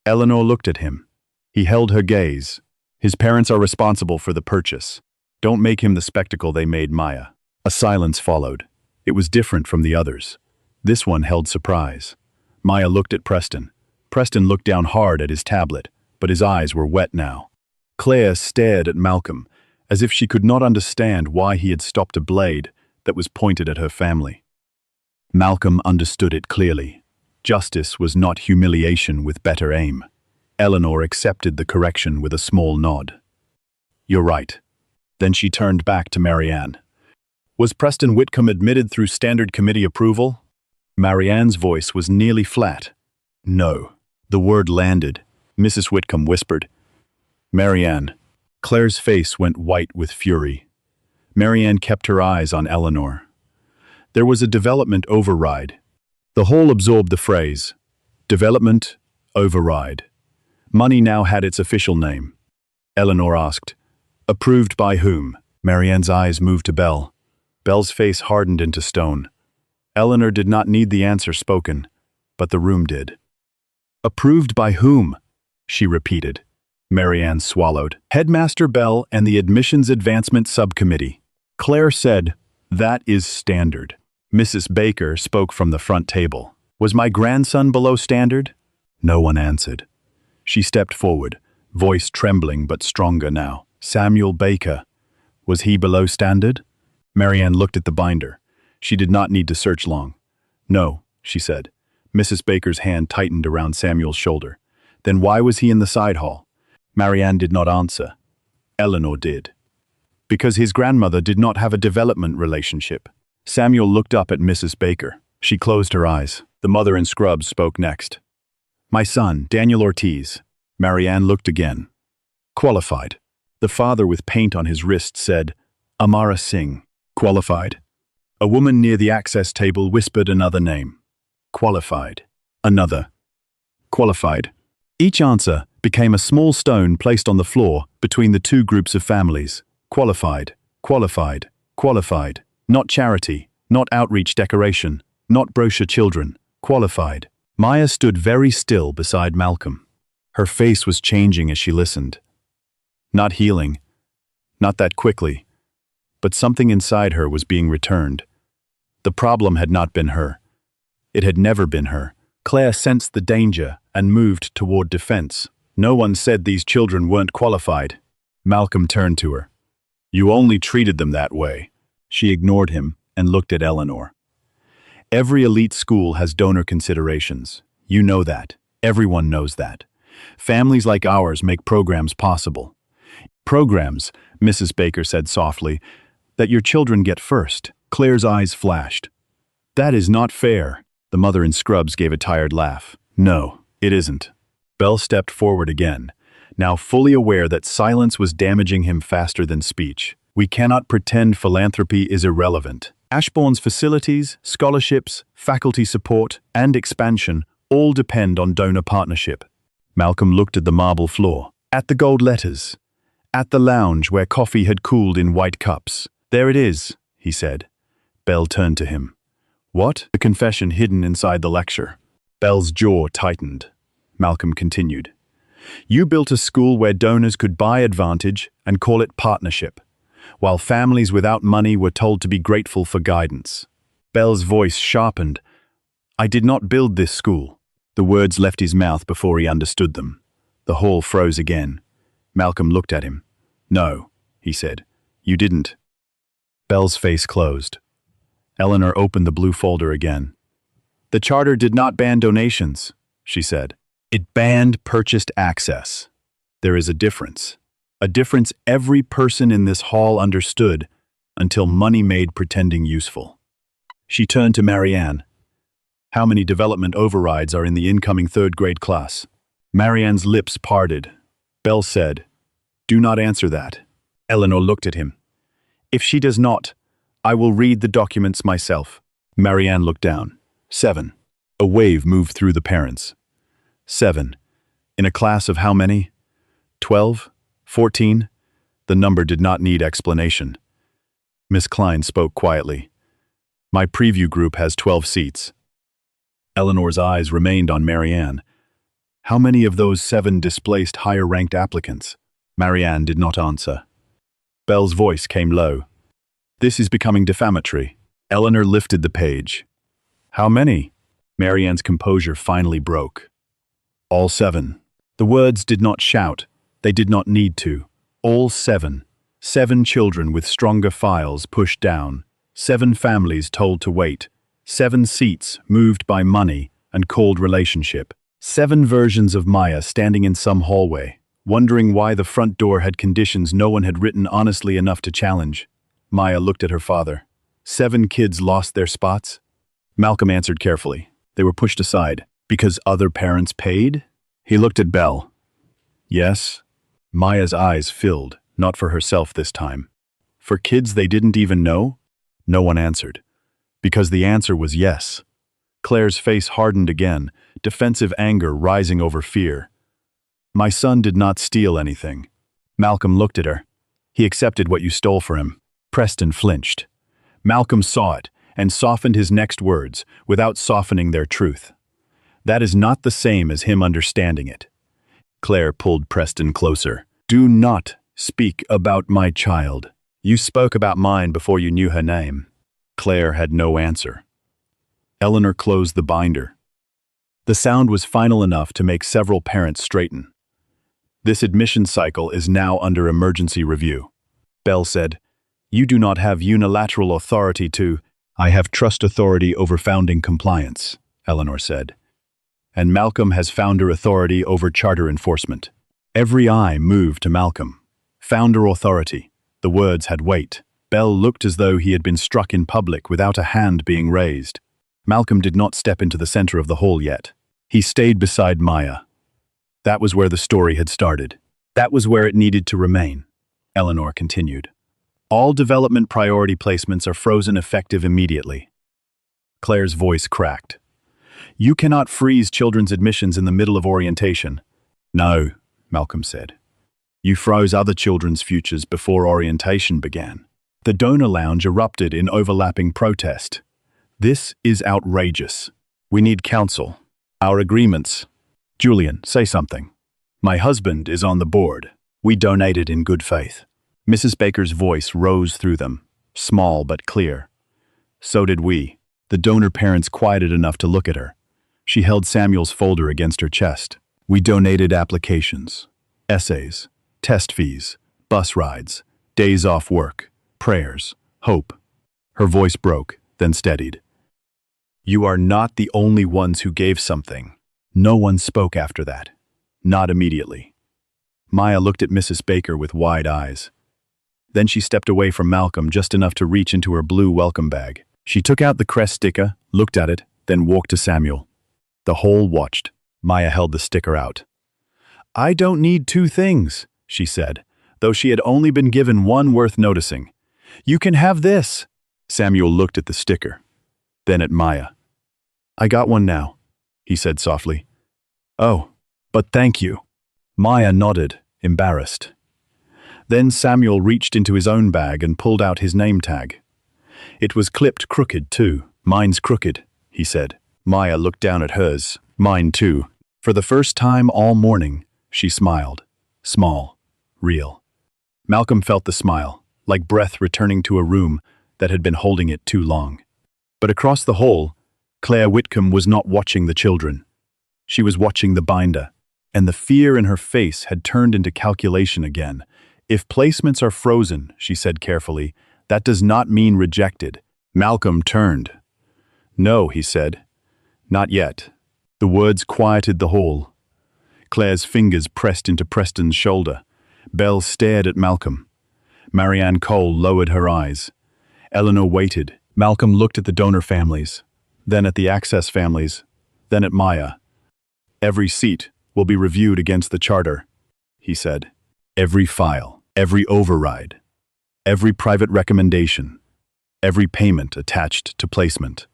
S1: Eleanor looked at him. He held her gaze. His parents are responsible for the purchase. Don't make him the spectacle they made Maya. A silence followed. It was different from the others. This one held surprise. Maya looked at Preston. Preston looked down hard at his tablet, but his eyes were wet now. Claire stared at Malcolm, as if she could not understand why he had stopped a blade that was pointed at her family. Malcolm understood it clearly. Justice was not humiliation with better aim. Eleanor accepted the correction with a small nod. You're right. Then she turned back to Marianne. Was Preston Whitcomb admitted through standard committee approval? Marianne's voice was nearly flat. No. The word landed. Mrs. Whitcomb whispered. Marianne. Claire's face went white with fury. Marianne kept her eyes on Eleanor. There was a development override. The hall absorbed the phrase. Development override. Money now had its official name. Eleanor asked. Approved by whom? Marianne's eyes moved to Belle. Belle's face hardened into stone. Eleanor did not need the answer spoken, but the room did. Approved by whom? She repeated. Marianne swallowed. Headmaster Belle and the Admissions Advancement Subcommittee. Claire said, that is standard. Mrs. Baker spoke from the front table. Was my grandson below standard? No one answered. She stepped forward, voice trembling but stronger now. Samuel Baker. Was he below standard? Marianne looked at the binder. She did not need to search long. No, she said. Mrs. Baker's hand tightened around Samuel's shoulder. Then why was he in the side hall? Marianne did not answer. Eleanor did. Because his grandmother did not have a development relationship. Samuel looked up at Mrs. Baker. She closed her eyes. The mother in scrubs spoke next. My son, Daniel Ortiz. Marianne looked again. Qualified. The father with paint on his wrist said, Amara Singh. Qualified. A woman near the access table whispered another name. Qualified. Another. Qualified. Each answer became a small stone placed on the floor between the two groups of families. Qualified. Qualified. Qualified. Not charity. Not outreach decoration. Not brochure children. Qualified. Maya stood very still beside Malcolm. Her face was changing as she listened. Not healing. Not that quickly. But something inside her was being returned. The problem had not been her. It had never been her. Claire sensed the danger and moved toward defense. No one said these children weren't qualified. Malcolm turned to her. You only treated them that way. She ignored him and looked at Eleanor. Every elite school has donor considerations. You know that. Everyone knows that. Families like ours make programs possible. Programs, Mrs. Baker said softly, that your children get first. Claire's eyes flashed. That is not fair. The mother in scrubs gave a tired laugh. No, it isn't. Belle stepped forward again, now fully aware that silence was damaging him faster than speech. We cannot pretend philanthropy is irrelevant. Ashbourne's facilities, scholarships, faculty support, and expansion all depend on donor partnership. Malcolm looked at the marble floor, at the gold letters, at the lounge where coffee had cooled in white cups. There it is, he said. Belle turned to him. What? The confession hidden inside the lecture. Belle's jaw tightened. Malcolm continued. You built a school where donors could buy advantage and call it partnership, while families without money were told to be grateful for guidance. Belle's voice sharpened. I did not build this school. The words left his mouth before he understood them. The hall froze again. Malcolm looked at him. No, he said. You didn't. Belle's face closed. Eleanor opened the blue folder again. The charter did not ban donations, she said. It banned purchased access. There is a difference. A difference every person in this hall understood until money made pretending useful. She turned to Marianne. How many development overrides are in the incoming third-grade class? Marianne's lips parted. Belle said, "Do not answer that." Eleanor looked at him. "If she does not, I will read the documents myself." Marianne looked down. 7. A wave moved through the parents. 7. In a class of how many? 12? 14? The number did not need explanation. Miss Klein spoke quietly. My preview group has 12 seats. Eleanor's eyes remained on Marianne. How many of those 7 displaced higher-ranked applicants? Marianne did not answer. Belle's voice came low. This is becoming defamatory. Eleanor lifted the page. How many? Marianne's composure finally broke. All 7. The words did not shout. They did not need to. All 7. 7 children with stronger files pushed down. 7 families told to wait. 7 seats moved by money and called relationship. 7 versions of Maya standing in some hallway, wondering why the front door had conditions no one had written honestly enough to challenge. Maya looked at her father. 7 kids lost their spots? Malcolm answered carefully. They were pushed aside. Because other parents paid? He looked at Belle. Yes. Maya's eyes filled, not for herself this time. For kids they didn't even know? No one answered. Because the answer was yes. Claire's face hardened again, defensive anger rising over fear. My son did not steal anything. Malcolm looked at her. He accepted what you stole for him. Preston flinched. Malcolm saw it and softened his next words without softening their truth. That is not the same as him understanding it. Claire pulled Preston closer. Do not speak about my child. You spoke about mine before you knew her name. Claire had no answer. Eleanor closed the binder. The sound was final enough to make several parents straighten. This admission cycle is now under emergency review. Belle said, You do not have unilateral authority to— I have trust authority over founding compliance, Eleanor said. And Malcolm has founder authority over charter enforcement. Every eye moved to Malcolm. Founder authority. The words had weight. Belle looked as though he had been struck in public without a hand being raised. Malcolm did not step into the center of the hall yet. He stayed beside Maya. That was where the story had started. That was where it needed to remain. Eleanor continued. All development priority placements are frozen effective immediately. Claire's voice cracked. You cannot freeze children's admissions in the middle of orientation. No, Malcolm said. You froze other children's futures before orientation began. The donor lounge erupted in overlapping protest. This is outrageous. We need counsel. Our agreements. Julian, say something. My husband is on the board. We donated in good faith. Mrs. Baker's voice rose through them, small but clear. So did we. The donor parents quieted enough to look at her. She held Samuel's folder against her chest. We donated applications, essays, test fees, bus rides, days off work, prayers, hope. Her voice broke, then steadied. You are not the only ones who gave something. No one spoke after that. Not immediately. Maya looked at Mrs. Baker with wide eyes. Then she stepped away from Malcolm just enough to reach into her blue welcome bag. She took out the crest sticker, looked at it, then walked to Samuel. The whole watched. Maya held the sticker out. I don't need 2 things, she said, though she had only been given one worth noticing. You can have this. Samuel looked at the sticker, then at Maya. I got one now, he said softly. Oh, but thank you. Maya nodded, embarrassed. Then Samuel reached into his own bag and pulled out his name tag. It was clipped crooked too. Mine's crooked, he said. Maya looked down at hers. Mine too. For the first time all morning, she smiled. Small. Real. Malcolm felt the smile, like breath returning to a room that had been holding it too long. But across the hall, Claire Whitcomb was not watching the children. She was watching the binder, and the fear in her face had turned into calculation again. If placements are frozen, she said carefully, That does not mean rejected. Malcolm turned. No, he said. Not yet. The words quieted the hall. Claire's fingers pressed into Preston's shoulder. Belle stared at Malcolm. Marianne Cole lowered her eyes. Eleanor waited. Malcolm looked at the donor families, then at the access families, then at Maya. Every seat will be reviewed against the charter, he said. Every file, every override, every private recommendation, every payment attached to placement.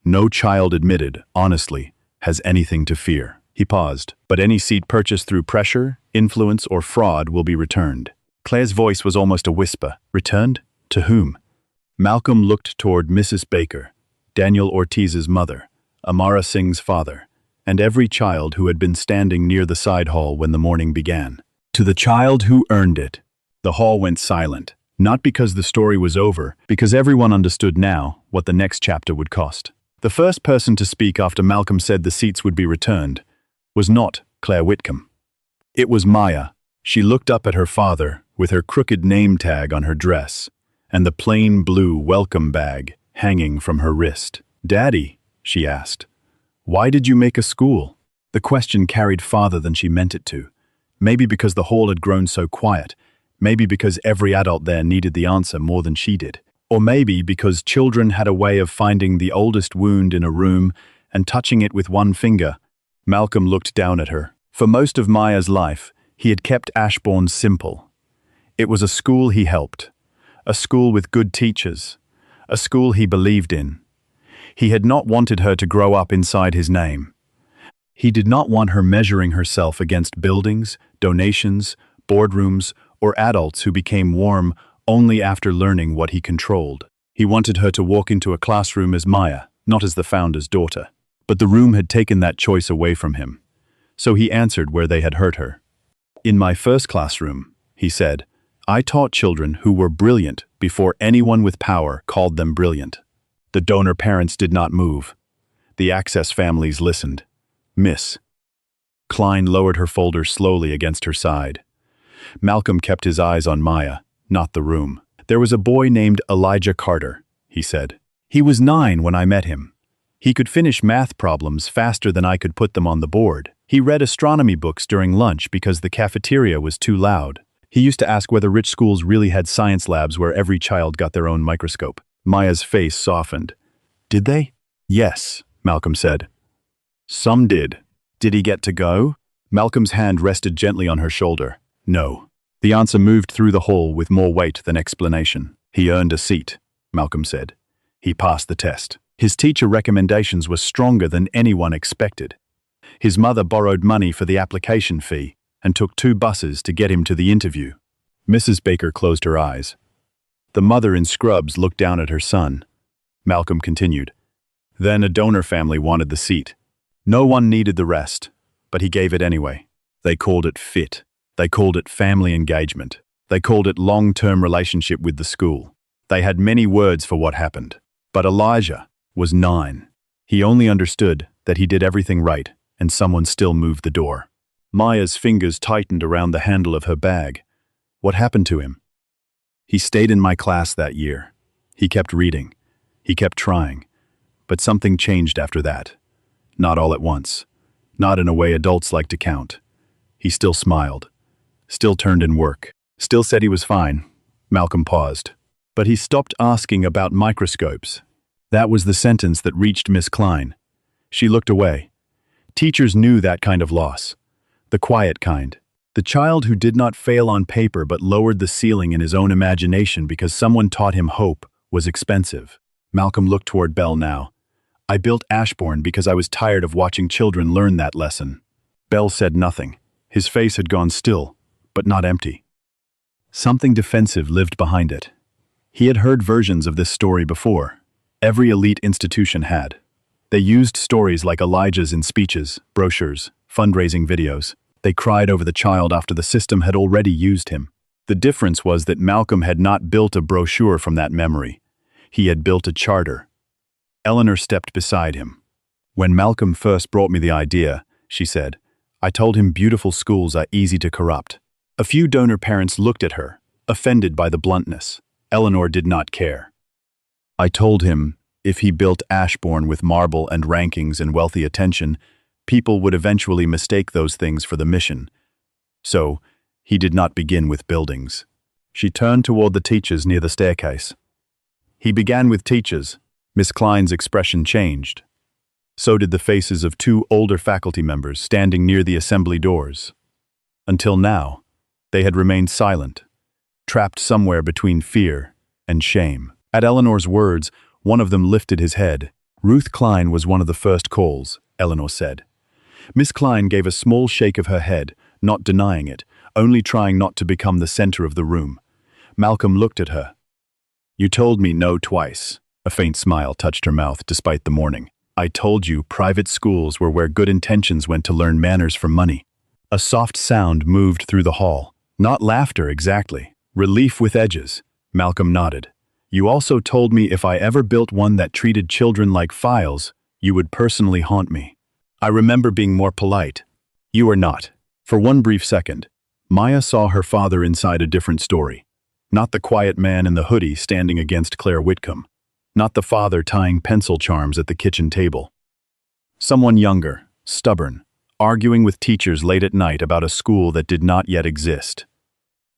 S1: No child admitted, honestly, has anything to fear. He paused. But any seat purchased through pressure, influence, or fraud will be returned. Claire's voice was almost a whisper. Returned? To whom? Malcolm looked toward Mrs. Baker, Daniel Ortiz's mother, Amara Singh's father, and every child who had been standing near the side hall when the morning began. To the child who earned it. The hall went silent, not because the story was over, because everyone understood now what the next chapter would cost. The first person to speak after Malcolm said the seats would be returned was not Claire Whitcomb. It was Maya. She looked up at her father with her crooked name tag on her dress and the plain blue welcome bag hanging from her wrist. Daddy, she asked, why did you make a school? The question carried farther than she meant it to. Maybe because the hall had grown so quiet. Maybe because every adult there needed the answer more than she did. Or maybe because children had a way of finding the oldest wound in a room and touching it with one finger. Malcolm looked down at her. For most of Maya's life, he had kept Ashbourne simple. It was a school he helped, a school with good teachers, a school he believed in. He had not wanted her to grow up inside his name. He did not want her measuring herself against buildings, donations, boardrooms, or adults who became warm only after learning what he controlled. He wanted her to walk into a classroom as Maya, not as the founder's daughter. But the room had taken that choice away from him. So he answered where they had hurt her. In my first classroom, he said, I taught children who were brilliant before anyone with power called them brilliant. The donor parents did not move. The access families listened. Miss. Klein lowered her folder slowly against her side. Malcolm kept his eyes on Maya, not the room. There was a boy named Elijah Carter, he said. He was 9 when I met him. He could finish math problems faster than I could put them on the board. He read astronomy books during lunch because the cafeteria was too loud. He used to ask whether rich schools really had science labs where every child got their own microscope. Maya's face softened. Did they? Yes, Malcolm said. Some did. Did he get to go? Malcolm's hand rested gently on her shoulder. No. The answer moved through the hall with more weight than explanation. He earned a seat, Malcolm said. He passed the test. His teacher recommendations were stronger than anyone expected. His mother borrowed money for the application fee and took 2 buses to get him to the interview. Mrs. Baker closed her eyes. The mother in scrubs looked down at her son. Malcolm continued. Then a donor family wanted the seat. No one needed the rest, but he gave it anyway. They called it fit. They called it family engagement. They called it long-term relationship with the school. They had many words for what happened. But Elijah was 9. He only understood that he did everything right, and someone still moved the door. Maya's fingers tightened around the handle of her bag. What happened to him? He stayed in my class that year. He kept reading. He kept trying. But something changed after that. Not all at once. Not in a way adults like to count. He still smiled. Still turned in work. Still said he was fine. Malcolm paused. But he stopped asking about microscopes. That was the sentence that reached Miss Klein. She looked away. Teachers knew that kind of loss. The quiet kind. The child who did not fail on paper but lowered the ceiling in his own imagination because someone taught him hope was expensive. Malcolm looked toward Belle now. I built Ashbourne because I was tired of watching children learn that lesson. Belle said nothing. His face had gone still, but not empty. Something defensive lived behind it. He had heard versions of this story before. Every elite institution had. They used stories like Elijah's in speeches, brochures, fundraising videos. They cried over the child after the system had already used him. The difference was that Malcolm had not built a brochure from that memory. He had built a charter. Eleanor stepped beside him. When Malcolm first brought me the idea, she said, I told him beautiful schools are easy to corrupt. A few donor parents looked at her, offended by the bluntness. Eleanor did not care. I told him if he built Ashbourne with marble and rankings and wealthy attention, people would eventually mistake those things for the mission. So, he did not begin with buildings. She turned toward the teachers near the staircase. He began with teachers. Miss Klein's expression changed. So did the faces of two older faculty members standing near the assembly doors. Until now, they had remained silent, trapped somewhere between fear and shame. At Eleanor's words, one of them lifted his head. Ruth Klein was one of the first calls, Eleanor said. Miss Klein gave a small shake of her head, not denying it, only trying not to become the center of the room. Malcolm looked at her. You told me no twice. A faint smile touched her mouth despite the mourning. I told you private schools were where good intentions went to learn manners for money. A soft sound moved through the hall. Not laughter exactly. Relief with edges. Malcolm nodded. You also told me if I ever built one that treated children like files, you would personally haunt me. I remember being more polite. You were not. For one brief second, Maya saw her father inside a different story. Not the quiet man in the hoodie standing against Claire Whitcomb. Not the father tying pencil charms at the kitchen table. Someone younger, stubborn, arguing with teachers late at night about a school that did not yet exist.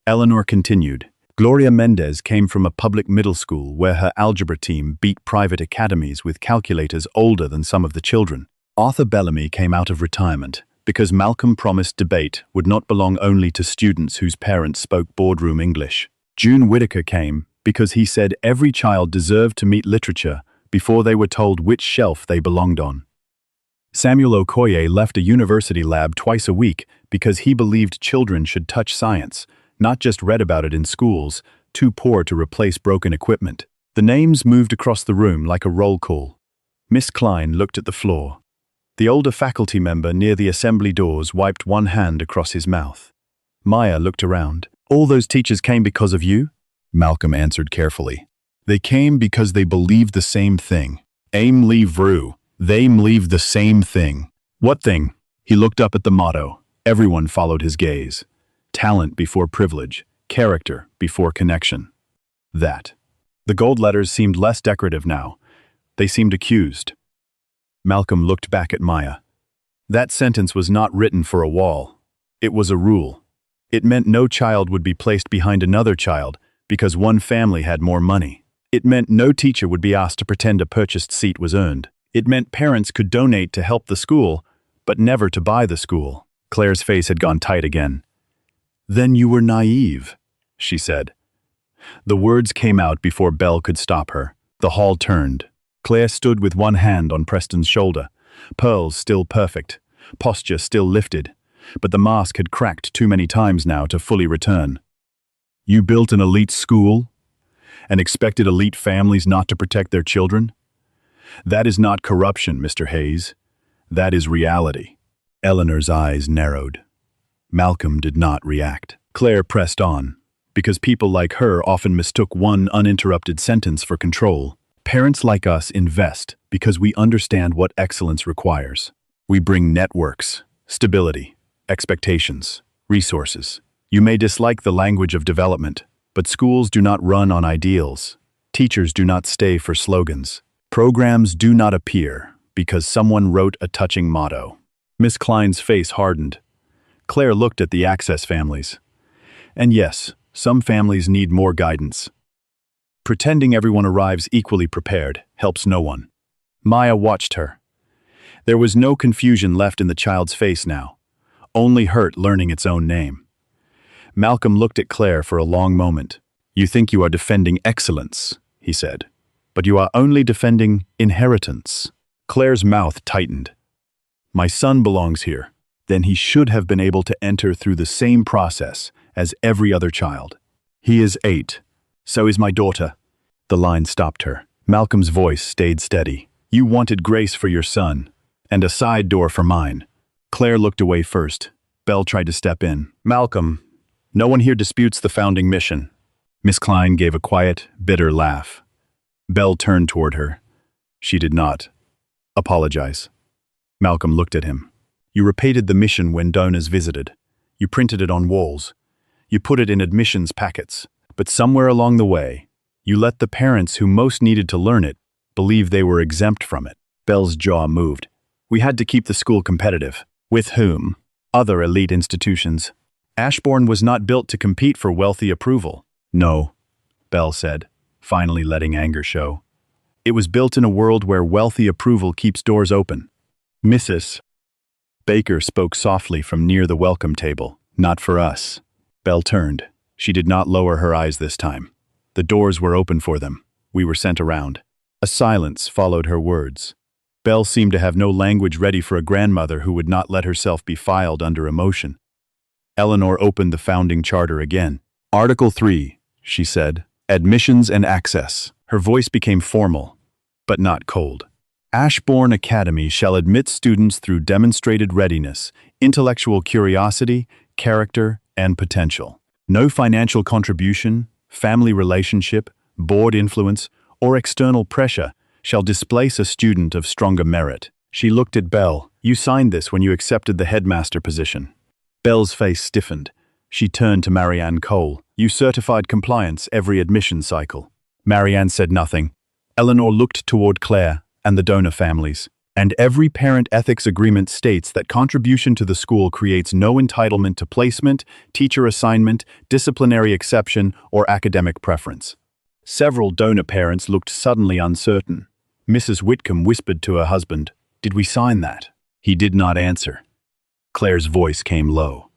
S1: Eleanor continued. Gloria Mendez came from a public middle school where her algebra team beat private academies with calculators older than some of the children. Arthur Bellamy came out of retirement because Malcolm promised debate would not belong only to students whose parents spoke boardroom English. June Whittaker came because he said every child deserved to meet literature before they were told which shelf they belonged on. Samuel Okoye left a university lab twice a week because he believed children should touch science, not just read about it in schools, too poor to replace broken equipment. The names moved across the room like a roll call. Miss Klein looked at the floor. The older faculty member near the assembly doors wiped one hand across his mouth. Maya looked around. All those teachers came because of you? Malcolm answered carefully. They came because they believed the same thing. Aim leave vru. They believe the same thing. What thing? He looked up at the motto. Everyone followed his gaze. Talent before privilege, character before connection. That. The gold letters seemed less decorative now. They seemed accused. Malcolm looked back at Maya. That sentence was not written for a wall. It was a rule. It meant no child would be placed behind another child because one family had more money. It meant no teacher would be asked to pretend a purchased seat was earned. It meant parents could donate to help the school, but never to buy the school. Claire's face had gone tight again. Then you were naive, she said. The words came out before Belle could stop her. The hall turned. Claire stood with one hand on Preston's shoulder, pearls still perfect, posture still lifted, but the mask had cracked too many times now to fully return. You built an elite school and expected elite families not to protect their children? That is not corruption, Mr. Hayes. That is reality. Eleanor's eyes narrowed. Malcolm did not react. Claire pressed on, because people like her often mistook one uninterrupted sentence for control. Parents like us invest because we understand what excellence requires. We bring networks, stability, expectations, resources. You may dislike the language of development, but schools do not run on ideals. Teachers do not stay for slogans. Programs do not appear because someone wrote a touching motto. Miss Klein's face hardened. Claire looked at the Access families. And yes, some families need more guidance. Pretending everyone arrives equally prepared helps no one. Maya watched her. There was no confusion left in the child's face now, only hurt learning its own name. Malcolm looked at Claire for a long moment. You think you are defending excellence, he said, but you are only defending inheritance. Claire's mouth tightened. My son belongs here. Then he should have been able to enter through the same process as every other child. He is 8. So is my daughter. The line stopped her. Malcolm's voice stayed steady. You wanted grace for your son, and a side door for mine. Claire looked away first. Belle tried to step in. Malcolm, no one here disputes the founding mission. Miss Klein gave a quiet, bitter laugh. Belle turned toward her. She did not apologize. Malcolm looked at him. You repeated the mission when donors visited. You printed it on walls. You put it in admissions packets. But somewhere along the way, You let the parents who most needed to learn it believe they were exempt from it. Belle's jaw moved. We had to keep the school competitive. With whom? Other elite institutions. Ashbourne was not built to compete for wealthy approval. No, Belle said, finally letting anger show. It was built in a world where wealthy approval keeps doors open. Mrs. Baker spoke softly from near the welcome table. Not for us. Belle turned. She did not lower her eyes this time. The doors were open for them. We were sent around. A silence followed her words. Belle seemed to have no language ready for a grandmother who would not let herself be filed under emotion. Eleanor opened the founding charter again. Article 3, she said. Admissions and access. Her voice became formal, but not cold. Ashbourne Academy shall admit students through demonstrated readiness, intellectual curiosity, character, and potential. No financial contribution, family relationship, board influence, or external pressure shall displace a student of stronger merit. She looked at Belle. You signed this when you accepted the headmaster position. Belle's face stiffened. She turned to Marianne Cole. You certified compliance every admission cycle. Marianne said nothing. Eleanor looked toward Claire and the donor families. And every parent ethics agreement states that contribution to the school creates no entitlement to placement, teacher assignment, disciplinary exception, or academic preference. Several donor parents looked suddenly uncertain. Mrs. Whitcomb whispered to her husband, "Did we sign that?" He did not answer. Claire's voice came low.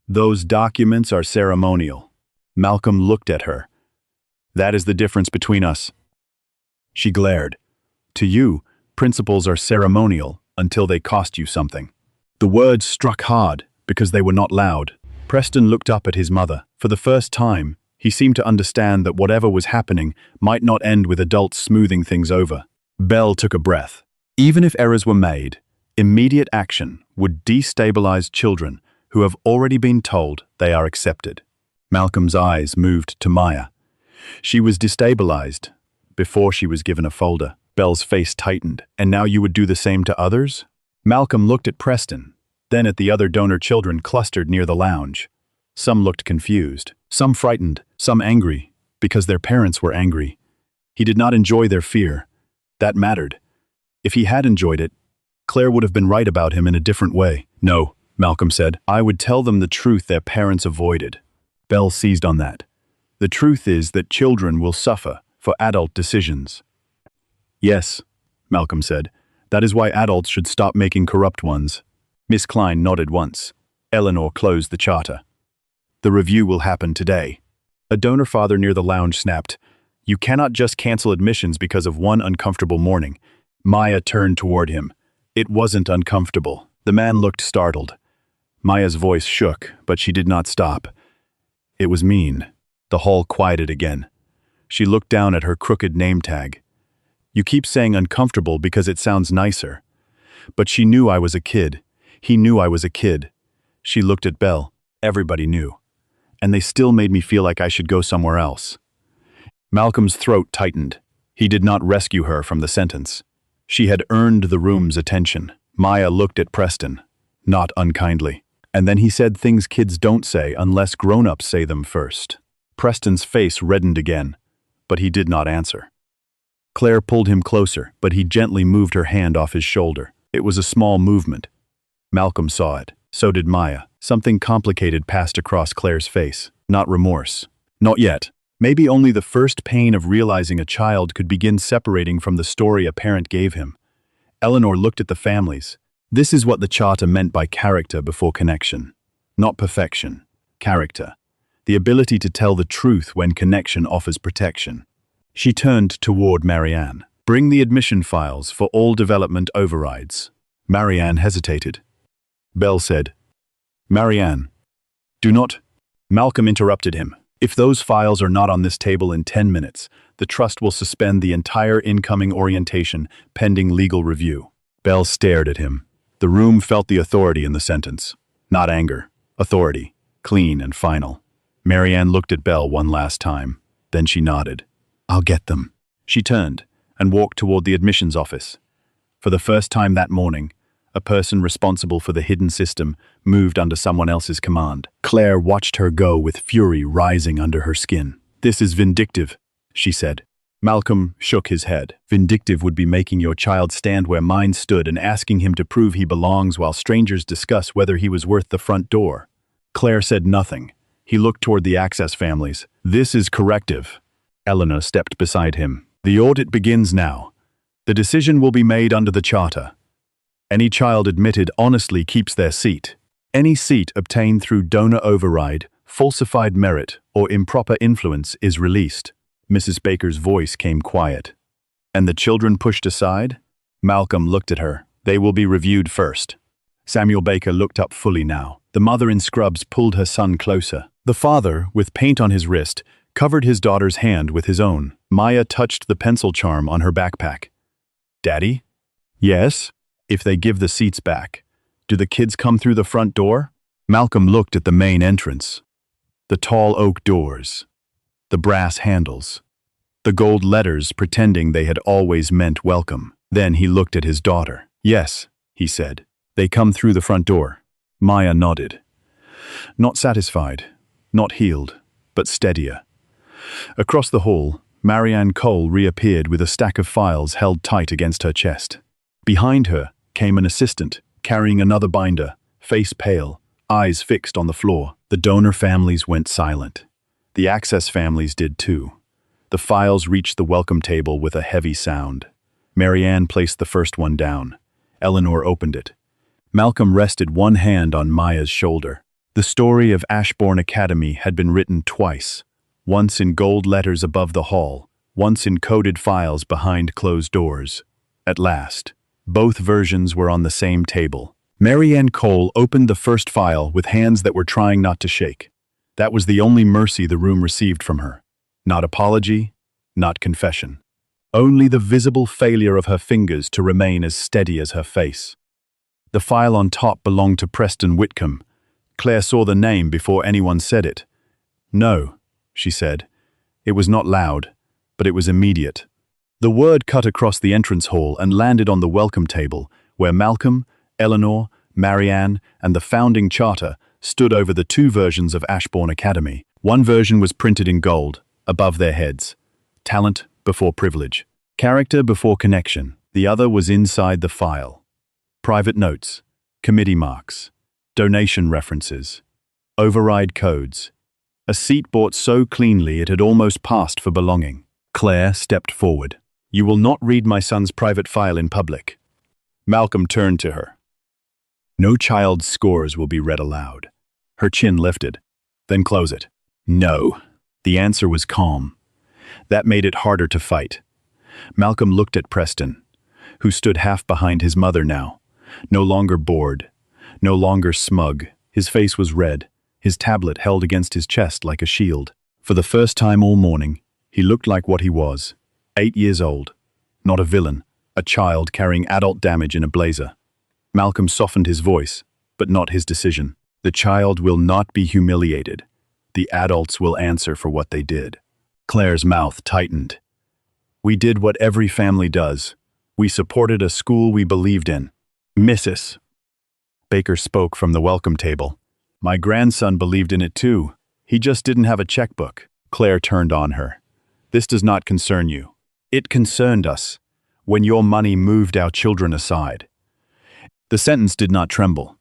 S1: "Those documents are ceremonial." Malcolm looked at her. "That is the difference between us." She glared. "To you, principles are ceremonial until they cost you something." The words struck hard because they were not loud. Preston looked up at his mother. For the first time, he seemed to understand that whatever was happening might not end with adults smoothing things over. Belle took a breath. Even if errors were made, immediate action would destabilize children who have already been told they are accepted. Malcolm's eyes moved to Maya. She was destabilized before she was given a folder. Belle's face tightened. "And now you would do the same to others?" Malcolm looked at Preston, then at the other donor children clustered near the lounge. Some looked confused, some frightened, some angry, because their parents were angry. He did not enjoy their fear. That mattered. If he had enjoyed it, Claire would have been right about him in a different way. "No," Malcolm said. "I would tell them the truth their parents avoided." Belle seized on that. "The truth is that children will suffer for adult decisions." "Yes," Malcolm said. "That is why adults should stop making corrupt ones." Miss Klein nodded once. Eleanor closed the charter. "The review will happen today." A donor father near the lounge snapped, "You cannot just cancel admissions because of one uncomfortable morning." Maya turned toward him. "It wasn't uncomfortable." The man looked startled. Maya's voice shook, but she did not stop. "It was mean." The hall quieted again. She looked down at her crooked name tag. "You keep saying uncomfortable because it sounds nicer." But she knew I was a kid. He knew I was a kid. She looked at Belle. Everybody knew. And they still made me feel like I should go somewhere else. Malcolm's throat tightened. He did not rescue her from the sentence. She had earned the room's attention. Maya looked at Preston, not unkindly. And then he said things kids don't say unless grown-ups say them first. Preston's face reddened again, but he did not answer. Claire pulled him closer, but he gently moved her hand off his shoulder. It was a small movement. Malcolm saw it. So did Maya. Something complicated passed across Claire's face. Not remorse. Not yet. Maybe only the first pain of realizing a child could begin separating from the story a parent gave him. Eleanor looked at the families. This is what the charter meant by character before connection. Not perfection. Character. The ability to tell the truth when connection offers protection. She turned toward Marianne. "Bring the admission files for all development overrides." Marianne hesitated. Belle said, "Marianne, do not..." Malcolm interrupted him. "If those files are not on this table in 10 minutes, the trust will suspend the entire incoming orientation pending legal review." Belle stared at him. The room felt the authority in the sentence. Not anger. Authority. Clean and final. Marianne looked at Belle one last time. Then she nodded. "I'll get them." She turned and walked toward the admissions office. For the first time that morning, a person responsible for the hidden system moved under someone else's command. Claire watched her go with fury rising under her skin. "This is vindictive," she said. Malcolm shook his head. Vindictive would be making your child stand where mine stood and asking him to prove he belongs while strangers discuss whether he was worth the front door. Claire said nothing. He looked toward the Access families. This is corrective. Eleanor stepped beside him. The audit begins now. The decision will be made under the charter. Any child admitted honestly keeps their seat. Any seat obtained through donor override, falsified merit, or improper influence is released. Mrs. Baker's voice came quiet. And the children pushed aside? Malcolm looked at her. They will be reviewed first. Samuel Baker looked up fully now. The mother in scrubs pulled her son closer. The father, with paint on his wrist, covered his daughter's hand with his own. Maya touched the pencil charm on her backpack. Daddy? Yes? If they give the seats back, do the kids come through the front door? Malcolm looked at the main entrance. The tall oak doors. The brass handles. The gold letters pretending they had always meant welcome. Then he looked at his daughter. Yes, he said. They come through the front door. Maya nodded. Not satisfied, not healed, but steadier. Across the hall, Marianne Cole reappeared with a stack of files held tight against her chest. Behind her came an assistant, carrying another binder, face pale, eyes fixed on the floor. The donor families went silent. The Access families did too. The files reached the welcome table with a heavy sound. Marianne placed the first one down. Eleanor opened it. Malcolm rested one hand on Maya's shoulder. The story of Ashbourne Academy had been written twice, once in gold letters above the hall, once in coded files behind closed doors. At last, both versions were on the same table. Marianne Cole opened the first file with hands that were trying not to shake. That was the only mercy the room received from her. Not apology, not confession. Only the visible failure of her fingers to remain as steady as her face. The file on top belonged to Preston Whitcomb. Claire saw the name before anyone said it. No, she said. It was not loud, but it was immediate. The word cut across the entrance hall and landed on the welcome table, where Malcolm, Eleanor, Marianne, and the founding charter stood over the two versions of Ashbourne Academy. One version was printed in gold, above their heads. Talent before privilege. Character before connection. The other was inside the file. Private notes, committee marks, donation references, override codes. A seat bought so cleanly it had almost passed for belonging. Claire stepped forward. You will not read my son's private file in public. Malcolm turned to her. No child's scores will be read aloud. Her chin lifted. Then close it. No. The answer was calm. That made it harder to fight. Malcolm looked at Preston, who stood half behind his mother now. No longer bored, no longer smug. His face was red, his tablet held against his chest like a shield. For the first time all morning, he looked like what he was. 8 years old. Not a villain, a child carrying adult damage in a blazer. Malcolm softened his voice, but not his decision. The child will not be humiliated. The adults will answer for what they did. Claire's mouth tightened. We did what every family does. We supported a school we believed in. Mrs. Baker spoke from the welcome table. My grandson believed in it too. He just didn't have a checkbook. Claire turned on her. This does not concern you. It concerned us when your money moved our children aside. The sentence did not tremble.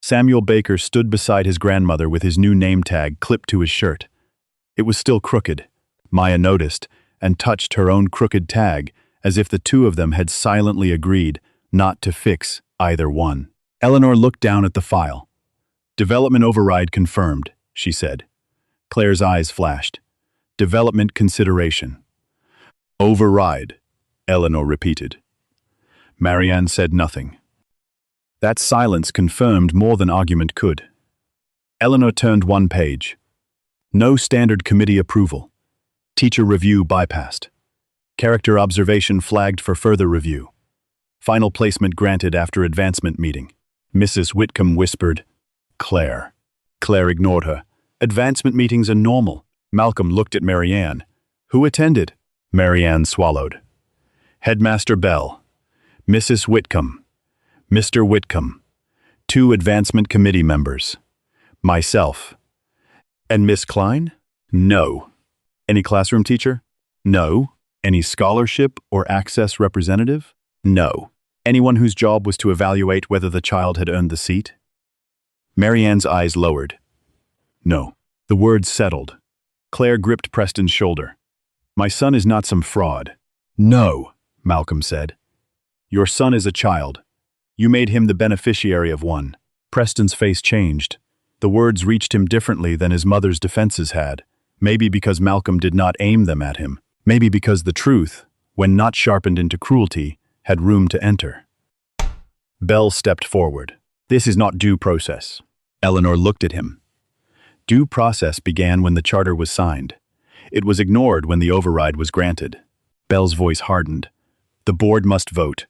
S1: Samuel Baker stood beside his grandmother with his new name tag clipped to his shirt. It was still crooked. Maya noticed and touched her own crooked tag as if the two of them had silently agreed not to fix either one. Eleanor looked down at the file. Development override confirmed, she said. Claire's eyes flashed. Development consideration. Override, Eleanor repeated. Marianne said nothing. That silence confirmed more than argument could. Eleanor turned one page. No standard committee approval. Teacher review bypassed. Character observation flagged for further review. Final placement granted after advancement meeting. Mrs. Whitcomb whispered, Claire. Claire ignored her. Advancement meetings are normal. Malcolm looked at Marianne. Who attended? Marianne swallowed. Headmaster Bell. Mrs. Whitcomb. Mr. Whitcomb. 2 advancement committee members. Myself. And Miss Klein? No. Any classroom teacher? No. Any scholarship or access representative? No. Anyone whose job was to evaluate whether the child had earned the seat? Marianne's eyes lowered. No. The words settled. Claire gripped Preston's shoulder. My son is not some fraud. No, Malcolm said. Your son is a child. You made him the beneficiary of one. Preston's face changed. The words reached him differently than his mother's defenses had. Maybe because Malcolm did not aim them at him. Maybe because the truth, when not sharpened into cruelty, had room to enter. Bell stepped forward. This is not due process. Eleanor looked at him. Due process began when the charter was signed. It was ignored when the override was granted. Bell's voice hardened. The board must vote.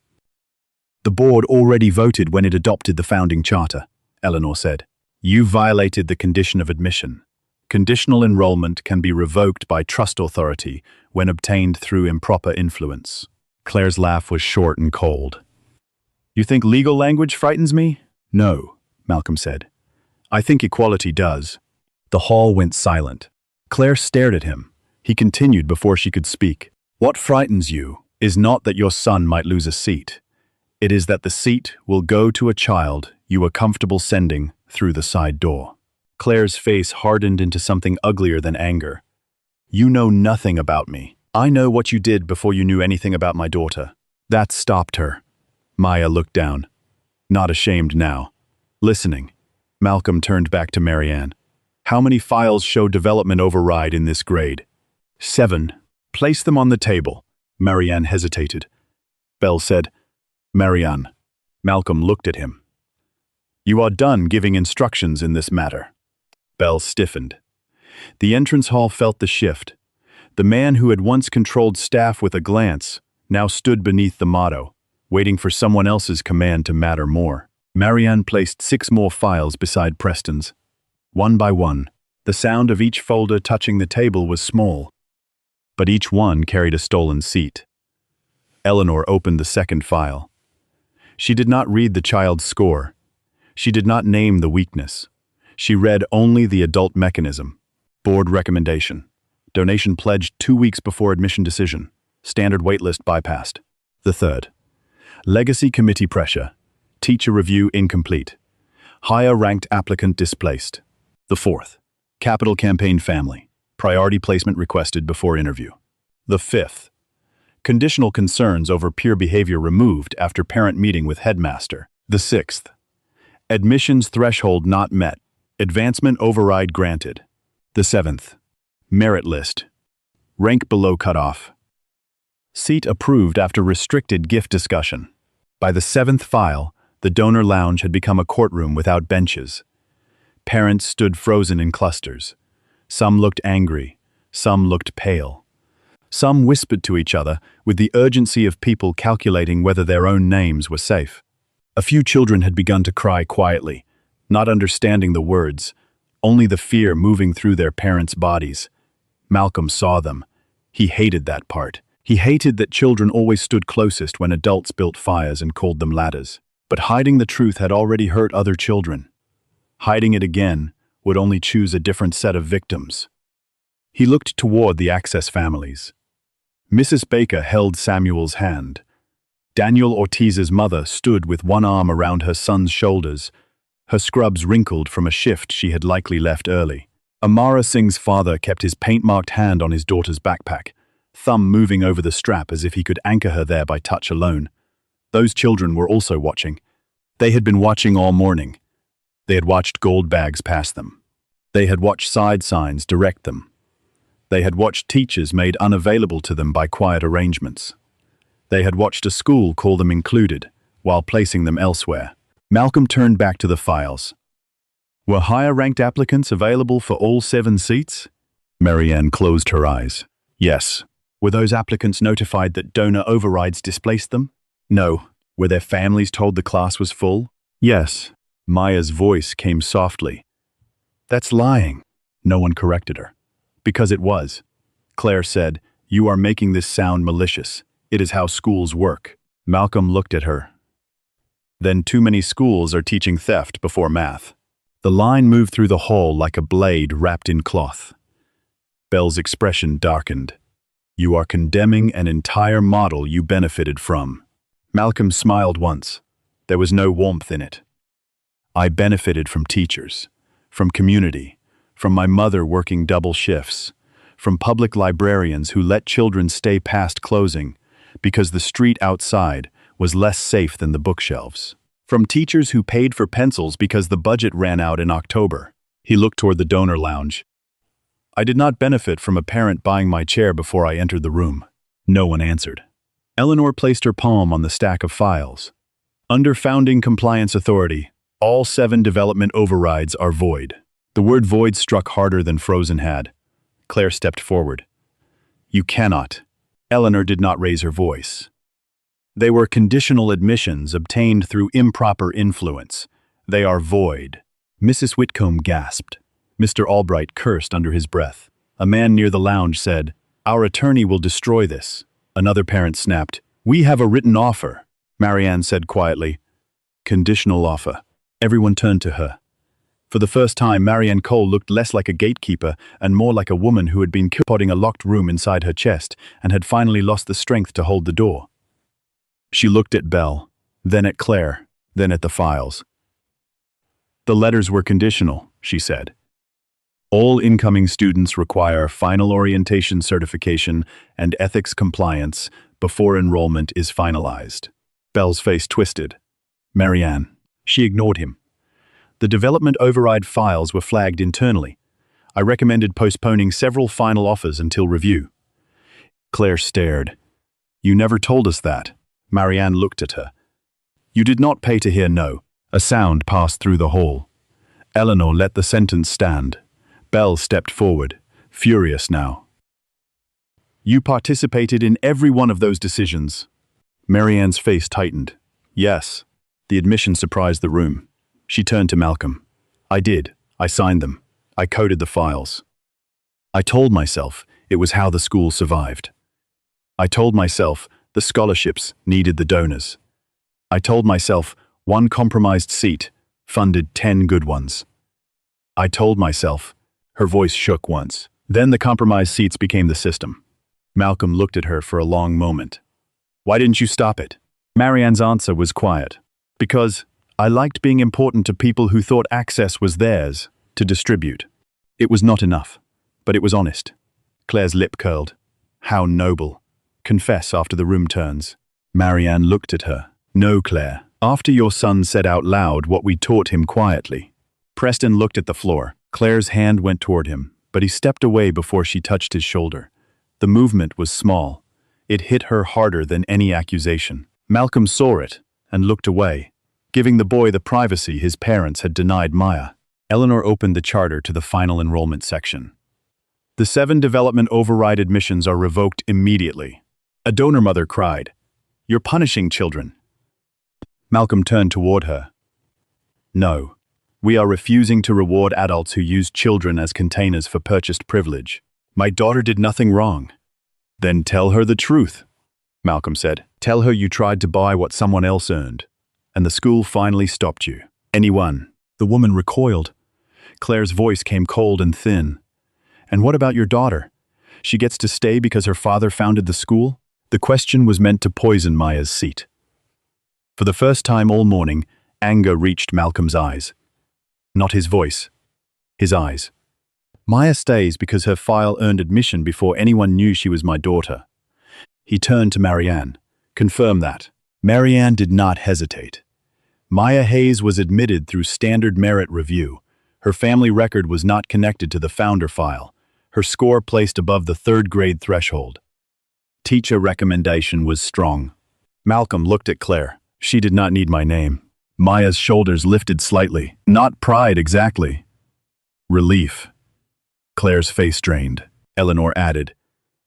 S1: The board already voted when it adopted the founding charter, Eleanor said. You violated the condition of admission. Conditional enrollment can be revoked by trust authority when obtained through improper influence. Claire's laugh was short and cold. You think legal language frightens me? No, Malcolm said. I think equality does. The hall went silent. Claire stared at him. He continued before she could speak. What frightens you is not that your son might lose a seat. It is that the seat will go to a child you are comfortable sending through the side door. Claire's face hardened into something uglier than anger. You know nothing about me. I know what you did before you knew anything about my daughter. That stopped her. Maya looked down. Not ashamed now. Listening. Malcolm turned back to Marianne. How many files show development override in this grade? 7. Place them on the table. Marianne hesitated. Bell said, Marianne. Malcolm looked at him. You are done giving instructions in this matter. Bell stiffened. The entrance hall felt the shift. The man who had once controlled staff with a glance now stood beneath the motto, waiting for someone else's command to matter more. Marianne placed 6 more files beside Preston's. One by one, the sound of each folder touching the table was small, but each one carried a stolen seat. Eleanor opened the second file. She did not read the child's score. She did not name the weakness. She read only the adult mechanism. Board recommendation. Donation pledged 2 weeks before admission decision. Standard waitlist bypassed. The third. Legacy committee pressure. Teacher review incomplete. Higher ranked applicant displaced. The fourth. Capital campaign family. Priority placement requested before interview. The fifth. Conditional concerns over peer behavior removed after parent meeting with headmaster. The sixth. Admissions threshold not met. Advancement override granted. The seventh. Merit list. Rank below cutoff. Seat approved after restricted gift discussion. By the 7th file, the donor lounge had become a courtroom without benches. Parents stood frozen in clusters. Some looked angry. Some looked pale. Some whispered to each other with the urgency of people calculating whether their own names were safe. A few children had begun to cry quietly, not understanding the words, only the fear moving through their parents' bodies. Malcolm saw them. He hated that part. He hated that children always stood closest when adults built fires and called them ladders. But hiding the truth had already hurt other children. Hiding it again would only choose a different set of victims. He looked toward the Access families. Mrs. Baker held Samuel's hand. Daniel Ortiz's mother stood with one arm around her son's shoulders, her scrubs wrinkled from a shift she had likely left early. Amara Singh's father kept his paint-marked hand on his daughter's backpack, thumb moving over the strap as if he could anchor her there by touch alone. Those children were also watching. They had been watching all morning. They had watched gold bags pass them. They had watched side signs direct them. They had watched teachers made unavailable to them by quiet arrangements. They had watched a school call them included, while placing them elsewhere. Malcolm turned back to the files. Were higher-ranked applicants available for all 7 seats? Marianne closed her eyes. Yes. Were those applicants notified that donor overrides displaced them? No. Were their families told the class was full? Yes. Maya's voice came softly. That's lying. No one corrected her. Because it was. Claire said, You are making this sound malicious. It is how schools work. Malcolm looked at her. Then too many schools are teaching theft before math. The line moved through the hall like a blade wrapped in cloth. Bell's expression darkened. You are condemning an entire model you benefited from. Malcolm smiled once. There was no warmth in it. I benefited from teachers, from community, from my mother working double shifts, from public librarians who let children stay past closing because the street outside was less safe than the bookshelves, from teachers who paid for pencils because the budget ran out in October. He looked toward the donor lounge. I did not benefit from a parent buying my chair before I entered the room. No one answered. Eleanor placed her palm on the stack of files. Under founding compliance authority, all 7 development overrides are void. The word void struck harder than frozen had. Claire stepped forward. You cannot. Eleanor did not raise her voice. They were conditional admissions obtained through improper influence. They are void. Mrs. Whitcomb gasped. Mr. Albright cursed under his breath. A man near the lounge said, Our attorney will destroy this. Another parent snapped, We have a written offer. Marianne said quietly, Conditional offer. Everyone turned to her. For the first time, Marianne Cole looked less like a gatekeeper and more like a woman who had been potting a locked room inside her chest and had finally lost the strength to hold the door. She looked at Belle, then at Claire, then at the files. The letters were conditional, she said. All incoming students require final orientation certification and ethics compliance before enrollment is finalized. Belle's face twisted. Marianne. She ignored him. The development override files were flagged internally. I recommended postponing several final offers until review. Claire stared. You never told us that. Marianne looked at her. You did not pay to hear no. A sound passed through the hall. Eleanor let the sentence stand. Belle stepped forward, furious now. You participated in every one of those decisions. Marianne's face tightened. Yes. The admission surprised the room. She turned to Malcolm. I did. I signed them. I coded the files. I told myself it was how the school survived. I told myself the scholarships needed the donors. I told myself one compromised seat funded 10 good ones. I told myself. Her voice shook once. Then the compromised seats became the system. Malcolm looked at her for a long moment. Why didn't you stop it? Marianne's answer was quiet. Because I liked being important to people who thought access was theirs to distribute. It was not enough, but it was honest. Claire's lip curled. How noble. Confess after the room turns. Marianne looked at her. No, Claire. After your son said out loud what we taught him quietly. Preston looked at the floor. Claire's hand went toward him, but he stepped away before she touched his shoulder. The movement was small. It hit her harder than any accusation. Malcolm saw it and looked away, giving the boy the privacy his parents had denied Maya. Eleanor opened the charter to the final enrollment section. The 7 development override admissions are revoked immediately. A donor mother cried, You're punishing children. Malcolm turned toward her. No. We are refusing to reward adults who use children as containers for purchased privilege. My daughter did nothing wrong. Then tell her the truth, Malcolm said. Tell her you tried to buy what someone else earned, and the school finally stopped you. Anyone. The woman recoiled. Claire's voice came cold and thin. And what about your daughter? She gets to stay because her father founded the school? The question was meant to poison Maya's seat. For the first time all morning, anger reached Malcolm's eyes. Not his voice. His eyes. Maya stays because her file earned admission before anyone knew she was my daughter. He turned to Marianne. Confirm that. Marianne did not hesitate. Maya Hayes was admitted through standard merit review. Her family record was not connected to the founder file. Her score placed above the 3rd grade threshold. Teacher recommendation was strong. Malcolm looked at Claire. She did not need my name. Maya's shoulders lifted slightly. Not pride exactly. Relief. Claire's face drained. Eleanor added,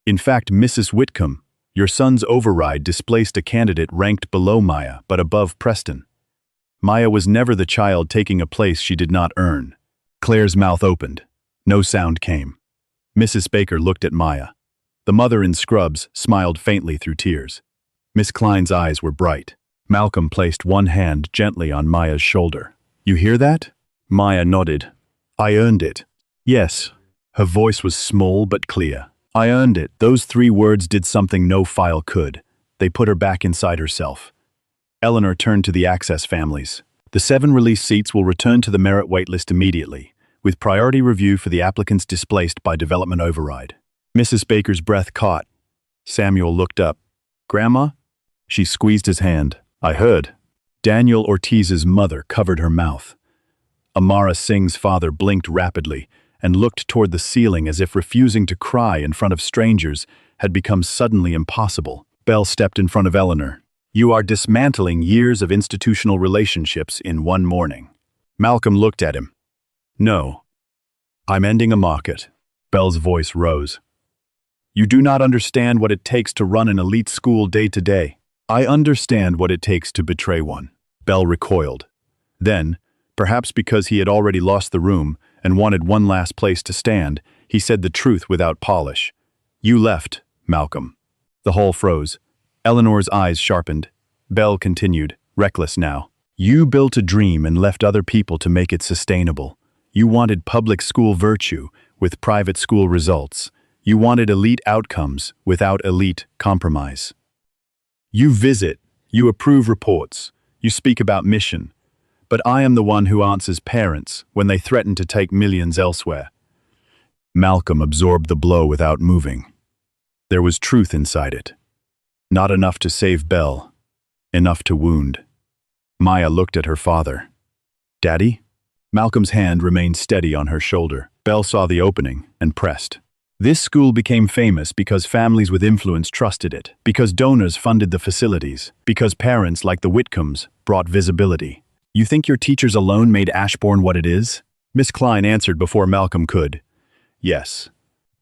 S1: In fact, Mrs. Whitcomb, your son's override displaced a candidate ranked below Maya but above Preston. Maya was never the child taking a place she did not earn. Claire's mouth opened. No sound came. Mrs. Baker looked at Maya. The mother in scrubs smiled faintly through tears. Miss Klein's eyes were bright. Malcolm placed one hand gently on Maya's shoulder. You hear that? Maya nodded. I earned it. Yes. Her voice was small but clear. I earned it. Those 3 words did something no file could. They put her back inside herself. Eleanor turned to the Access families. The 7 released seats will return to the merit waitlist immediately, with priority review for the applicants displaced by development override. Mrs. Baker's breath caught. Samuel looked up. Grandma? She squeezed his hand. I heard. Daniel Ortiz's mother covered her mouth. Amara Singh's father blinked rapidly and looked toward the ceiling as if refusing to cry in front of strangers had become suddenly impossible. Belle stepped in front of Eleanor. You are dismantling years of institutional relationships in one morning. Malcolm looked at him. No. I'm ending a market. Belle's voice rose. You do not understand what it takes to run an elite school day to day. I understand what it takes to betray one. Belle recoiled. Then, perhaps because he had already lost the room and wanted one last place to stand, he said the truth without polish. You left, Malcolm. The hall froze. Eleanor's eyes sharpened. Belle continued, reckless now. You built a dream and left other people to make it sustainable. You wanted public school virtue with private school results. You wanted elite outcomes without elite compromise. You visit, you approve reports, you speak about mission. But I am the one who answers parents when they threaten to take millions elsewhere. Malcolm absorbed the blow without moving. There was truth inside it. Not enough to save Belle, enough to wound. Maya looked at her father. Daddy? Malcolm's hand remained steady on her shoulder. Belle saw the opening and pressed. This school became famous because families with influence trusted it, because donors funded the facilities, because parents like the Whitcombs brought visibility. You think your teachers alone made Ashbourne what it is? Miss Klein answered before Malcolm could. Yes.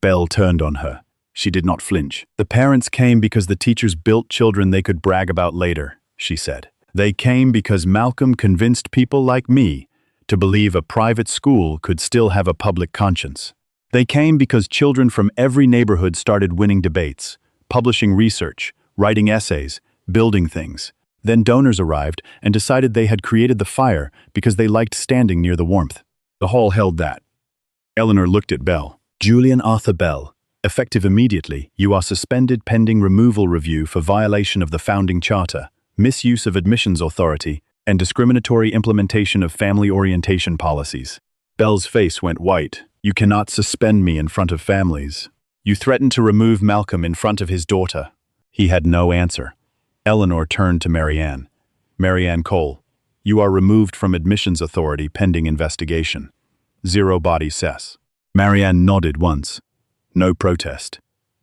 S1: Belle turned on her. She did not flinch. The parents came because the teachers built children they could brag about later, she said. They came because Malcolm convinced people like me to believe a private school could still have a public conscience. They came because children from every neighborhood started winning debates, publishing research, writing essays, building things. Then donors arrived and decided they had created the fire because they liked standing near the warmth. The hall held that. Eleanor looked at Belle. Julian Arthur Bell, effective immediately, you are suspended pending removal review for violation of the founding charter, misuse of admissions authority, and discriminatory implementation of family orientation policies. Belle's face went white. You cannot suspend me in front of families. You threatened to remove Malcolm in front of his daughter. He had no answer. Eleanor turned to Marianne. Marianne Cole, you are removed from admissions authority pending investigation. Zero body cess. Marianne nodded once. No protest.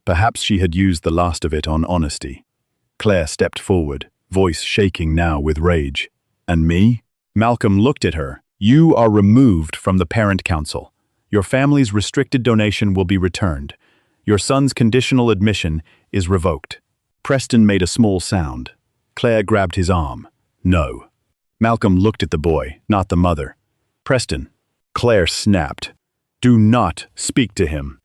S1: Perhaps she had used the last of it on honesty. Claire stepped forward, voice shaking now with rage. And me? Malcolm looked at her. You are removed from the parent council. Your family's restricted donation will be returned. Your son's conditional admission is revoked. Preston made a small sound. Claire grabbed his arm. No. Malcolm looked at the boy, not the mother. Preston. Claire snapped. Do not speak to him.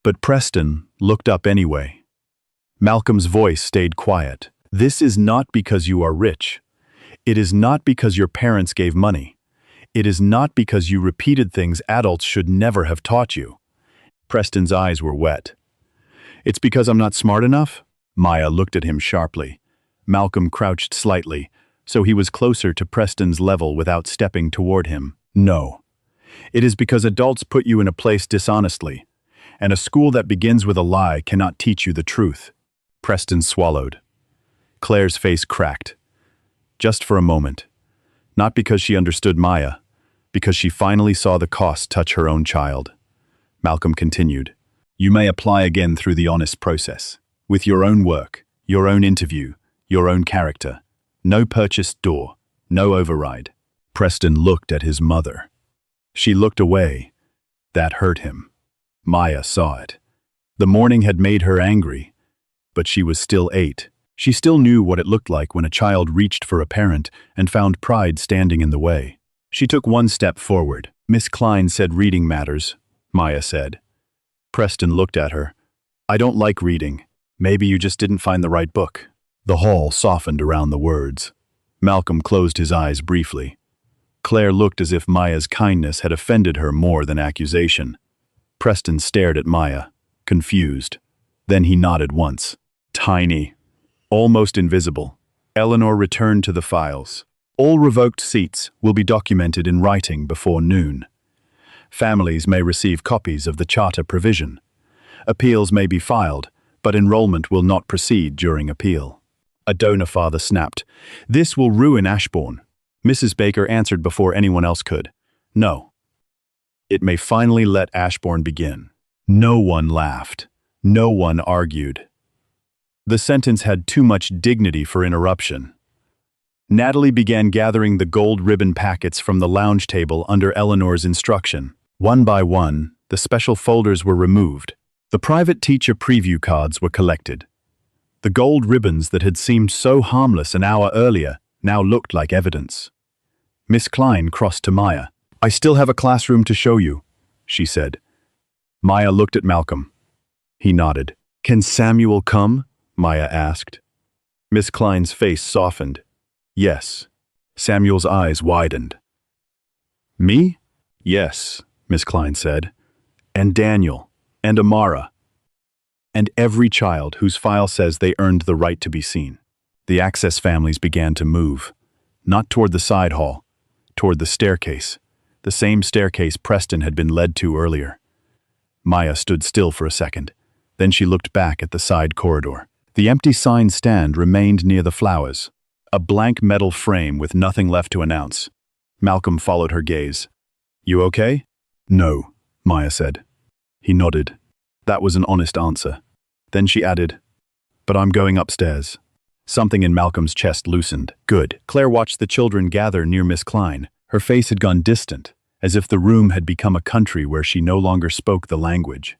S1: But Preston looked up anyway. Malcolm's voice stayed quiet. This is not because you are rich. It is not because your parents gave money. It is not because you repeated things adults should never have taught you. Preston's eyes were wet. It's because I'm not smart enough? Maya looked at him sharply. Malcolm crouched slightly, so he was closer to Preston's level without stepping toward him. No. It is because adults put you in a place dishonestly, and a school that begins with a lie cannot teach you the truth. Preston swallowed. Claire's face cracked. Just for a moment. Not because she understood Maya, because she finally saw the cost touch her own child. Malcolm continued. You may apply again through the honest process, with your own work, your own interview, your own character. No purchased door, no override. Preston looked at his mother. She looked away. That hurt him. Maya saw it. The morning had made her angry, but she was still 8. She still knew what it looked like when a child reached for a parent and found pride standing in the way. She took one step forward. Miss Klein said reading matters, Maya said. Preston looked at her. I don't like reading. Maybe you just didn't find the right book. The hall softened around the words. Malcolm closed his eyes briefly. Claire looked as if Maya's kindness had offended her more than accusation. Preston stared at Maya, confused. Then he nodded once. Tiny. Almost invisible. Eleanor returned to the files. All revoked seats will be documented in writing before noon. Families may receive copies of the charter provision. Appeals may be filed, but enrollment will not proceed during appeal. A donor father snapped. This will ruin Ashbourne. Mrs. Baker answered before anyone else could. No. It may finally let Ashbourne begin. No one laughed. No one argued. The sentence had too much dignity for interruption. Natalie began gathering the gold ribbon packets from the lounge table under Eleanor's instruction. One by one, the special folders were removed. The private teacher preview cards were collected. The gold ribbons that had seemed so harmless an hour earlier now looked like evidence. Miss Klein crossed to Maya. "I still have a classroom to show you," she said. Maya looked at Malcolm. He nodded. "Can Samuel come?" Maya asked. Miss Klein's face softened. "Yes." Samuel's eyes widened. "Me?" "Yes," Miss Klein said. "And Daniel. And Amara. And every child whose file says they earned the right to be seen." The Access families began to move. Not toward the side hall. Toward the staircase. The same staircase Preston had been led to earlier. Maya stood still for a second. Then she looked back at the side corridor. The empty sign stand remained near the flowers. A blank metal frame with nothing left to announce. Malcolm followed her gaze. "You okay?" "No," Maya said. He nodded. That was an honest answer. Then she added, "But I'm going upstairs." Something in Malcolm's chest loosened. Good. Claire watched the children gather near Miss Klein. Her face had gone distant, as if the room had become a country where she no longer spoke the language.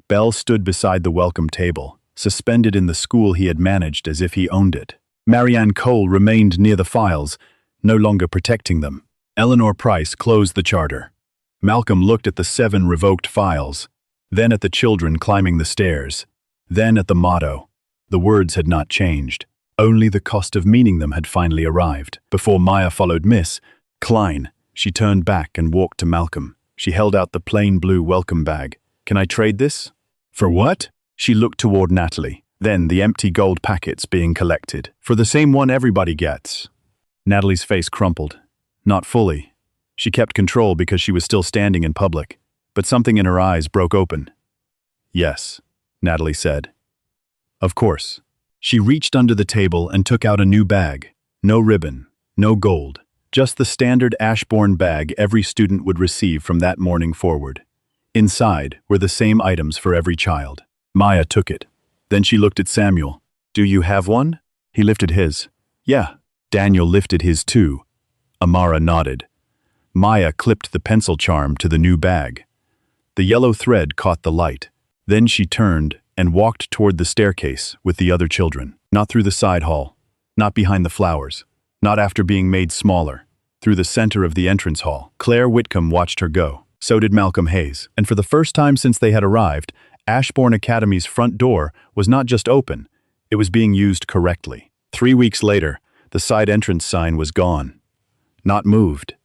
S1: Bell stood beside the welcome table, suspended in the school he had managed as if he owned it. Marianne Cole remained near the files, no longer protecting them. Eleanor Price closed the charter. Malcolm looked at the 7 revoked files, then at the children climbing the stairs, then at the motto. The words had not changed. Only the cost of meaning them had finally arrived. Before Maya followed Miss Klein, she turned back and walked to Malcolm. She held out the plain blue welcome bag. "Can I trade this?" "For what?" She looked toward Natalie. Then the empty gold packets being collected. "For the same one everybody gets." Natalie's face crumpled. Not fully. She kept control because she was still standing in public, but something in her eyes broke open. "Yes," Natalie said. "Of course." She reached under the table and took out a new bag. No ribbon, no gold, just the standard Ashbourne bag every student would receive from that morning forward. Inside were the same items for every child. Maya took it. Then she looked at Samuel. "Do you have one?" He lifted his. "Yeah." Daniel lifted his too. Amara nodded. Maya clipped the pencil charm to the new bag. The yellow thread caught the light. Then she turned and walked toward the staircase with the other children. Not through the side hall, not behind the flowers, not after being made smaller, through the center of the entrance hall. Claire Whitcomb watched her go. So did Malcolm Hayes. And for the first time since they had arrived, Ashbourne Academy's front door was not just open, it was being used correctly. 3 weeks later, the side entrance sign was gone. Not moved.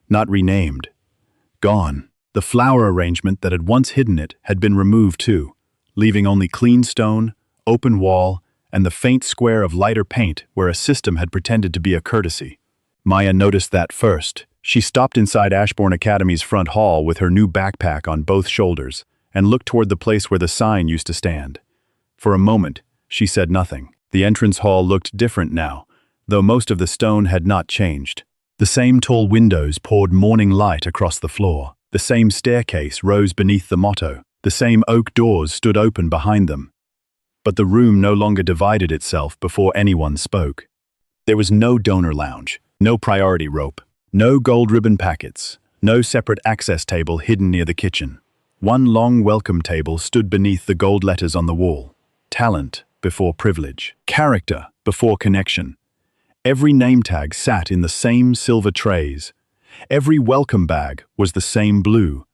S1: Not renamed. Gone. The flower arrangement that had once hidden it had been removed too, leaving only clean stone, open wall, and the faint square of lighter paint where a system had pretended to be a courtesy. Maya noticed that first. She stopped inside Ashbourne Academy's front hall with her new backpack on both shoulders and looked toward the place where the sign used to stand. For a moment, she said nothing. The entrance hall looked different now, though most of the stone had not changed. The same tall windows poured morning light across the floor. The same staircase rose beneath the motto. The same oak doors stood open behind them. But the room no longer divided itself before anyone spoke. There was no donor lounge, no priority rope, no gold ribbon packets, no separate access table hidden near the kitchen. One long welcome table stood beneath the gold letters on the wall. Talent before privilege. Character before connection. Every name tag sat in the same silver trays. Every welcome bag was the same blue.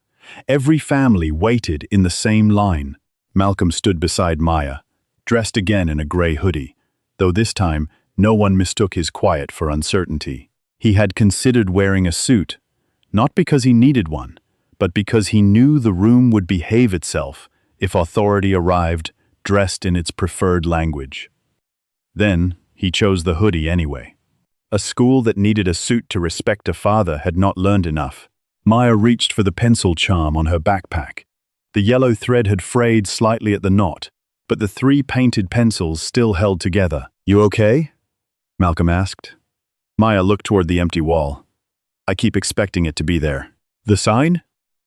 S1: Every family waited in the same line. Malcolm stood beside Maya, dressed again in a gray hoodie, though this time no one mistook his quiet for uncertainty. He had considered wearing a suit, not because he needed one, but because he knew the room would behave itself if authority arrived dressed in its preferred language. Then, he chose the hoodie anyway. A school that needed a suit to respect a father had not learned enough. Maya reached for the pencil charm on her backpack. The yellow thread had frayed slightly at the knot, but the 3 painted pencils still held together. "You okay?" Malcolm asked. Maya looked toward the empty wall. "I keep expecting it to be there." "The sign?"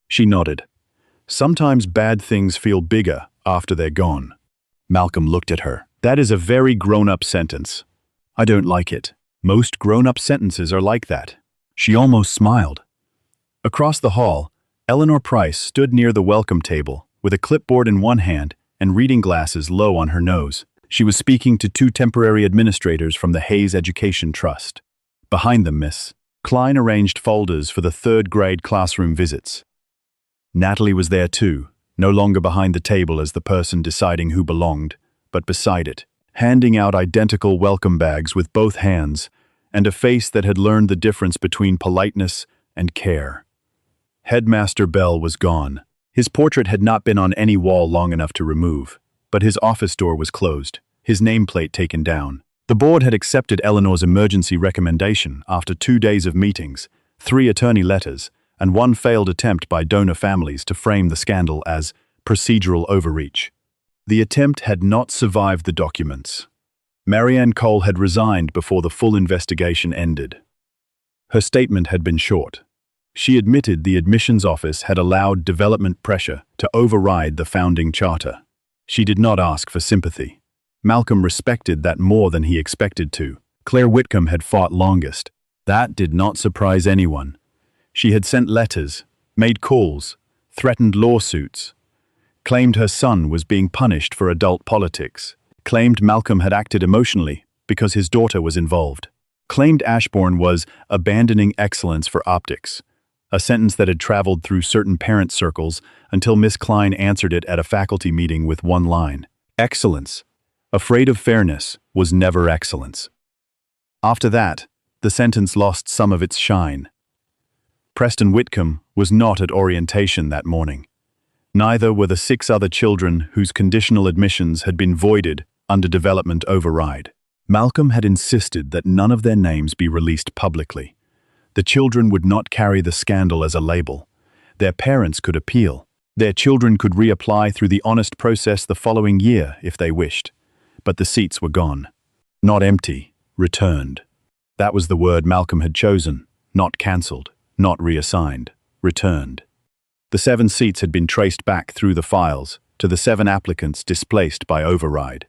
S1: She nodded. "Sometimes bad things feel bigger after they're gone." Malcolm looked at her. "That is a very grown-up sentence." "I don't like it. Most grown-up sentences are like that." She almost smiled. Across the hall, Eleanor Price stood near the welcome table, with a clipboard in one hand and reading glasses low on her nose. She was speaking to 2 temporary administrators from the Hayes Education Trust. Behind them, Miss Klein arranged folders for the 3rd grade classroom visits. Natalie was there too, no longer behind the table as the person deciding who belonged, but beside it, handing out identical welcome bags with both hands, and a face that had learned the difference between politeness and care. Headmaster Bell was gone. His portrait had not been on any wall long enough to remove, but his office door was closed, his nameplate taken down. The board had accepted Eleanor's emergency recommendation after 2 days of meetings, 3 attorney letters, and 1 failed attempt by donor families to frame the scandal as procedural overreach. The attempt had not survived the documents. Marianne Cole had resigned before the full investigation ended. Her statement had been short. She admitted the admissions office had allowed development pressure to override the founding charter. She did not ask for sympathy. Malcolm respected that more than he expected to. Claire Whitcomb had fought longest. That did not surprise anyone. She had sent letters, made calls, threatened lawsuits, claimed her son was being punished for adult politics, claimed Malcolm had acted emotionally because his daughter was involved, claimed Ashbourne was abandoning excellence for optics, a sentence that had traveled through certain parent circles until Miss Klein answered it at a faculty meeting with one line: "Excellence, afraid of fairness, was never excellence." After that, the sentence lost some of its shine. Preston Whitcomb was not at orientation that morning. Neither were the 6 other children whose conditional admissions had been voided under development override. Malcolm had insisted that none of their names be released publicly. The children would not carry the scandal as a label. Their parents could appeal. Their children could reapply through the honest process the following year if they wished. But the seats were gone. Not empty, returned. That was the word Malcolm had chosen. Not cancelled, not reassigned, returned. The 7 seats had been traced back through the files to the 7 applicants displaced by override.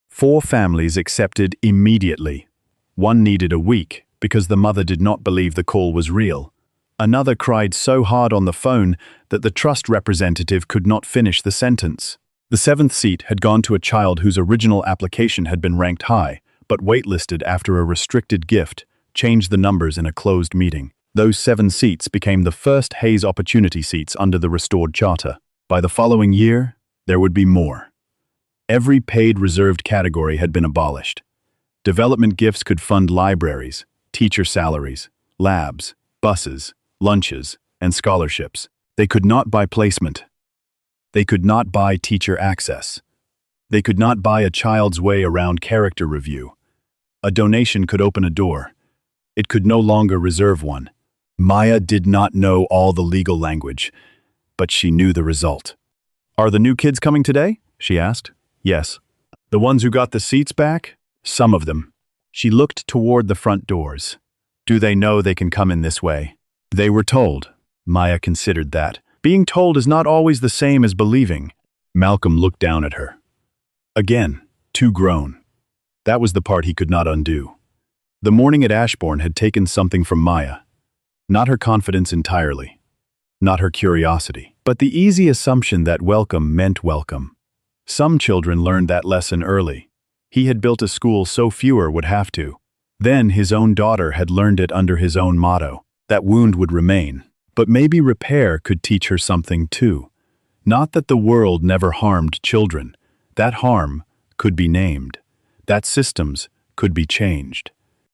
S1: 4 families accepted immediately. 1 needed a week because the mother did not believe the call was real. Another cried so hard on the phone that the trust representative could not finish the sentence. The 7th seat had gone to a child whose original application had been ranked high, but waitlisted after a restricted gift changed the numbers in a closed meeting. Those 7 seats became the first Hayes opportunity seats under the restored charter. By the following year, there would be more. Every paid reserved category had been abolished. Development gifts could fund libraries, teacher salaries, labs, buses, lunches, and scholarships. They could not buy placement. They could not buy teacher access. They could not buy a child's way around character review. A donation could open a door. It could no longer reserve one. Maya did not know all the legal language, but she knew the result. "Are the new kids coming today?" she asked. "Yes." "The ones who got the seats back?" "Some of them." She looked toward the front doors. "Do they know they can come in this way?" They were told. Maya considered that. Being told is not always the same as believing. Malcolm looked down at her. Again, too grown. That was the part he could not undo. The morning at Ashbourne had taken something from Maya. Not her confidence entirely. Not her curiosity. But the easy assumption that welcome meant welcome. Some children learned that lesson early. He had built a school so fewer would have to. Then his own daughter had learned it under his own motto. That wound would remain. But maybe repair could teach her something too. Not that the world never harmed children. That harm could be named. That systems could be changed.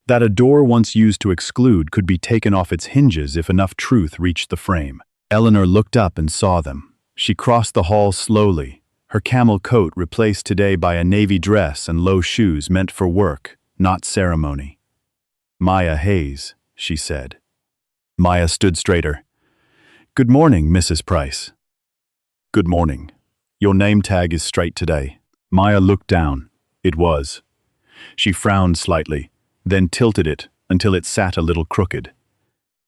S1: That a door once used to exclude could be taken off its hinges if enough truth reached the frame. Eleanor looked up and saw them. She crossed the hall slowly, her camel coat replaced today by a navy dress and low shoes meant for work, not ceremony. "Maya Hayes," she said. Maya stood straighter. "Good morning, Mrs. Price." "Good morning. Your name tag is straight today." Maya looked down. It was. She frowned slightly, then tilted it until it sat a little crooked.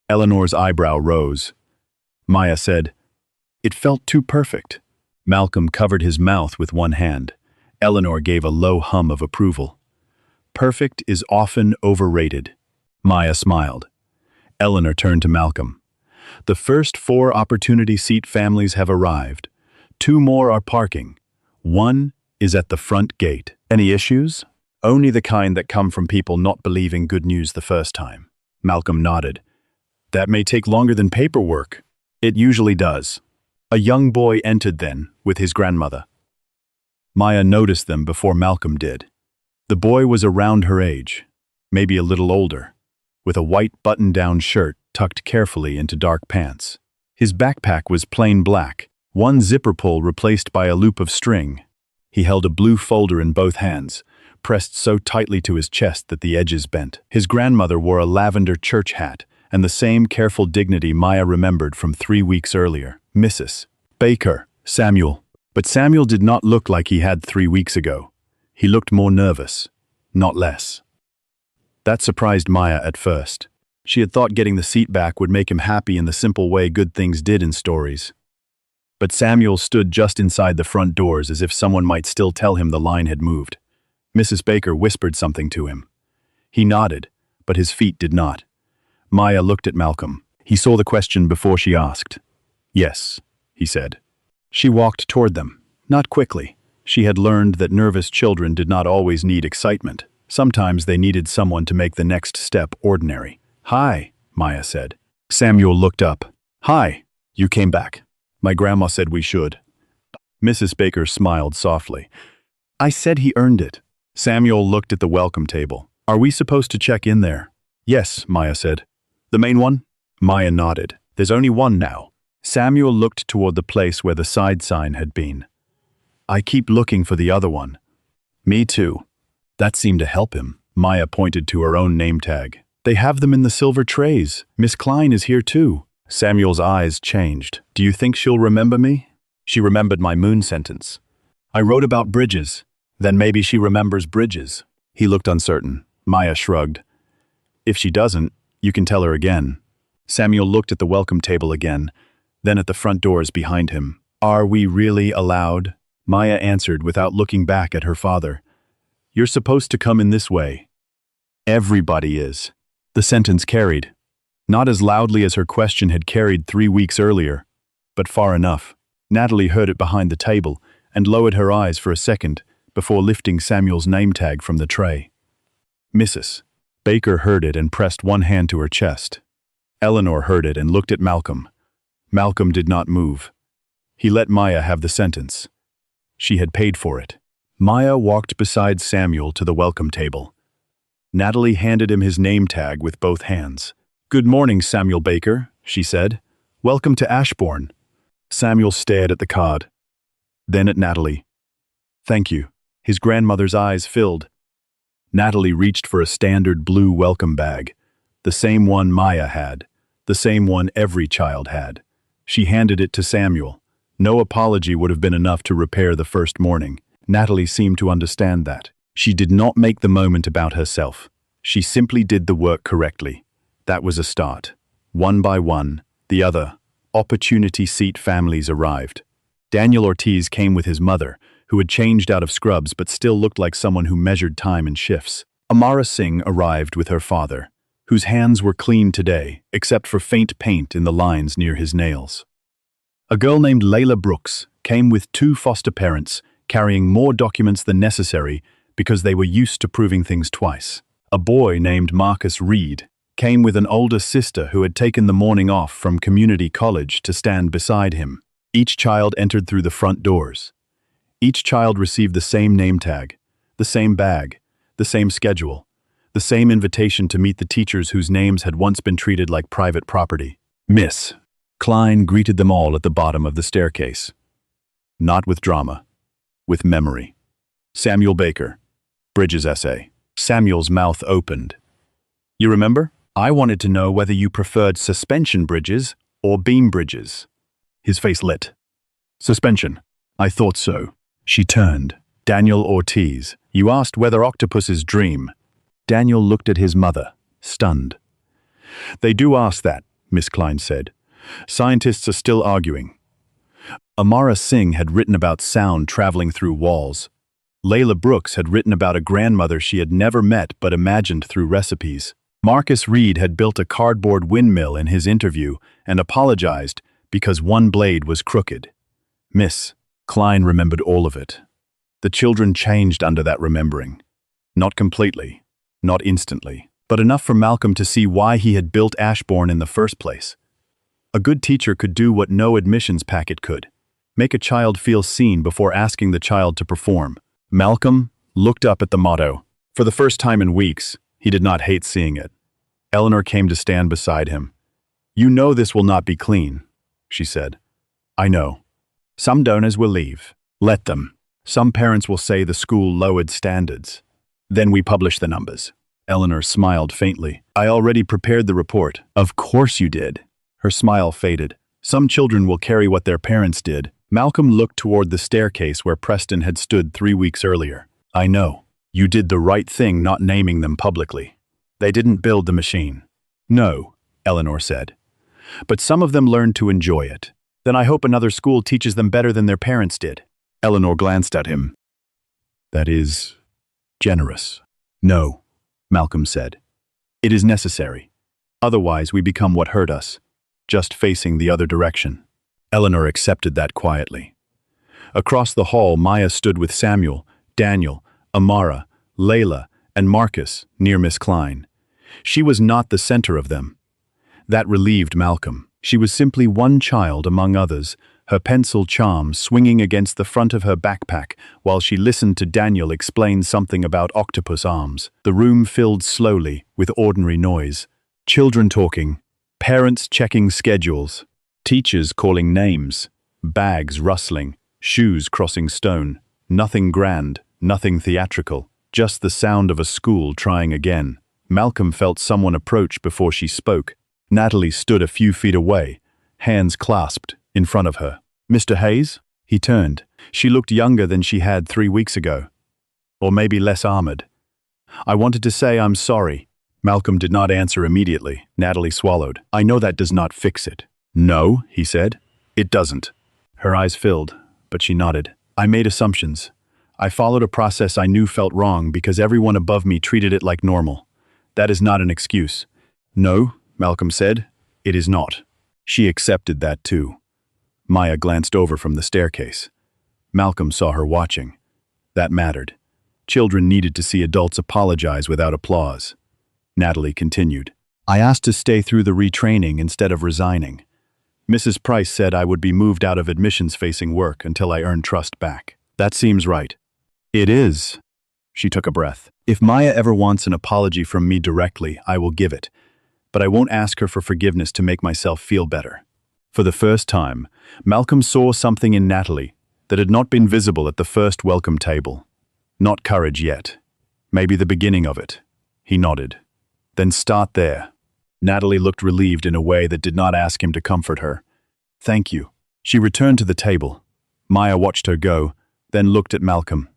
S1: Eleanor's eyebrow rose. Maya said, "It felt too perfect." Malcolm covered his mouth with one hand. Eleanor gave a low hum of approval. "Perfect is often overrated." Maya smiled. Eleanor turned to Malcolm. "The first 4 opportunity seat families have arrived. 2 more are parking. 1 is at the front gate. Any issues?" "Only the kind that come from people not believing good news the first time." Malcolm nodded. "That may take longer than paperwork." "It usually does." A young boy entered then, with his grandmother. Maya noticed them before Malcolm did. The boy was around her age, maybe a little older, with a white button-down shirt tucked carefully into dark pants. His backpack was plain black, one zipper pull replaced by a loop of string. He held a blue folder in both hands, pressed so tightly to his chest that the edges bent. His grandmother wore a lavender church hat and the same careful dignity Maya remembered from 3 weeks earlier. "Mrs. Baker, Samuel." But Samuel did not look like he had 3 weeks ago. He looked more nervous, not less. That surprised Maya at first. She had thought getting the seat back would make him happy in the simple way good things did in stories. But Samuel stood just inside the front doors as if someone might still tell him the line had moved. Mrs. Baker whispered something to him. He nodded, but his feet did not. Maya looked at Malcolm. He saw the question before she asked. "Yes," he said. She walked toward them, not quickly. She had learned that nervous children did not always need excitement. Sometimes they needed someone to make the next step ordinary. "Hi," Maya said. Samuel looked up. "Hi, you came back. My grandma said we should." Mrs. Baker smiled softly. "I said he earned it." Samuel looked at the welcome table. "Are we supposed to check in there?" "Yes," Maya said. "The main one?" Maya nodded. "There's only one now." Samuel looked toward the place where the side sign had been. "I keep looking for the other one." "Me too." That seemed to help him. Maya pointed to her own name tag. "They have them in the silver trays. Miss Klein is here too." Samuel's eyes changed. "Do you think she'll remember me?" She remembered my moon sentence. I wrote about bridges. Then maybe she remembers bridges. He looked uncertain. Maya shrugged. "If she doesn't, you can tell her again." Samuel looked at the welcome table again, then at the front doors behind him. "Are we really allowed?" Maya answered without looking back at her father. "You're supposed to come in this way." "Everybody is." The sentence carried. Not as loudly as her question had carried 3 weeks earlier, but far enough. Natalie heard it behind the table and lowered her eyes for a second before lifting Samuel's name tag from the tray. "Mrs. Baker heard it and pressed one hand to her chest. Eleanor heard it and looked at Malcolm. Malcolm did not move. He let Maya have the sentence. She had paid for it. Maya walked beside Samuel to the welcome table. Natalie handed him his name tag with both hands. "Good morning, Samuel Baker," she said. "Welcome to Ashbourne." Samuel stared at the card, then at Natalie. "Thank you." His grandmother's eyes filled. Natalie reached for a standard blue welcome bag, the same one Maya had, the same one every child had. She handed it to Samuel. No apology would have been enough to repair the first morning. Natalie seemed to understand that. She did not make the moment about herself. She simply did the work correctly. That was a start. One by one, the other opportunity seat families arrived. Daniel Ortiz came with his mother, who had changed out of scrubs but still looked like someone who measured time in shifts. Amara Singh arrived with her father, whose hands were clean today, except for faint paint in the lines near his nails. A girl named Layla Brooks came with 2 foster parents, carrying more documents than necessary because they were used to proving things twice. A boy named Marcus Reed came with an older sister who had taken the morning off from community college to stand beside him. Each child entered through the front doors. Each child received the same name tag, the same bag, the same schedule, the same invitation to meet the teachers whose names had once been treated like private property. Miss Klein greeted them all at the bottom of the staircase. Not with drama, with memory. Samuel Baker. Bridges essay. Samuel's mouth opened. You remember? I wanted to know whether you preferred suspension bridges or beam bridges. His face lit. Suspension. I thought so. She turned. Daniel Ortiz, you asked whether octopuses dream. Daniel looked at his mother, stunned. They do ask that, Miss Klein said. Scientists are still arguing. Amara Singh had written about sound traveling through walls. Layla Brooks had written about a grandmother she had never met but imagined through recipes. Marcus Reed had built a cardboard windmill in his interview and apologized because one blade was crooked. Miss Klein remembered all of it. The children changed under that remembering. Not completely, not instantly, but enough for Malcolm to see why he had built Ashbourne in the first place. A good teacher could do what no admissions packet could. Make a child feel seen before asking the child to perform. Malcolm looked up at the motto. For the first time in weeks, he did not hate seeing it. Eleanor came to stand beside him. You know this will not be clean, she said. I know. Some donors will leave. Let them. Some parents will say the school lowered standards. Then we publish the numbers. Eleanor smiled faintly. I already prepared the report. Of course you did. Her smile faded. Some children will carry what their parents did. Malcolm looked toward the staircase where Preston had stood 3 weeks earlier. I know. You did the right thing not naming them publicly. They didn't build the machine. No, Eleanor said. But some of them learned to enjoy it. Then I hope another school teaches them better than their parents did. Eleanor glanced at him. That is generous. No, Malcolm said. It is necessary. Otherwise we become what hurt us, just facing the other direction. Eleanor accepted that quietly. Across the hall, Maya stood with Samuel, Daniel, Amara, Layla, and Marcus near Miss Klein. She was not the center of them. That relieved Malcolm. She was simply one child among others, her pencil charm swinging against the front of her backpack while she listened to Daniel explain something about octopus arms. The room filled slowly with ordinary noise. Children talking, parents checking schedules, teachers calling names, bags rustling, shoes crossing stone. Nothing grand, nothing theatrical, just the sound of a school trying again. Malcolm felt someone approach before she spoke. Natalie stood a few feet away, hands clasped, in front of her. Mr. Hayes? He turned. She looked younger than she had 3 weeks ago. Or maybe less armored. I wanted to say I'm sorry. Malcolm did not answer immediately. Natalie swallowed. I know that does not fix it. No, he said. It doesn't. Her eyes filled, but she nodded. I made assumptions. I followed a process I knew felt wrong because everyone above me treated it like normal. That is not an excuse. No, Malcolm said. It is not. She accepted that too. Maya glanced over from the staircase. Malcolm saw her watching. That mattered. Children needed to see adults apologize without applause. Natalie continued. I asked to stay through the retraining instead of resigning. Mrs. Price said I would be moved out of admissions-facing work until I earned trust back. That seems right. It is. She took a breath. If Maya ever wants an apology from me directly, I will give it. But I won't ask her for forgiveness to make myself feel better. For the first time, Malcolm saw something in Natalie that had not been visible at the first welcome table. Not courage yet. Maybe the beginning of it. He nodded. Then start there. Natalie looked relieved in a way that did not ask him to comfort her. Thank you. She returned to the table. Maya watched her go, then looked at Malcolm.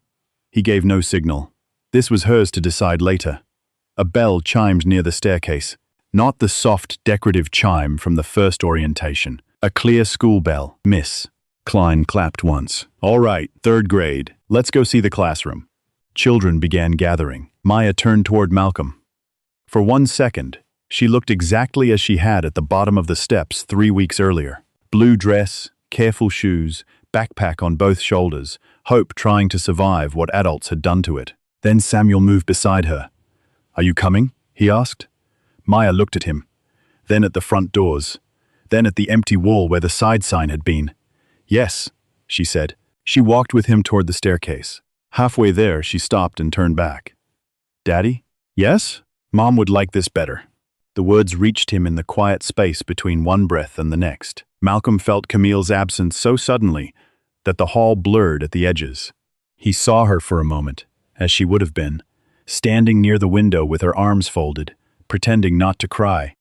S1: He gave no signal. This was hers to decide later. A bell chimed near the staircase. Not the soft, decorative chime from the first orientation. A clear school bell. Miss Klein clapped once. All right, 3rd grade. Let's go see the classroom. Children began gathering. Maya turned toward Malcolm. For 1 second, she looked exactly as she had at the bottom of the steps 3 weeks earlier. Blue dress, careful shoes, backpack on both shoulders, hope trying to survive what adults had done to it. Then Samuel moved beside her. Are you coming? He asked. Maya looked at him, then at the front doors, then at the empty wall where the side sign had been. Yes, she said. She walked with him toward the staircase. Halfway there, she stopped and turned back. Daddy? Yes? Mom would like this better. The words reached him in the quiet space between one breath and the next. Malcolm felt Camille's absence so suddenly that the hall blurred at the edges. He saw her for a moment, as she would have been, standing near the window with her arms folded, pretending not to cry,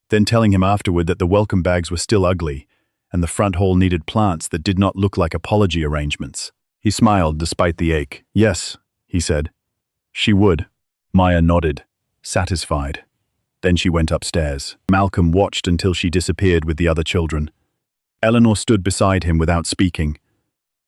S1: then telling him afterward that the welcome bags were still ugly, and the front hall needed plants that did not look like apology arrangements. He smiled despite the ache. Yes, he said. She would. Maya nodded, satisfied. Then she went upstairs. Malcolm watched until she disappeared with the other children. Eleanor stood beside him without speaking.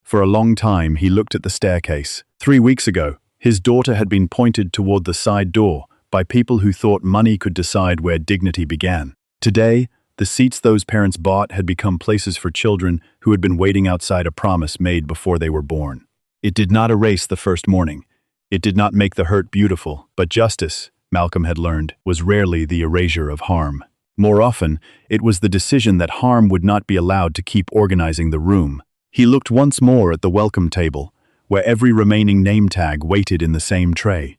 S1: For a long time, he looked at the staircase. 3 weeks ago, his daughter had been pointed toward the side door by people who thought money could decide where dignity began. Today, the seats those parents bought had become places for children who had been waiting outside a promise made before they were born. It did not erase the first morning. It did not make the hurt beautiful, but justice, Malcolm had learned, was rarely the erasure of harm. More often, it was the decision that harm would not be allowed to keep organizing the room. He looked once more at the welcome table, where every remaining name tag waited in the same tray.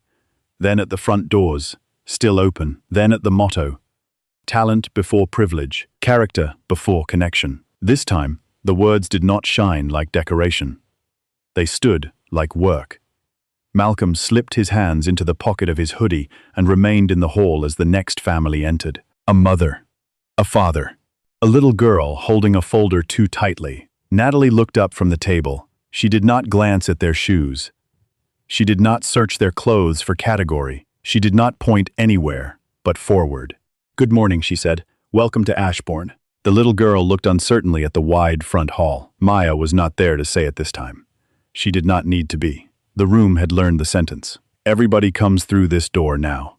S1: Then at the front doors, still open. Then at the motto, talent before privilege, character before connection. This time, the words did not shine like decoration. They stood like work. Malcolm slipped his hands into the pocket of his hoodie and remained in the hall as the next family entered. A mother, a father, a little girl holding a folder too tightly. Natalie looked up from the table. She did not glance at their shoes. She did not search their clothes for category. She did not point anywhere, but forward. Good morning, she said. Welcome to Ashbourne. The little girl looked uncertainly at the wide front hall. Maya was not there to say it this time. She did not need to be. The room had learned the sentence. Everybody comes through this door now.